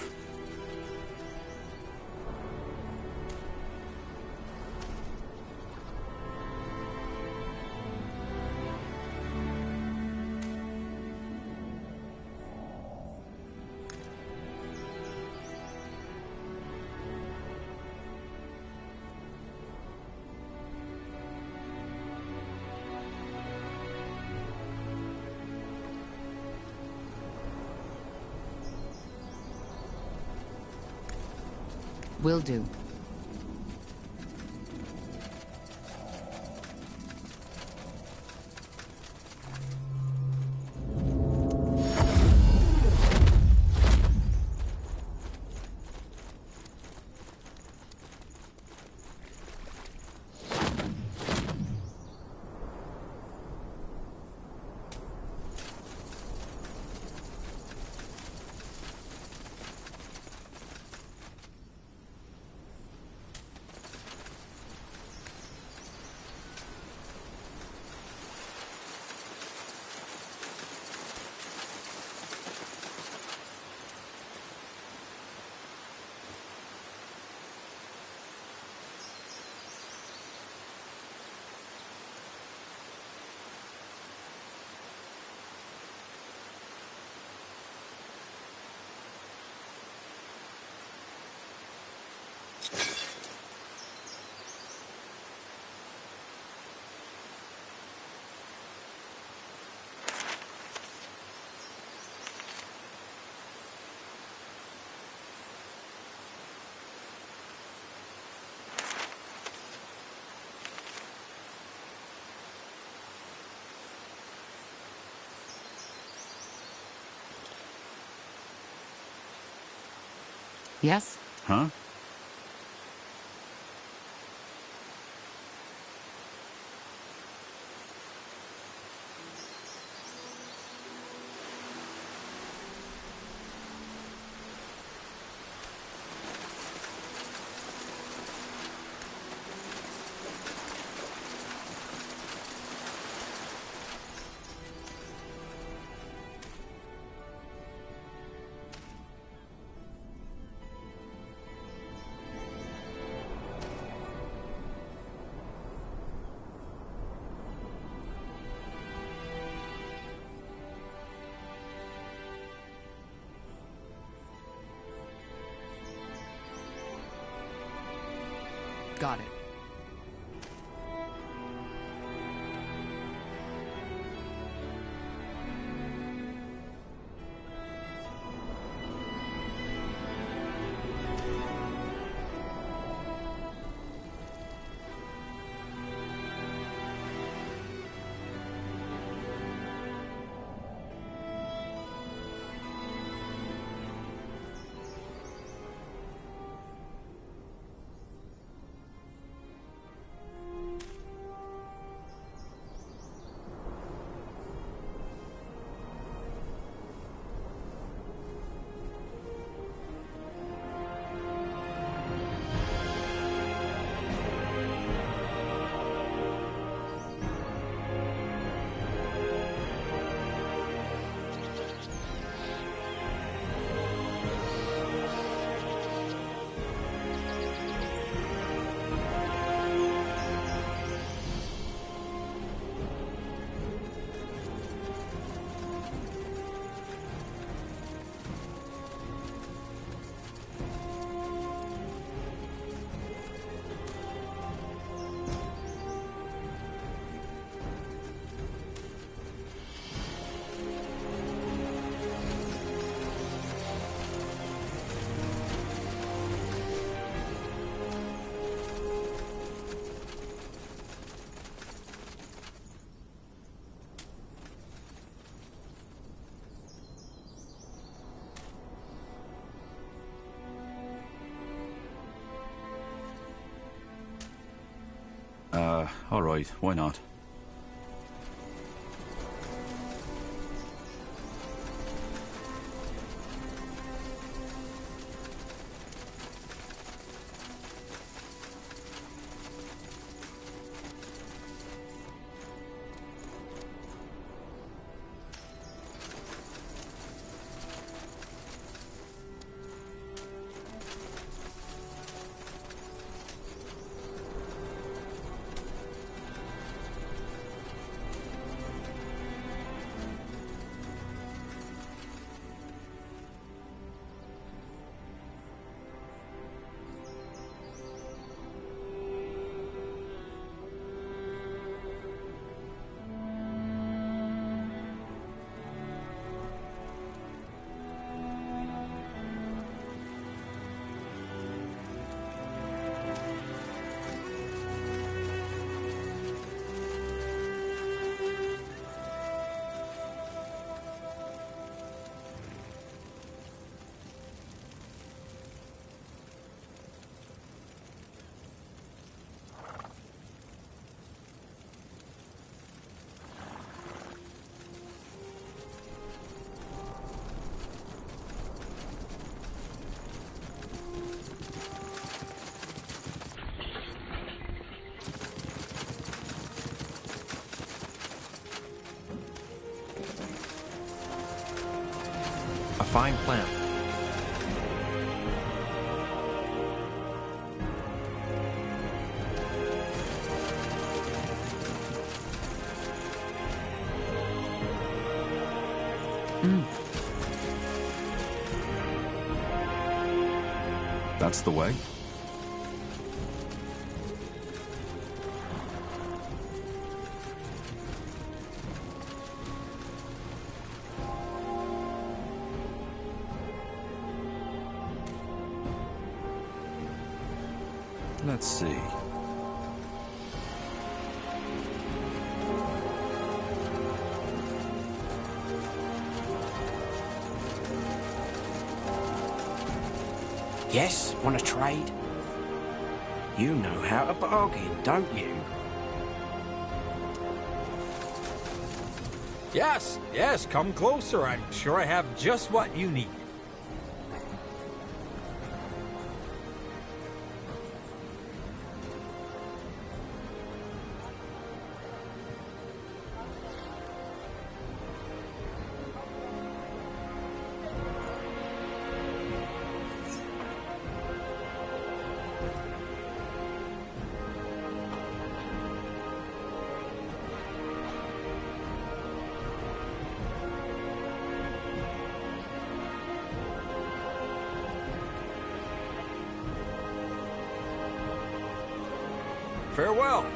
Speaker 8: Will do. Yes?
Speaker 2: Huh?
Speaker 8: Got it.
Speaker 2: all right, why not?
Speaker 17: A fine plan.
Speaker 2: That's the way? Let's see.
Speaker 6: Yes, want to trade? You know how to bargain, don't you?
Speaker 4: Yes, yes, come closer. I'm sure I have just what you need. Farewell.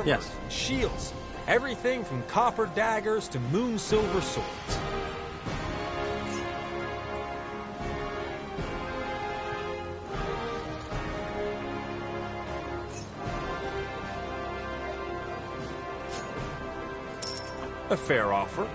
Speaker 4: Armor,
Speaker 17: yes.
Speaker 4: shields, everything from copper daggers to moon silver swords. A fair offer.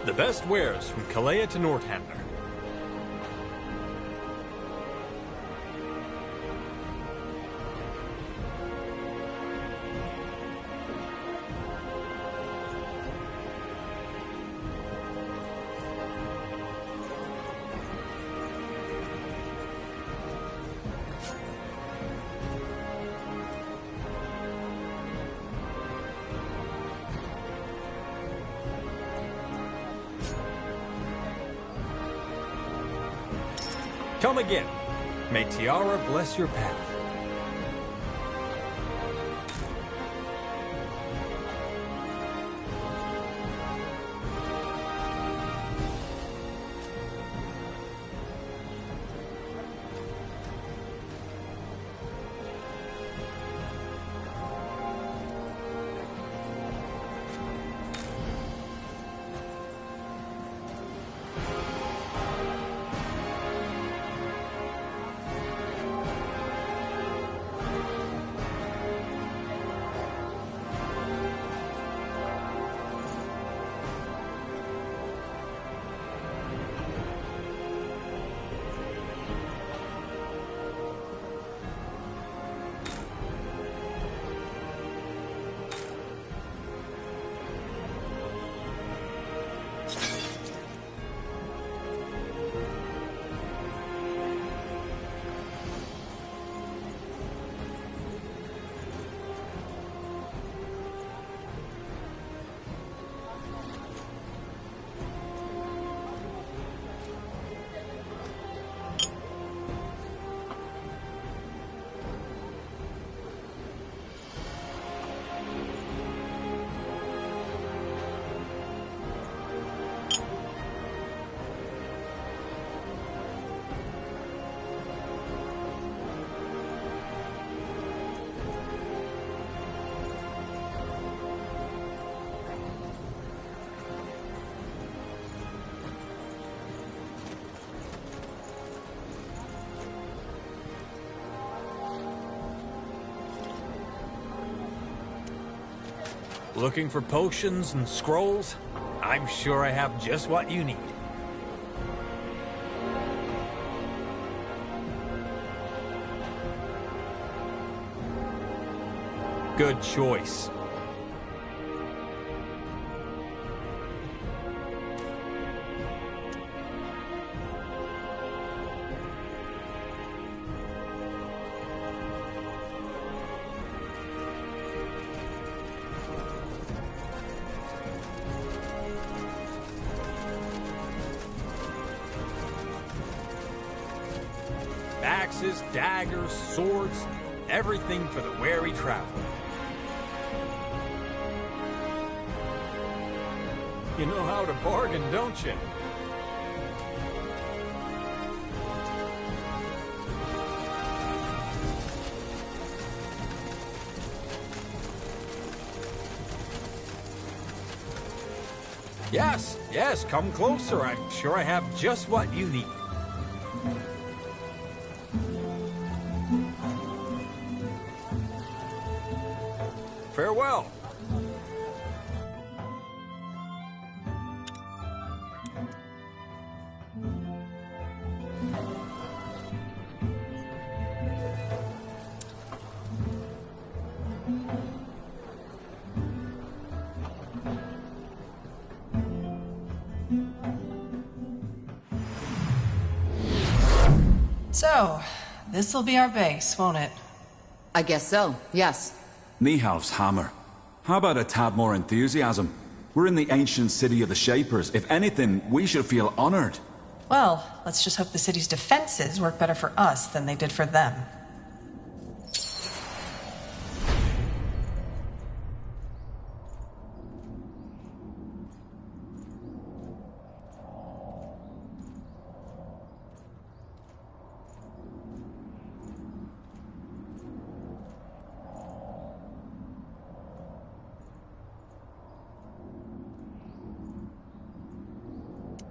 Speaker 4: The best wares from Kalea to Northander. Come again. May Tiara bless your path. Looking for potions and scrolls? I'm sure I have just what you need. Good choice. Axes, daggers, swords, everything for the wary traveler. You know how to bargain, don't you? Yes, yes, come closer. I'm sure I have just what you need. Farewell.
Speaker 5: So, this'll be our base, won't it?
Speaker 8: I guess so, yes.
Speaker 2: Nihalf's hammer. How about a tad more enthusiasm? We're in the ancient city of the Shapers. If anything, we should feel honored.
Speaker 5: Well, let's just hope the city's defenses work better for us than they did for them.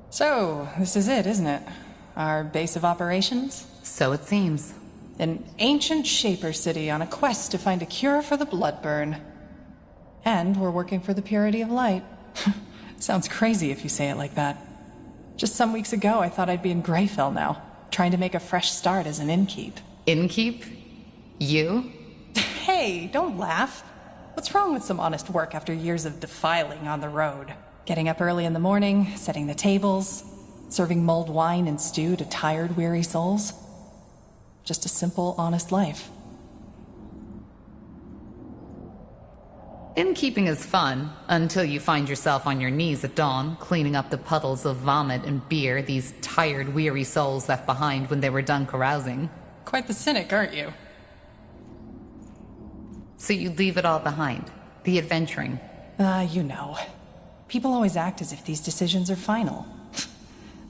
Speaker 5: So, this is it, isn't it? Our base of operations?
Speaker 8: So it seems.
Speaker 5: An ancient Shaper city on a quest to find a cure for the bloodburn. And we're working for the purity of light. Sounds crazy if you say it like that. Just some weeks ago, I thought I'd be in Greyfell now, trying to make a fresh start as an innkeep.
Speaker 8: Innkeep? You?
Speaker 5: Hey, don't laugh. What's wrong with some honest work after years of defiling on the road? Getting up early in the morning, setting the tables, serving mulled wine and stew to tired, weary souls. Just a simple, honest life.
Speaker 8: Innkeeping is fun, until you find yourself on your knees at dawn, cleaning up the puddles of vomit and beer these tired, weary souls left behind when they were done carousing.
Speaker 5: Quite the cynic, aren't you?
Speaker 8: So you leave it all behind. The adventuring.
Speaker 5: You know. People always act as if these decisions are final.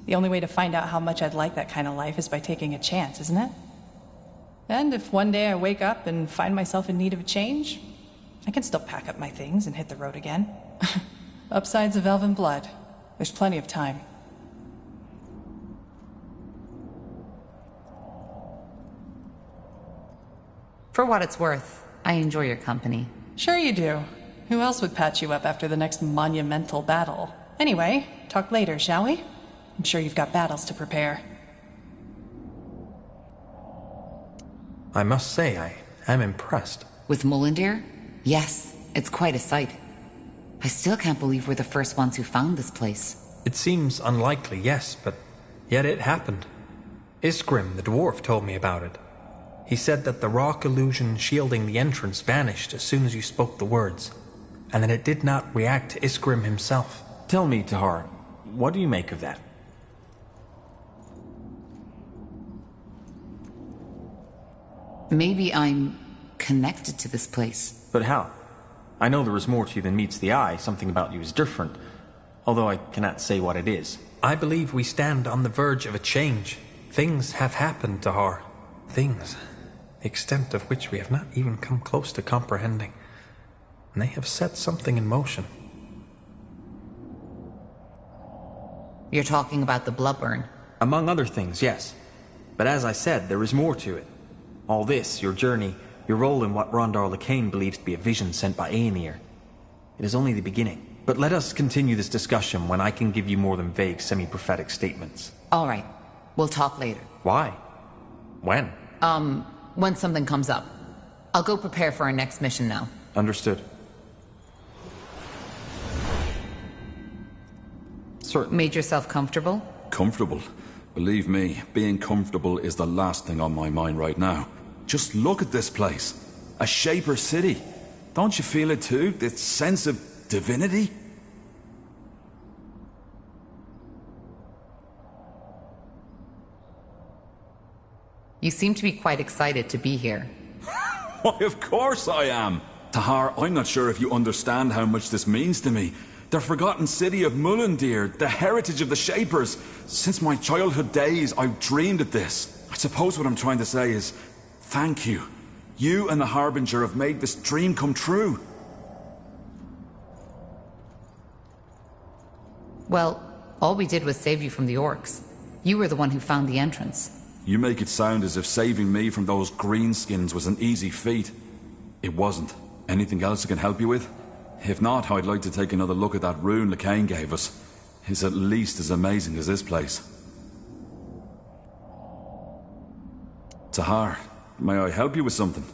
Speaker 5: The only way to find out how much I'd like that kind of life is by taking a chance, isn't it? And if one day I wake up and find myself in need of a change, I can still pack up my things and hit the road again. Upsides of elven blood. There's plenty of time.
Speaker 8: For what it's worth, I enjoy your company.
Speaker 5: Sure you do. Who else would patch you up after the next monumental battle? Anyway, talk later, shall we? I'm sure you've got battles to prepare.
Speaker 21: I must say, I am impressed.
Speaker 8: With Mullendeer? Yes, it's quite a sight. I still can't believe we're the first ones who found this place.
Speaker 21: It seems unlikely, yes, but yet it happened. Isgrim, the dwarf, told me about it. He said that the rock illusion shielding the entrance vanished as soon as you spoke the words, and that it did not react to Isgrim himself.
Speaker 17: Tell me, Tahar, what do you make of that?
Speaker 8: Maybe I'm connected to this place.
Speaker 17: But how? I know there is more to you than meets the eye. Something about you is different. Although I cannot say what it is.
Speaker 21: I believe we stand on the verge of a change. Things have happened, Tahar. Things, the extent of which we have not even come close to comprehending. And they have set something in motion.
Speaker 8: You're talking about the Bloodburn?
Speaker 17: Among other things, yes. But as I said, there is more to it. All this, your journey, your role in what Rondar Lacane believes to be a vision sent by Aenir. It is only the beginning. But let us continue this discussion when I can give you more than vague, semi-prophetic statements.
Speaker 8: All right. We'll talk later.
Speaker 17: Why? When?
Speaker 8: When something comes up. I'll go prepare for our next mission now.
Speaker 17: Understood. Certain.
Speaker 8: Made yourself comfortable?
Speaker 2: Comfortable? Believe me, being comfortable is the last thing on my mind right now. Just look at this place. A Shaper city. Don't you feel it too? This sense of divinity?
Speaker 8: You seem to be quite excited to be here.
Speaker 2: Why, of course I am. Tahar, I'm not sure if you understand how much this means to me. The forgotten city of Mullendeer, the heritage of the Shapers. Since my childhood days, I've dreamed of this. I suppose what I'm trying to say is, thank you. You and the Harbinger have made this dream come true.
Speaker 8: Well, all we did was save you from the orcs. You were the one who found the entrance.
Speaker 2: You make it sound as if saving me from those greenskins was an easy feat. It wasn't. Anything else I can help you with? If not, I'd like to take another look at that rune Lacane gave us. It's at least as amazing as this place. Tahar, may I help you with something?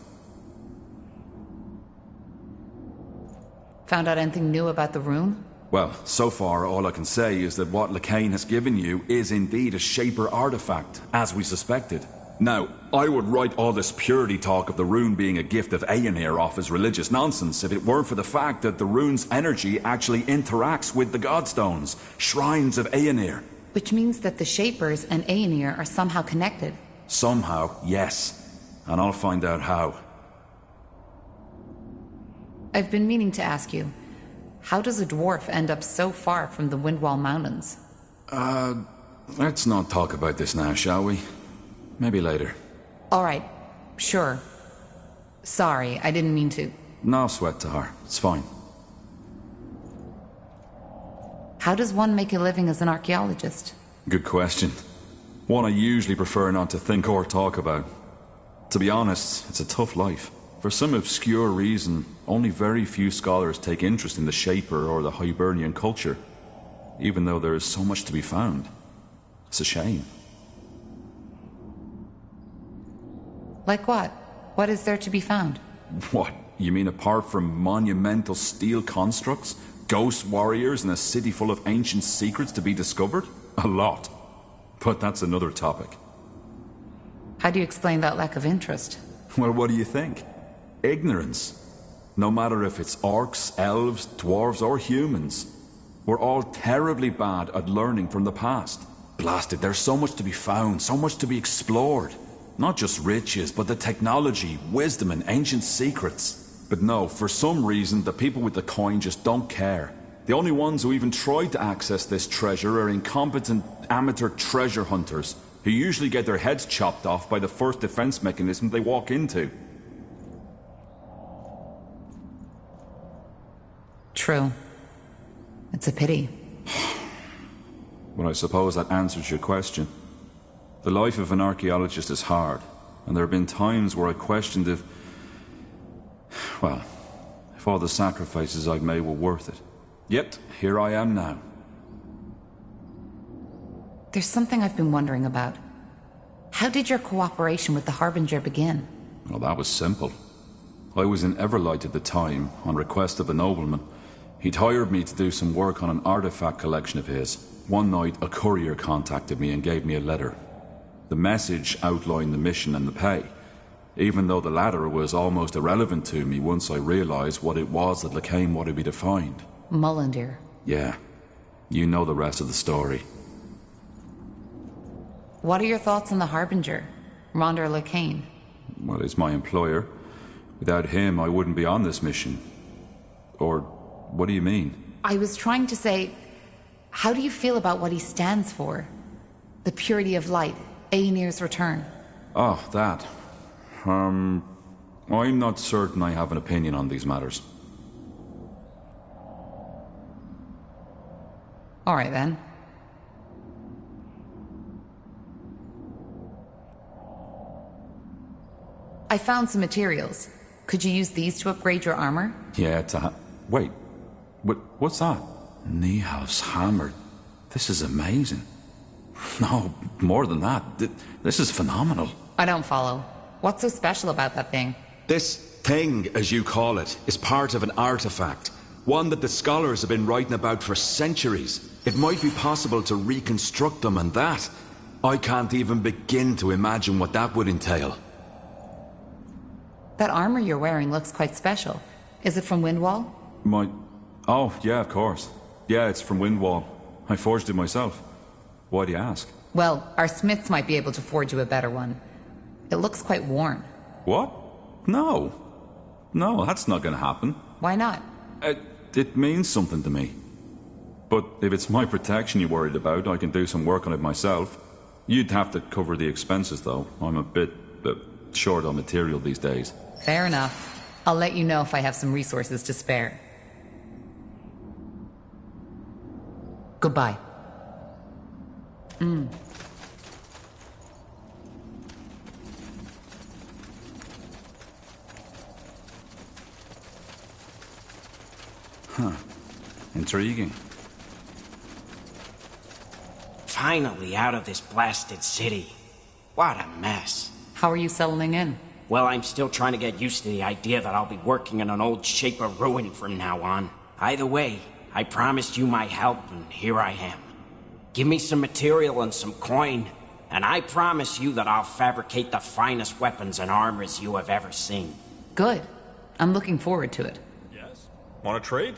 Speaker 8: Found out anything new about the rune?
Speaker 2: Well, so far all I can say is that what Lacane has given you is indeed a Shaper artifact, as we suspected. Now, I would write all this purity talk of the rune being a gift of Aenir off as religious nonsense if it weren't for the fact that the rune's energy actually interacts with the Godstones, shrines of Aenir.
Speaker 8: Which means that the Shapers and Aenir are somehow connected.
Speaker 2: Somehow, yes. And I'll find out how.
Speaker 8: I've been meaning to ask you, how does a dwarf end up so far from the Windwall Mountains?
Speaker 2: Let's not talk about this now, shall we? Maybe later.
Speaker 8: All right, sure. Sorry, I didn't mean to.
Speaker 2: No sweat, Tahar. It's fine.
Speaker 8: How does one make a living as an archaeologist?
Speaker 2: Good question. One I usually prefer not to think or talk about. To be honest, it's a tough life. For some obscure reason, only very few scholars take interest in the Shaper or the Hibernian culture. even though there is so much to be found. It's a shame.
Speaker 8: Like what? What is there to be found?
Speaker 2: What? You mean apart from monumental steel constructs, ghost warriors, and a city full of ancient secrets to be discovered? A lot. But that's another topic.
Speaker 8: How do you explain that lack of interest?
Speaker 2: Well, what do you think? Ignorance. No matter if it's orcs, elves, dwarves, or humans. We're all terribly bad at learning from the past. Blasted, there's so much to be found, so much to be explored. Not just riches, but the technology, wisdom, and ancient secrets. But no, for some reason, the people with the coin just don't care. The only ones who even try to access this treasure are incompetent amateur treasure hunters, who usually get their heads chopped off by the first defense mechanism they walk into.
Speaker 8: True. It's a pity.
Speaker 2: Well, I suppose that answers your question. The life of an archaeologist is hard, and there have been times where I questioned if... well, if all the sacrifices I've made were worth it. Yet, here I am now.
Speaker 8: There's something I've been wondering about. How did your cooperation with the Harbinger begin?
Speaker 2: Well, that was simple. I was in Everlight at the time, on request of a nobleman. He'd hired me to do some work on an artifact collection of his. One night, a courier contacted me and gave me a letter. The message outlined the mission and the pay, even though the latter was almost irrelevant to me once I realized what it was that became what I'd be defined.
Speaker 8: Mullendeer.
Speaker 2: Yeah. You know the rest of the story.
Speaker 8: What are your thoughts on the Harbinger? Rondar Lacane?
Speaker 2: Well, he's my employer. Without him, I wouldn't be on this mission. Or, what do you mean?
Speaker 8: I was trying to say, how do you feel about what he stands for? The purity of light, Aenir's return.
Speaker 2: Oh, that. I'm not certain I have an opinion on these matters.
Speaker 8: All right, then. I found some materials. Could you use these to upgrade your armor?
Speaker 2: Yeah, wait. What's that? Nihal's hammer. This is amazing. No, more than that. This is phenomenal.
Speaker 8: I don't follow. What's so special about that thing?
Speaker 12: This thing, as you call it, is part of an artifact. One that the scholars have been writing about for centuries. It might be possible to reconstruct them, and that... I can't even begin to imagine what that would entail.
Speaker 8: That armor you're wearing looks quite special. Is it from Windwall?
Speaker 2: Oh, yeah, of course. Yeah, it's from Windwall. I forged it myself. Why do you ask?
Speaker 8: Well, our smiths might be able to forge you a better one. It looks quite worn.
Speaker 2: What? No. No, that's not gonna happen.
Speaker 8: Why not?
Speaker 2: It means something to me. But if it's my protection you're worried about, I can do some work on it myself. You'd have to cover the expenses, though. I'm a bit short on material these days.
Speaker 8: Fair enough. I'll let you know if I have some resources to spare. Goodbye.
Speaker 2: Huh. Intriguing.
Speaker 6: Finally out of this blasted city. What a mess.
Speaker 8: How are you settling in?
Speaker 6: Well, I'm still trying to get used to the idea that I'll be working in an old Shaper ruin from now on. Either way, I promised you my help, and here I am. Give me some material and some coin, and I promise you that I'll fabricate the finest weapons and armors you have ever seen.
Speaker 8: Good. I'm looking forward to it.
Speaker 4: Yes? Want to trade?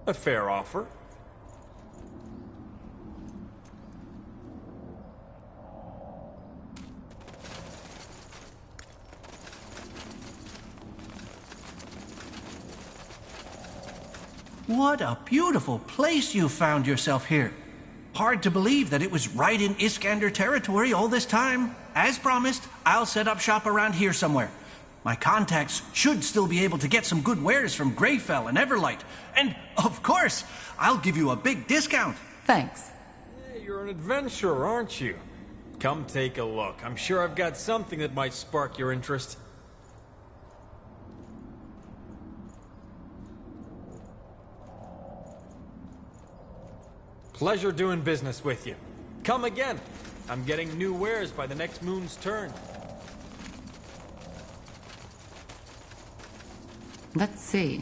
Speaker 4: A fair offer.
Speaker 10: What a beautiful place you found yourself here. Hard to believe that it was right in Iskander territory all this time. As promised, I'll set up shop around here somewhere. My contacts should still be able to get some good wares from Greyfell and Everlight. And, of course, I'll give you a big discount.
Speaker 8: Thanks.
Speaker 4: Hey, you're an adventurer, aren't you? Come take a look. I'm sure I've got something that might spark your interest. Pleasure doing business with you. Come again. I'm getting new wares by the next moon's turn.
Speaker 8: Let's see.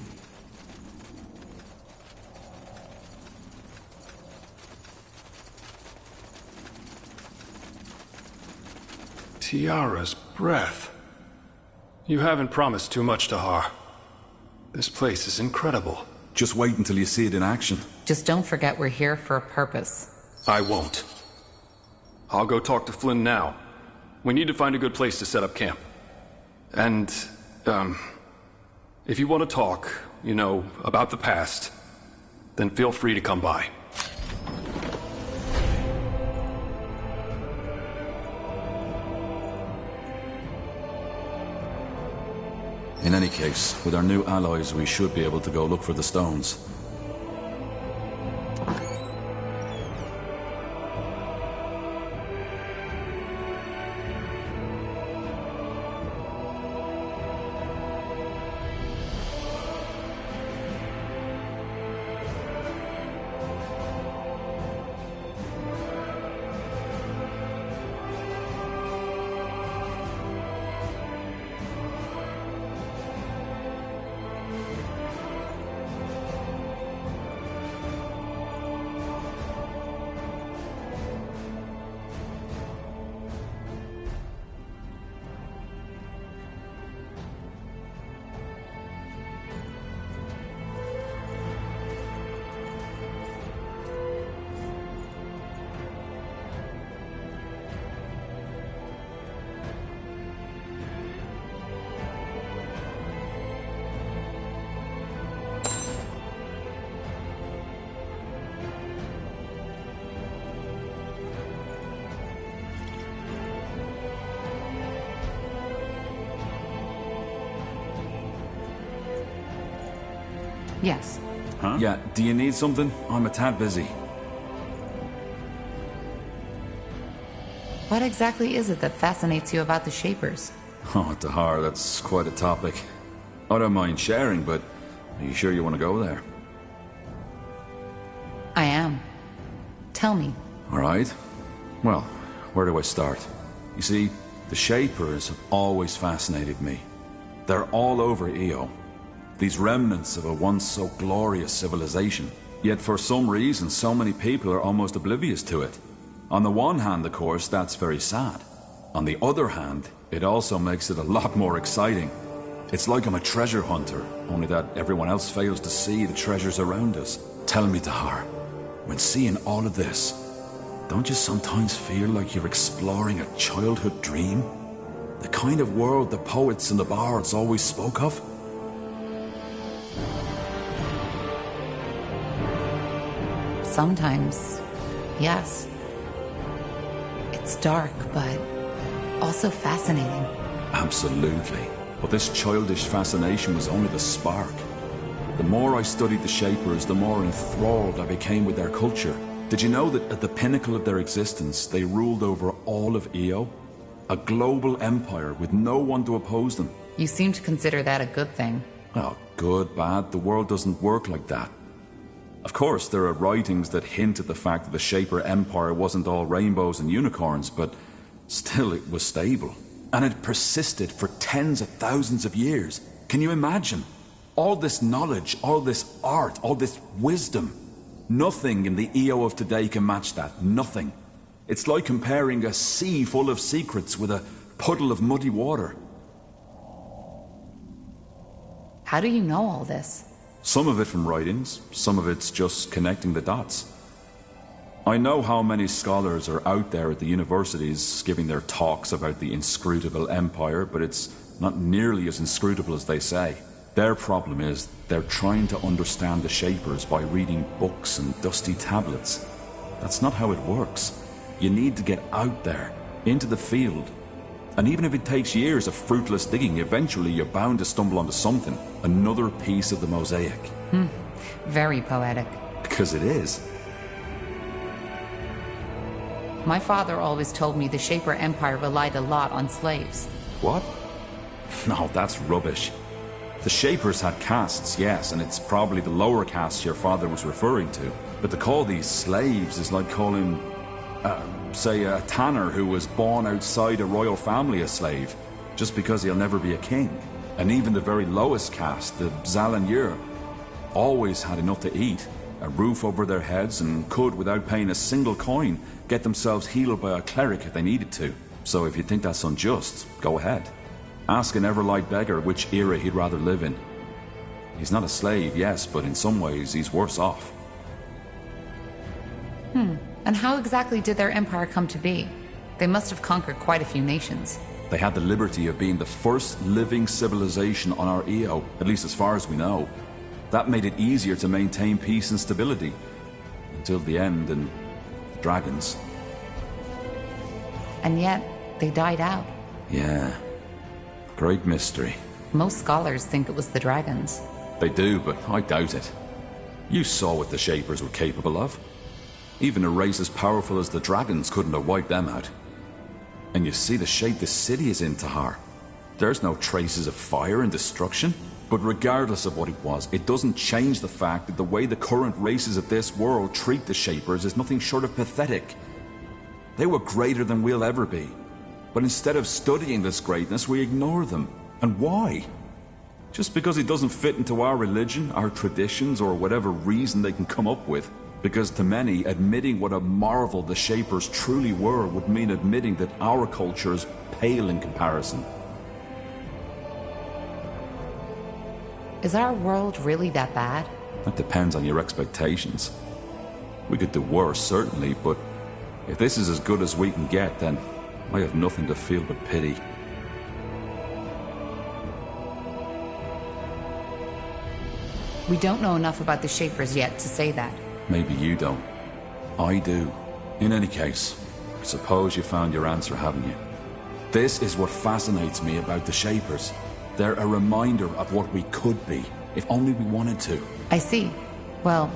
Speaker 22: Tiara's breath. You haven't promised too much, Tahar. This place is incredible.
Speaker 12: Just wait until you see it in action.
Speaker 8: Just don't forget we're here for a purpose.
Speaker 22: I won't. I'll go talk to Flynn now. We need to find a good place to set up camp. And, if you want to talk, you know, about the past, then feel free to come by.
Speaker 12: In any case, with our new allies, we should be able to go look for the stones.
Speaker 8: Yes.
Speaker 12: Huh? Yeah, do you need something? I'm a tad busy.
Speaker 8: What exactly is it that fascinates you about the Shapers?
Speaker 12: Oh, Tahar, that's quite a topic. I don't mind sharing, but are you sure you want to go there?
Speaker 8: I am. Tell me.
Speaker 12: All right. Well, where do I start? You see, the Shapers have always fascinated me. They're all over Io. These remnants of a once so glorious civilization. Yet for some reason, so many people are almost oblivious to it. On the one hand, of course, that's very sad. On the other hand, it also makes it a lot more exciting. It's like I'm a treasure hunter, only that everyone else fails to see the treasures around us. Tell me, Tahar, when seeing all of this, don't you sometimes feel like you're exploring a childhood dream? The kind of world the poets and the bards always spoke of?
Speaker 8: Sometimes, yes. It's dark, but also fascinating.
Speaker 12: Absolutely. But this childish fascination was only the spark. The more I studied the Shapers, the more enthralled I became with their culture. Did you know that at the pinnacle of their existence, they ruled over all of Io? A global empire with no one to oppose them.
Speaker 8: You seem to consider that a good thing.
Speaker 12: Oh, good, bad, the world doesn't work like that. Of course, there are writings that hint at the fact that the Shaper Empire wasn't all rainbows and unicorns, but still it was stable. And it persisted for tens of thousands of years. Can you imagine? All this knowledge, all this art, all this wisdom. Nothing in the Io of today can match that. Nothing. It's like comparing a sea full of secrets with a puddle of muddy water.
Speaker 8: How do you know all this?
Speaker 12: Some of it from writings, some of it's just connecting the dots. I know how many scholars are out there at the universities giving their talks about the inscrutable empire, but it's not nearly as inscrutable as they say.
Speaker 2: Their problem is they're trying to understand the Shapers by reading books and dusty tablets. That's not how it works. You need to get out there, into the field. And even if it takes years of fruitless digging, eventually you're bound to stumble onto something. Another piece of the mosaic.
Speaker 8: Very poetic.
Speaker 2: Because it is.
Speaker 8: My father always told me the Shaper Empire relied a lot on slaves.
Speaker 2: What? No, that's rubbish. The Shapers had castes, yes, and it's probably the lower castes your father was referring to. But to call these slaves is like calling, say, a tanner who was born outside a royal family a slave, just because he'll never be a king. And even the very lowest caste, the Zalanyur, always had enough to eat, a roof over their heads, and could, without paying a single coin, get themselves healed by a cleric if they needed to. So if you think that's unjust, go ahead. Ask an Everlight beggar which era he'd rather live in. He's not a slave, yes, but in some ways he's worse off.
Speaker 8: And how exactly did their empire come to be? They must have conquered quite a few nations.
Speaker 2: They had the liberty of being the first living civilization on our EO, at least as far as we know. That made it easier to maintain peace and stability. Until the end and dragons.
Speaker 8: And yet, they died out.
Speaker 2: Yeah. Great mystery.
Speaker 8: Most scholars think it was the dragons.
Speaker 2: They do, but I doubt it. You saw what the Shapers were capable of. Even a race as powerful as the dragons couldn't have wiped them out. And you see the shape the city is in, Tahar. There's no traces of fire and destruction. But regardless of what it was, it doesn't change the fact that the way the current races of this world treat the Shapers is nothing short of pathetic. They were greater than we'll ever be. But instead of studying this greatness, we ignore them. And why? Just because it doesn't fit into our religion, our traditions, or whatever reason they can come up with. Because to many, admitting what a marvel the Shapers truly were would mean admitting that our culture is pale in comparison.
Speaker 8: Is our world really that bad?
Speaker 2: That depends on your expectations. We could do worse, certainly, but if this is as good as we can get, then I have nothing to feel but pity.
Speaker 8: We don't know enough about the Shapers yet to say that.
Speaker 2: Maybe you don't. I do. In any case, I suppose you found your answer, haven't you? This is what fascinates me about the Shapers. They're a reminder of what we could be, if only we wanted to.
Speaker 8: I see. Well,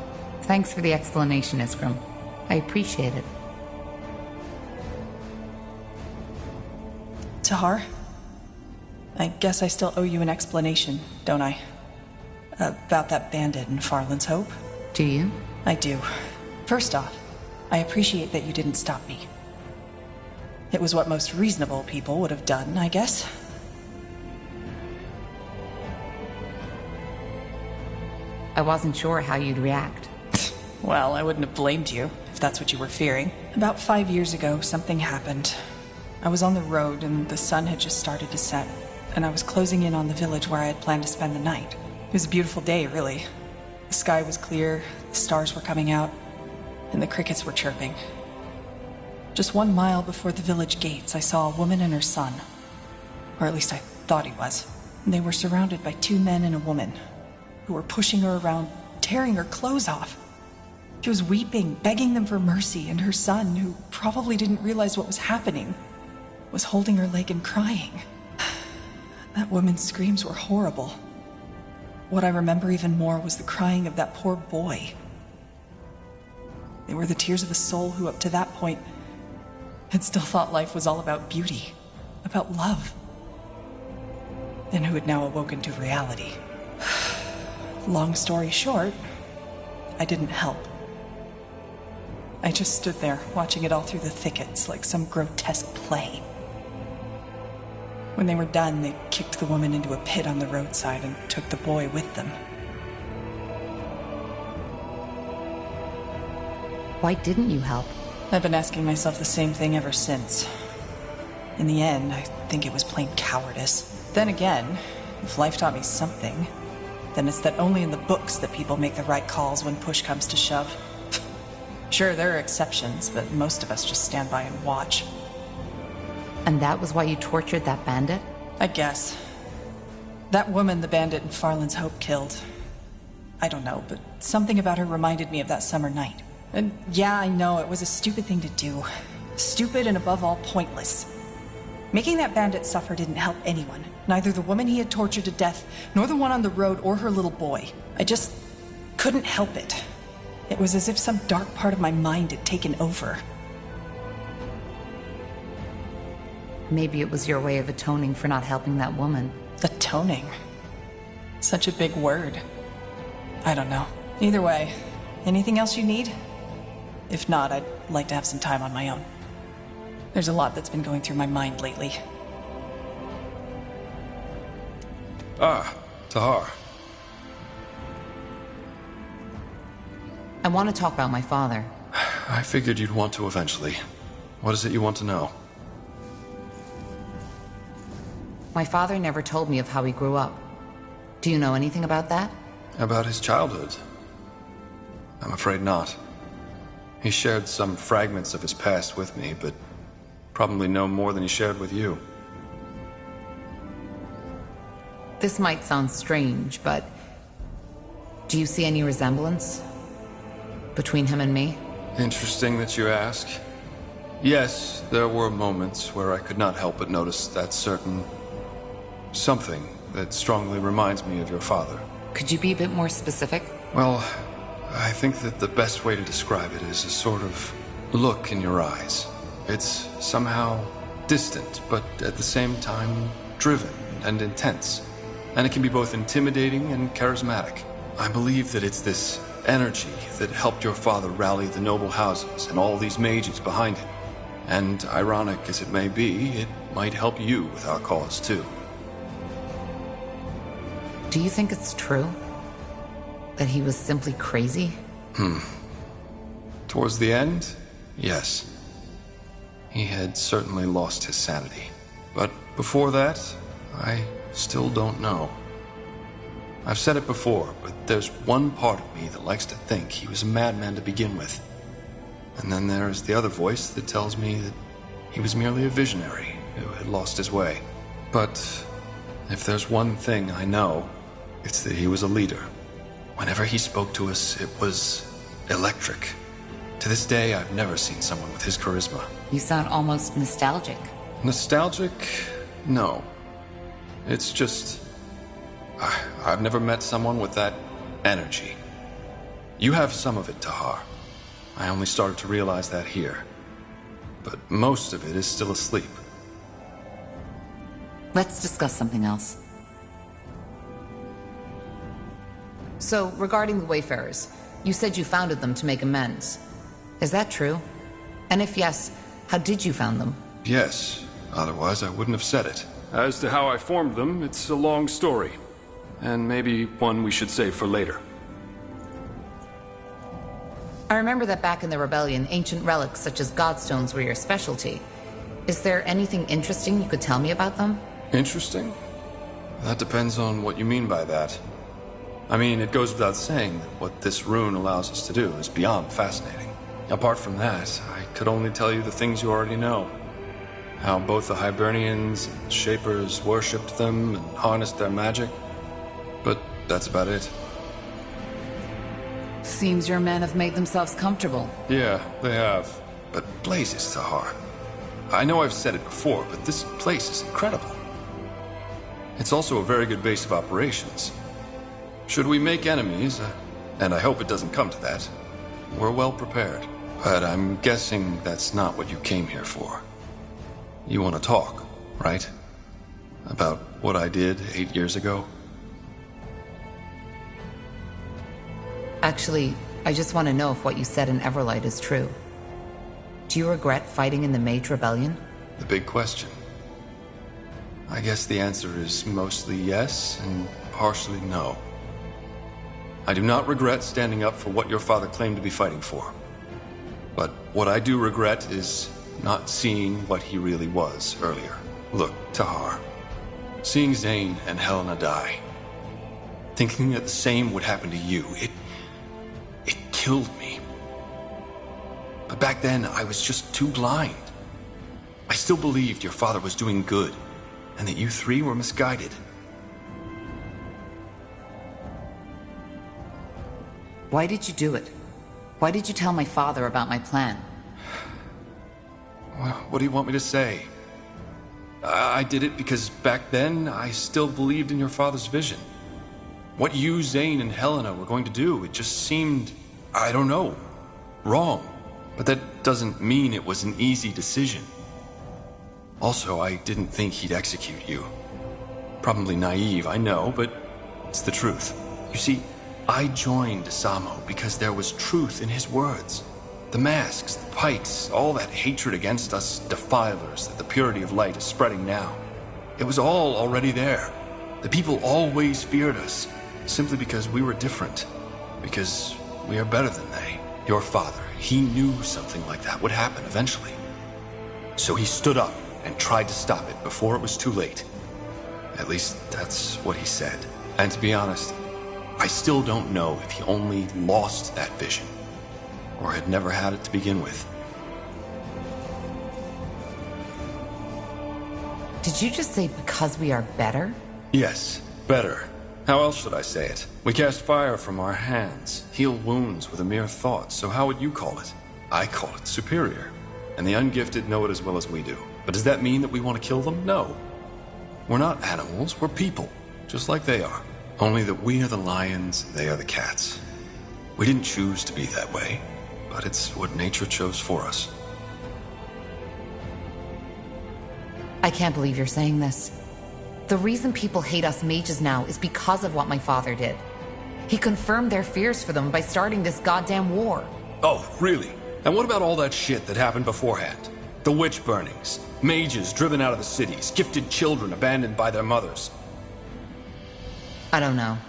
Speaker 8: thanks for the explanation, Iskram. I appreciate it.
Speaker 5: Tahar? I guess I still owe you an explanation, don't I? About that bandit in Farland's Hope?
Speaker 8: Do you?
Speaker 5: I do. First off, I appreciate that you didn't stop me. It was what most reasonable people would have done, I guess.
Speaker 8: I wasn't sure how you'd react.
Speaker 5: Well, I wouldn't have blamed you, if that's what you were fearing. About 5 years ago, something happened. I was on the road, and the sun had just started to set, and I was closing in on the village where I had planned to spend the night. It was a beautiful day, really. The sky was clear, the stars were coming out, and the crickets were chirping. Just 1 mile before the village gates, I saw a woman and her son. Or at least I thought he was. They were surrounded by 2 men and a woman, who were pushing her around, tearing her clothes off. She was weeping, begging them for mercy, and her son, who probably didn't realize what was happening, was holding her leg and crying. That woman's screams were horrible. What I remember even more was the crying of that poor boy. They were the tears of a soul who, up to that point, had still thought life was all about beauty, about love, and who had now awoken to reality. Long story short, I didn't help. I just stood there, watching it all through the thickets, like some grotesque play. When they were done, they kicked the woman into a pit on the roadside and took the boy with them.
Speaker 8: Why didn't you help?
Speaker 5: I've been asking myself the same thing ever since. In the end, I think it was plain cowardice. Then again, if life taught me something, then it's that only in the books that people make the right calls when push comes to shove. Sure, there are exceptions, but most of us just stand by and watch.
Speaker 8: And that was why you tortured that bandit?
Speaker 5: I guess. That woman the bandit in Farland's Hope killed. I don't know, but something about her reminded me of that summer night. And yeah, I know, it was a stupid thing to do. Stupid and above all, pointless. Making that bandit suffer didn't help anyone. Neither the woman he had tortured to death, nor the one on the road, or her little boy. I just couldn't help it. It was as if some dark part of my mind had taken over.
Speaker 8: Maybe it was your way of atoning for not helping that woman.
Speaker 5: Atoning? Such a big word. I don't know. Either way, anything else you need? If not, I'd like to have some time on my own. There's a lot that's been going through my mind lately.
Speaker 22: Ah, Tahar.
Speaker 8: I want to talk about my father.
Speaker 22: I figured you'd want to eventually. What is it you want to know?
Speaker 8: My father never told me of how he grew up. Do you know anything about that?
Speaker 22: About his childhood? I'm afraid not. He shared some fragments of his past with me, but probably no more than he shared with you.
Speaker 8: This might sound strange, but do you see any resemblance between him and me?
Speaker 22: Interesting that you ask. Yes, there were moments where I could not help but notice that certain something that strongly reminds me of your father.
Speaker 8: Could you be a bit more specific?
Speaker 22: Well, I think that the best way to describe it is a sort of look in your eyes. It's somehow distant, but at the same time driven and intense. And it can be both intimidating and charismatic. I believe that it's this energy that helped your father rally the noble houses and all these mages behind him. And ironic as it may be, it might help you with our cause too.
Speaker 8: Do you think it's true? That he was simply crazy?
Speaker 22: Towards the end, yes. He had certainly lost his sanity. But before that, I still don't know. I've said it before, but there's one part of me that likes to think he was a madman to begin with. And then there's the other voice that tells me that he was merely a visionary who had lost his way. But if there's one thing I know, it's that he was a leader. Whenever he spoke to us, it was electric. To this day, I've never seen someone with his charisma.
Speaker 8: You sound almost nostalgic.
Speaker 22: Nostalgic? No. It's just... I've never met someone with that energy. You have some of it, Tahar. I only started to realize that here. But most of it is still asleep.
Speaker 8: Let's discuss something else. So, regarding the Wayfarers, you said you founded them to make amends. Is that true? And if yes, how did you found them?
Speaker 22: Yes. Otherwise, I wouldn't have said it. As to how I formed them, it's a long story. And maybe one we should save for later.
Speaker 8: I remember that back in the rebellion, ancient relics such as godstones were your specialty. Is there anything interesting you could tell me about them?
Speaker 22: Interesting? That depends on what you mean by that. I mean, it goes without saying that what this rune allows us to do is beyond fascinating. Apart from that, I could only tell you the things you already know. How both the Hibernians and Shapers worshipped them and harnessed their magic. But that's about it.
Speaker 8: Seems your men have made themselves comfortable.
Speaker 22: Yeah, they have. But blazes, Tahar. I know I've said it before, but this place is incredible. It's also a very good base of operations. Should we make enemies, and I hope it doesn't come to that, we're well prepared. But I'm guessing that's not what you came here for. You want to talk, right? About what I did 8 years ago?
Speaker 8: Actually, I just want to know if what you said in Everlight is true. Do you regret fighting in the Mage Rebellion?
Speaker 22: The big question. I guess the answer is mostly yes and partially no. I do not regret standing up for what your father claimed to be fighting for. But what I do regret is not seeing what he really was earlier. Look, Tahar, seeing Zane and Helena die, thinking that the same would happen to you, it killed me. But back then, I was just too blind. I still believed your father was doing good, and that you three were misguided.
Speaker 8: Why did you do it? Why did you tell my father about my plan?
Speaker 22: Well, what do you want me to say? I did it because back then, I still believed in your father's vision. What you, Zane, and Helena were going to do, it just seemed, I don't know, wrong. But that doesn't mean it was an easy decision. Also, I didn't think he'd execute you. Probably naive, I know, but it's the truth. You see, I joined Samo because there was truth in his words. The masks, the pikes, all that hatred against us defilers that the purity of light is spreading now. It was all already there. The people always feared us, simply because we were different. Because we are better than they. Your father, he knew something like that would happen eventually. So he stood up and tried to stop it before it was too late. At least that's what he said. And to be honest, I still don't know if he only lost that vision, or had never had it to begin with.
Speaker 8: Did you just say because we are better?
Speaker 22: Yes, better. How else should I say it? We cast fire from our hands, heal wounds with a mere thought, so how would you call it? I call it superior. And the ungifted know it as well as we do. But does that mean that we want to kill them? No. We're not animals, we're people, just like they are. Only that we are the lions, they are the cats. We didn't choose to be that way, but it's what nature chose for us.
Speaker 8: I can't believe you're saying this. The reason people hate us mages now is because of what my father did. He confirmed their fears for them by starting this goddamn war.
Speaker 22: Oh, really? And what about all that shit that happened beforehand? The witch burnings, mages driven out of the cities, gifted children abandoned by their mothers.
Speaker 8: I don't know.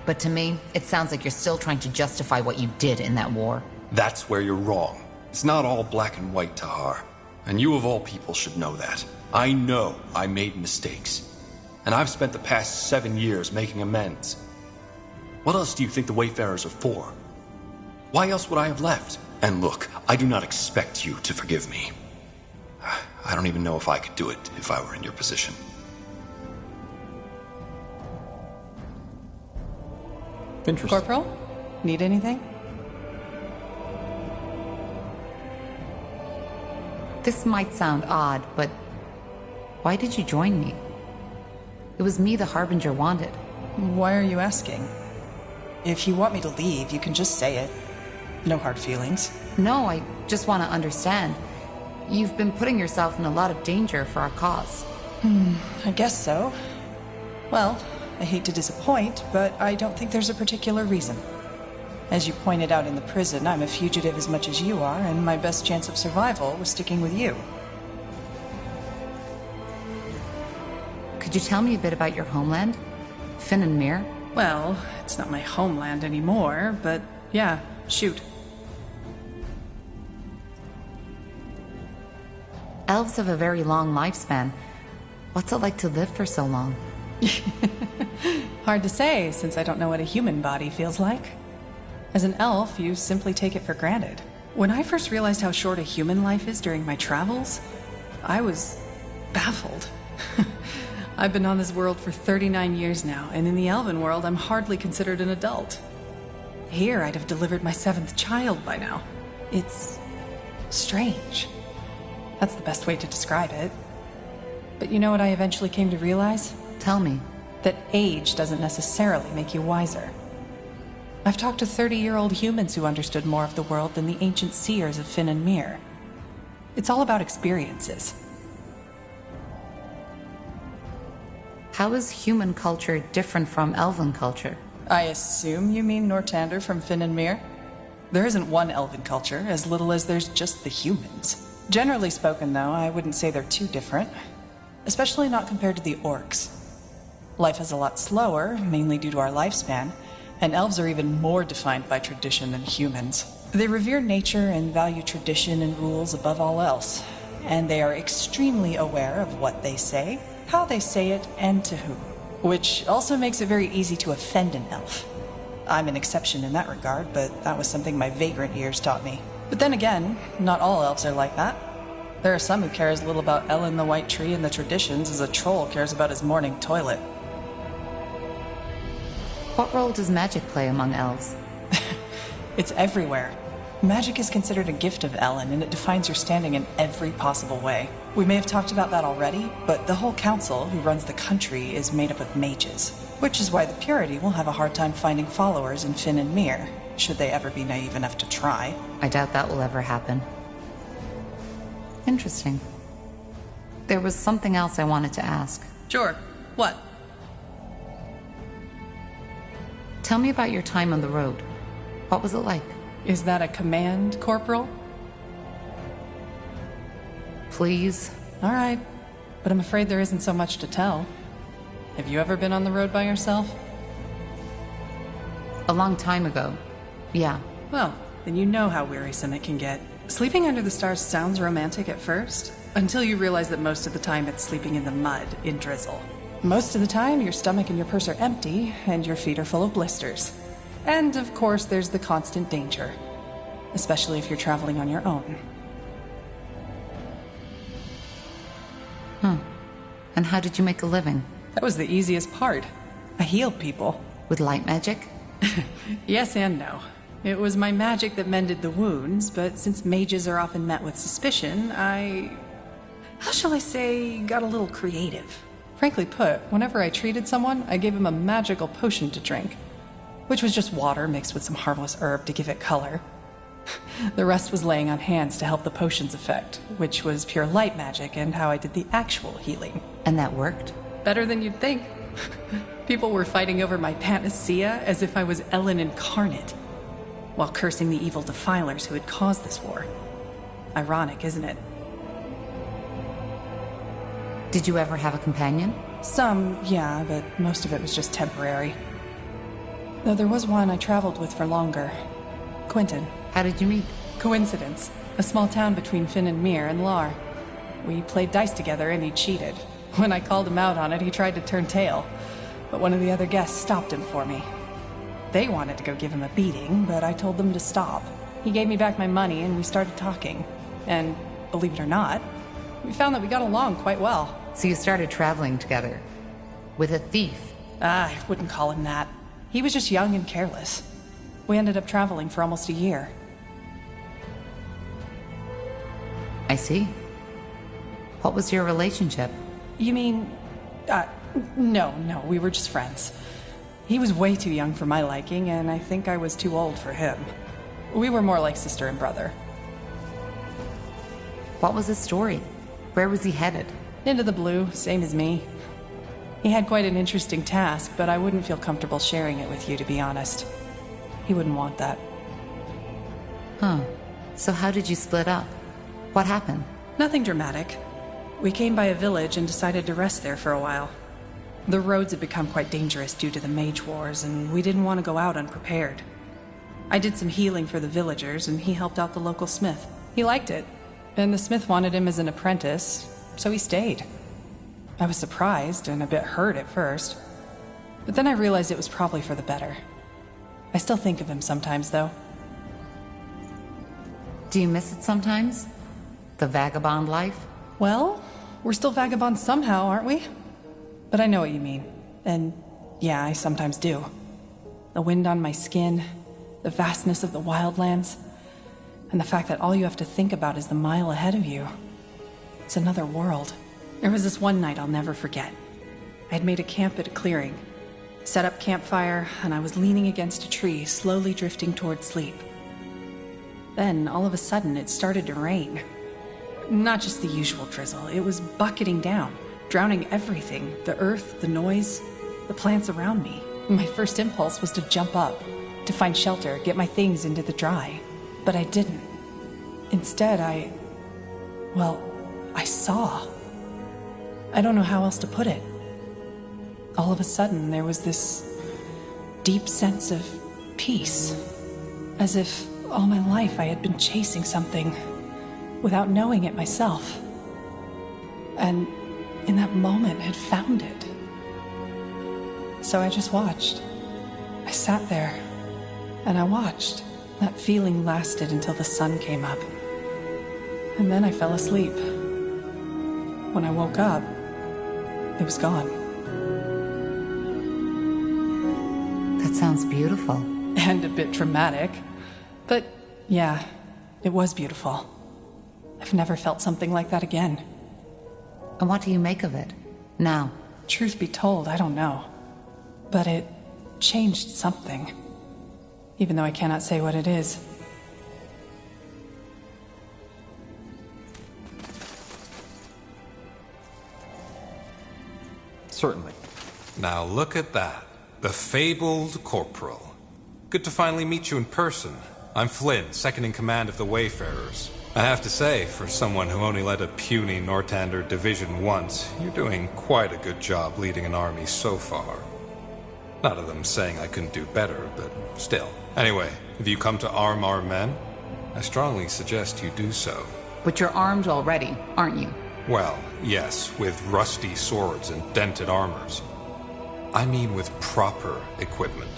Speaker 8: But to me, it sounds like you're still trying to justify what you did in that war.
Speaker 22: That's where you're wrong. It's not all black and white, Tahar. And you of all people should know that. I know I made mistakes. And I've spent the past 7 years making amends. What else do you think the Wayfarers are for? Why else would I have left? And look, I do not expect you to forgive me. I don't even know if I could do it if I were in your position.
Speaker 17: Interesting.
Speaker 5: Corporal? Need anything?
Speaker 8: This might sound odd, but why did you join me? It was me the Harbinger wanted.
Speaker 5: Why are you asking? If you want me to leave, you can just say it. No hard feelings.
Speaker 8: No, I just want to understand. You've been putting yourself in a lot of danger for our cause.
Speaker 5: I guess so. Well, I hate to disappoint, but I don't think there's a particular reason. As you pointed out in the prison, I'm a fugitive as much as you are, and my best chance of survival was sticking with you.
Speaker 8: Could you tell me a bit about your homeland? Finn and Mir?
Speaker 5: Well, it's not my homeland anymore, but yeah, shoot.
Speaker 8: Elves have a very long lifespan. What's it like to live for so long?
Speaker 5: Hard to say, since I don't know what a human body feels like. As an elf, you simply take it for granted. When I first realized how short a human life is during my travels, I was baffled. I've been on this world for 39 years now, and in the elven world, I'm hardly considered an adult. Here, I'd have delivered my 7th child by now. It's strange. That's the best way to describe it. But you know what I eventually came to realize?
Speaker 8: Tell me.
Speaker 5: That age doesn't necessarily make you wiser. I've talked to 30-year-old humans who understood more of the world than the ancient seers of Finn and Mir. It's all about experiences.
Speaker 8: How is human culture different from elven culture?
Speaker 5: I assume you mean Nortander from Finn and Mir? There isn't one elven culture, as little as there's just the humans. Generally spoken, though, I wouldn't say they're too different. Especially not compared to the orcs. Life is a lot slower, mainly due to our lifespan, and elves are even more defined by tradition than humans. They revere nature and value tradition and rules above all else, and they are extremely aware of what they say, how they say it, and to whom. Which also makes it very easy to offend an elf. I'm an exception in that regard, but that was something my vagrant years taught me. But then again, not all elves are like that. There are some who care as little about Ellen the White Tree and the traditions as a troll cares about his morning toilet.
Speaker 8: What role does magic play among elves?
Speaker 5: It's everywhere. Magic is considered a gift of Ellen, and it defines your standing in every possible way. We may have talked about that already, but the whole council who runs the country is made up of mages, which is why the Purity will have a hard time finding followers in Finn and Mir, should they ever be naive enough to try.
Speaker 8: I doubt that will ever happen. Interesting. There was something else I wanted to ask.
Speaker 5: Sure. What?
Speaker 8: Tell me about your time on the road. What was it like?
Speaker 5: Is that a command, Corporal?
Speaker 8: Please.
Speaker 5: All right. But I'm afraid there isn't so much to tell. Have you ever been on the road by yourself?
Speaker 8: A long time ago. Yeah.
Speaker 5: Well, then you know how wearisome it can get. Sleeping under the stars sounds romantic at first, until you realize that most of the time it's sleeping in the mud in drizzle. Most of the time, your stomach and your purse are empty, and your feet are full of blisters. And, of course, there's the constant danger. Especially if you're traveling on your own.
Speaker 8: And how did you make a living?
Speaker 5: That was the easiest part. I healed people.
Speaker 8: With light magic?
Speaker 5: Yes and no. It was my magic that mended the wounds, but since mages are often met with suspicion, how shall I say, got a little creative. Frankly put, whenever I treated someone, I gave them a magical potion to drink. Which was just water mixed with some harmless herb to give it color. The rest was laying on hands to help the potion's effect, which was pure light magic and how I did the actual healing.
Speaker 8: And that worked?
Speaker 5: Better than you'd think. People were fighting over my panacea as if I was Ellen incarnate, while cursing the evil defilers who had caused this war. Ironic, isn't it?
Speaker 8: Did you ever have a companion?
Speaker 5: Some, yeah, but most of it was just temporary. Though there was one I traveled with for longer. Quentin.
Speaker 8: How did you meet?
Speaker 5: Coincidence. A small town between Finn and Mir and Lar. We played dice together and he cheated. When I called him out on it, he tried to turn tail. But one of the other guests stopped him for me. They wanted to go give him a beating, but I told them to stop. He gave me back my money and we started talking. And, believe it or not, we found that we got along quite well.
Speaker 8: So you started traveling together? With a thief?
Speaker 5: I wouldn't call him that. He was just young and careless. We ended up traveling for almost a year.
Speaker 8: I see. What was your relationship?
Speaker 5: You mean... No, we were just friends. He was way too young for my liking, and I think I was too old for him. We were more like sister and brother.
Speaker 8: What was his story? Where was he headed?
Speaker 5: Into the blue, same as me. He had quite an interesting task, but I wouldn't feel comfortable sharing it with you, to be honest. He wouldn't want that.
Speaker 8: Huh. So how did you split up? What happened?
Speaker 5: Nothing dramatic. We came by a village and decided to rest there for a while. The roads had become quite dangerous due to the mage wars, and we didn't want to go out unprepared. I did some healing for the villagers, and he helped out the local smith. He liked it, and the smith wanted him as an apprentice, so he stayed. I was surprised and a bit hurt at first, but then I realized it was probably for the better. I still think of him sometimes, though.
Speaker 8: Do you miss it sometimes? The vagabond life?
Speaker 5: Well, we're still vagabonds somehow, aren't we? But I know what you mean. And yeah, I sometimes do. The wind on my skin, the vastness of the wildlands, and the fact that all you have to think about is the mile ahead of you. It's another world. There was this one night I'll never forget. I had made a camp at a clearing, set up campfire, and I was leaning against a tree, slowly drifting toward sleep. Then, all of a sudden, it started to rain. Not just the usual drizzle, it was bucketing down, drowning everything, the earth, the noise, the plants around me. My first impulse was to jump up, to find shelter, get my things into the dry. But I didn't. Instead, I saw. I don't know how else to put it. All of a sudden, there was this deep sense of peace. As if all my life I had been chasing something without knowing it myself. And in that moment had found it. So I just watched. I sat there and I watched. That feeling lasted until the sun came up. And then I fell asleep. When I woke up, it was gone.
Speaker 8: That sounds beautiful.
Speaker 5: And a bit dramatic. But, yeah, it was beautiful. I've never felt something like that again.
Speaker 8: And what do you make of it, now?
Speaker 5: Truth be told, I don't know. But it changed something. Even though I cannot say what it is.
Speaker 17: Certainly.
Speaker 11: Now look at that. The fabled Corporal. Good to finally meet you in person. I'm Flynn, second in command of the Wayfarers. I have to say, for someone who only led a puny Nortander division once, you're doing quite a good job leading an army so far. Not of them saying I couldn't do better, but still. Anyway, if you come to arm our men, I strongly suggest you do so.
Speaker 8: But you're armed already, aren't you?
Speaker 11: Well, yes, with rusty swords and dented armors. I mean with proper equipment.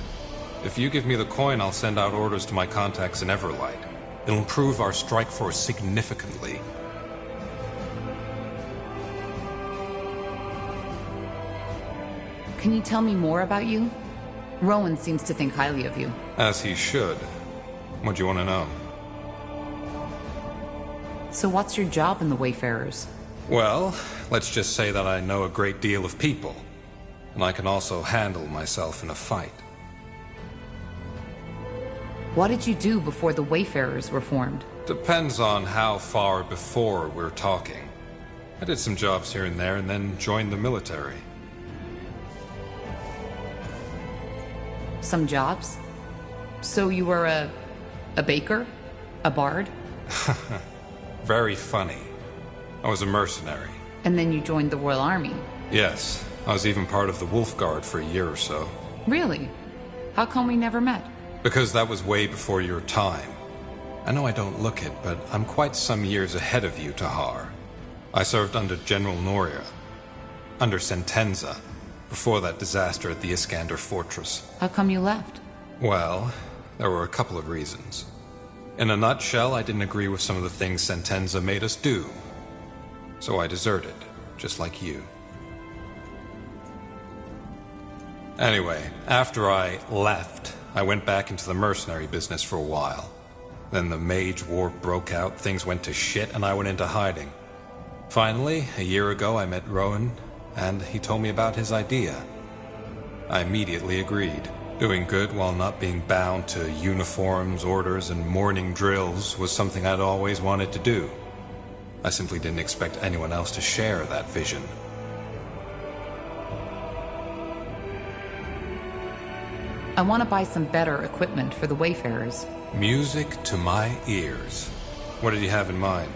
Speaker 11: If you give me the coin, I'll send out orders to my contacts in Everlight. It'll improve our strike force significantly.
Speaker 8: Can you tell me more about you? Rowan seems to think highly of you.
Speaker 11: As he should. What do you want to know?
Speaker 8: So what's your job in the Wayfarers?
Speaker 11: Well, let's just say that I know a great deal of people. And I can also handle myself in a fight.
Speaker 8: What did you do before the Wayfarers were formed?
Speaker 11: Depends on how far before we're talking. I did some jobs here and there and then joined the military.
Speaker 8: Some jobs? So you were a baker? A bard?
Speaker 11: Very funny. I was a mercenary.
Speaker 8: And then you joined the Royal Army?
Speaker 11: Yes. I was even part of the Wolf Guard for a year or so.
Speaker 8: Really? How come we never met?
Speaker 11: Because that was way before your time. I know I don't look it, but I'm quite some years ahead of you, Tahar. I served under General Noria, under Sentenza, before that disaster at the Iskander Fortress.
Speaker 8: How come you left?
Speaker 11: Well, there were a couple of reasons. In a nutshell, I didn't agree with some of the things Sentenza made us do. So I deserted, just like you. Anyway, after I left, I went back into the mercenary business for a while. Then the Mage War broke out, things went to shit, and I went into hiding. Finally, a year ago, I met Rowan, and he told me about his idea. I immediately agreed. Doing good while not being bound to uniforms, orders, and morning drills was something I'd always wanted to do. I simply didn't expect anyone else to share that vision.
Speaker 8: I want to buy some better equipment for the Wayfarers.
Speaker 11: Music to my ears. What did you have in mind?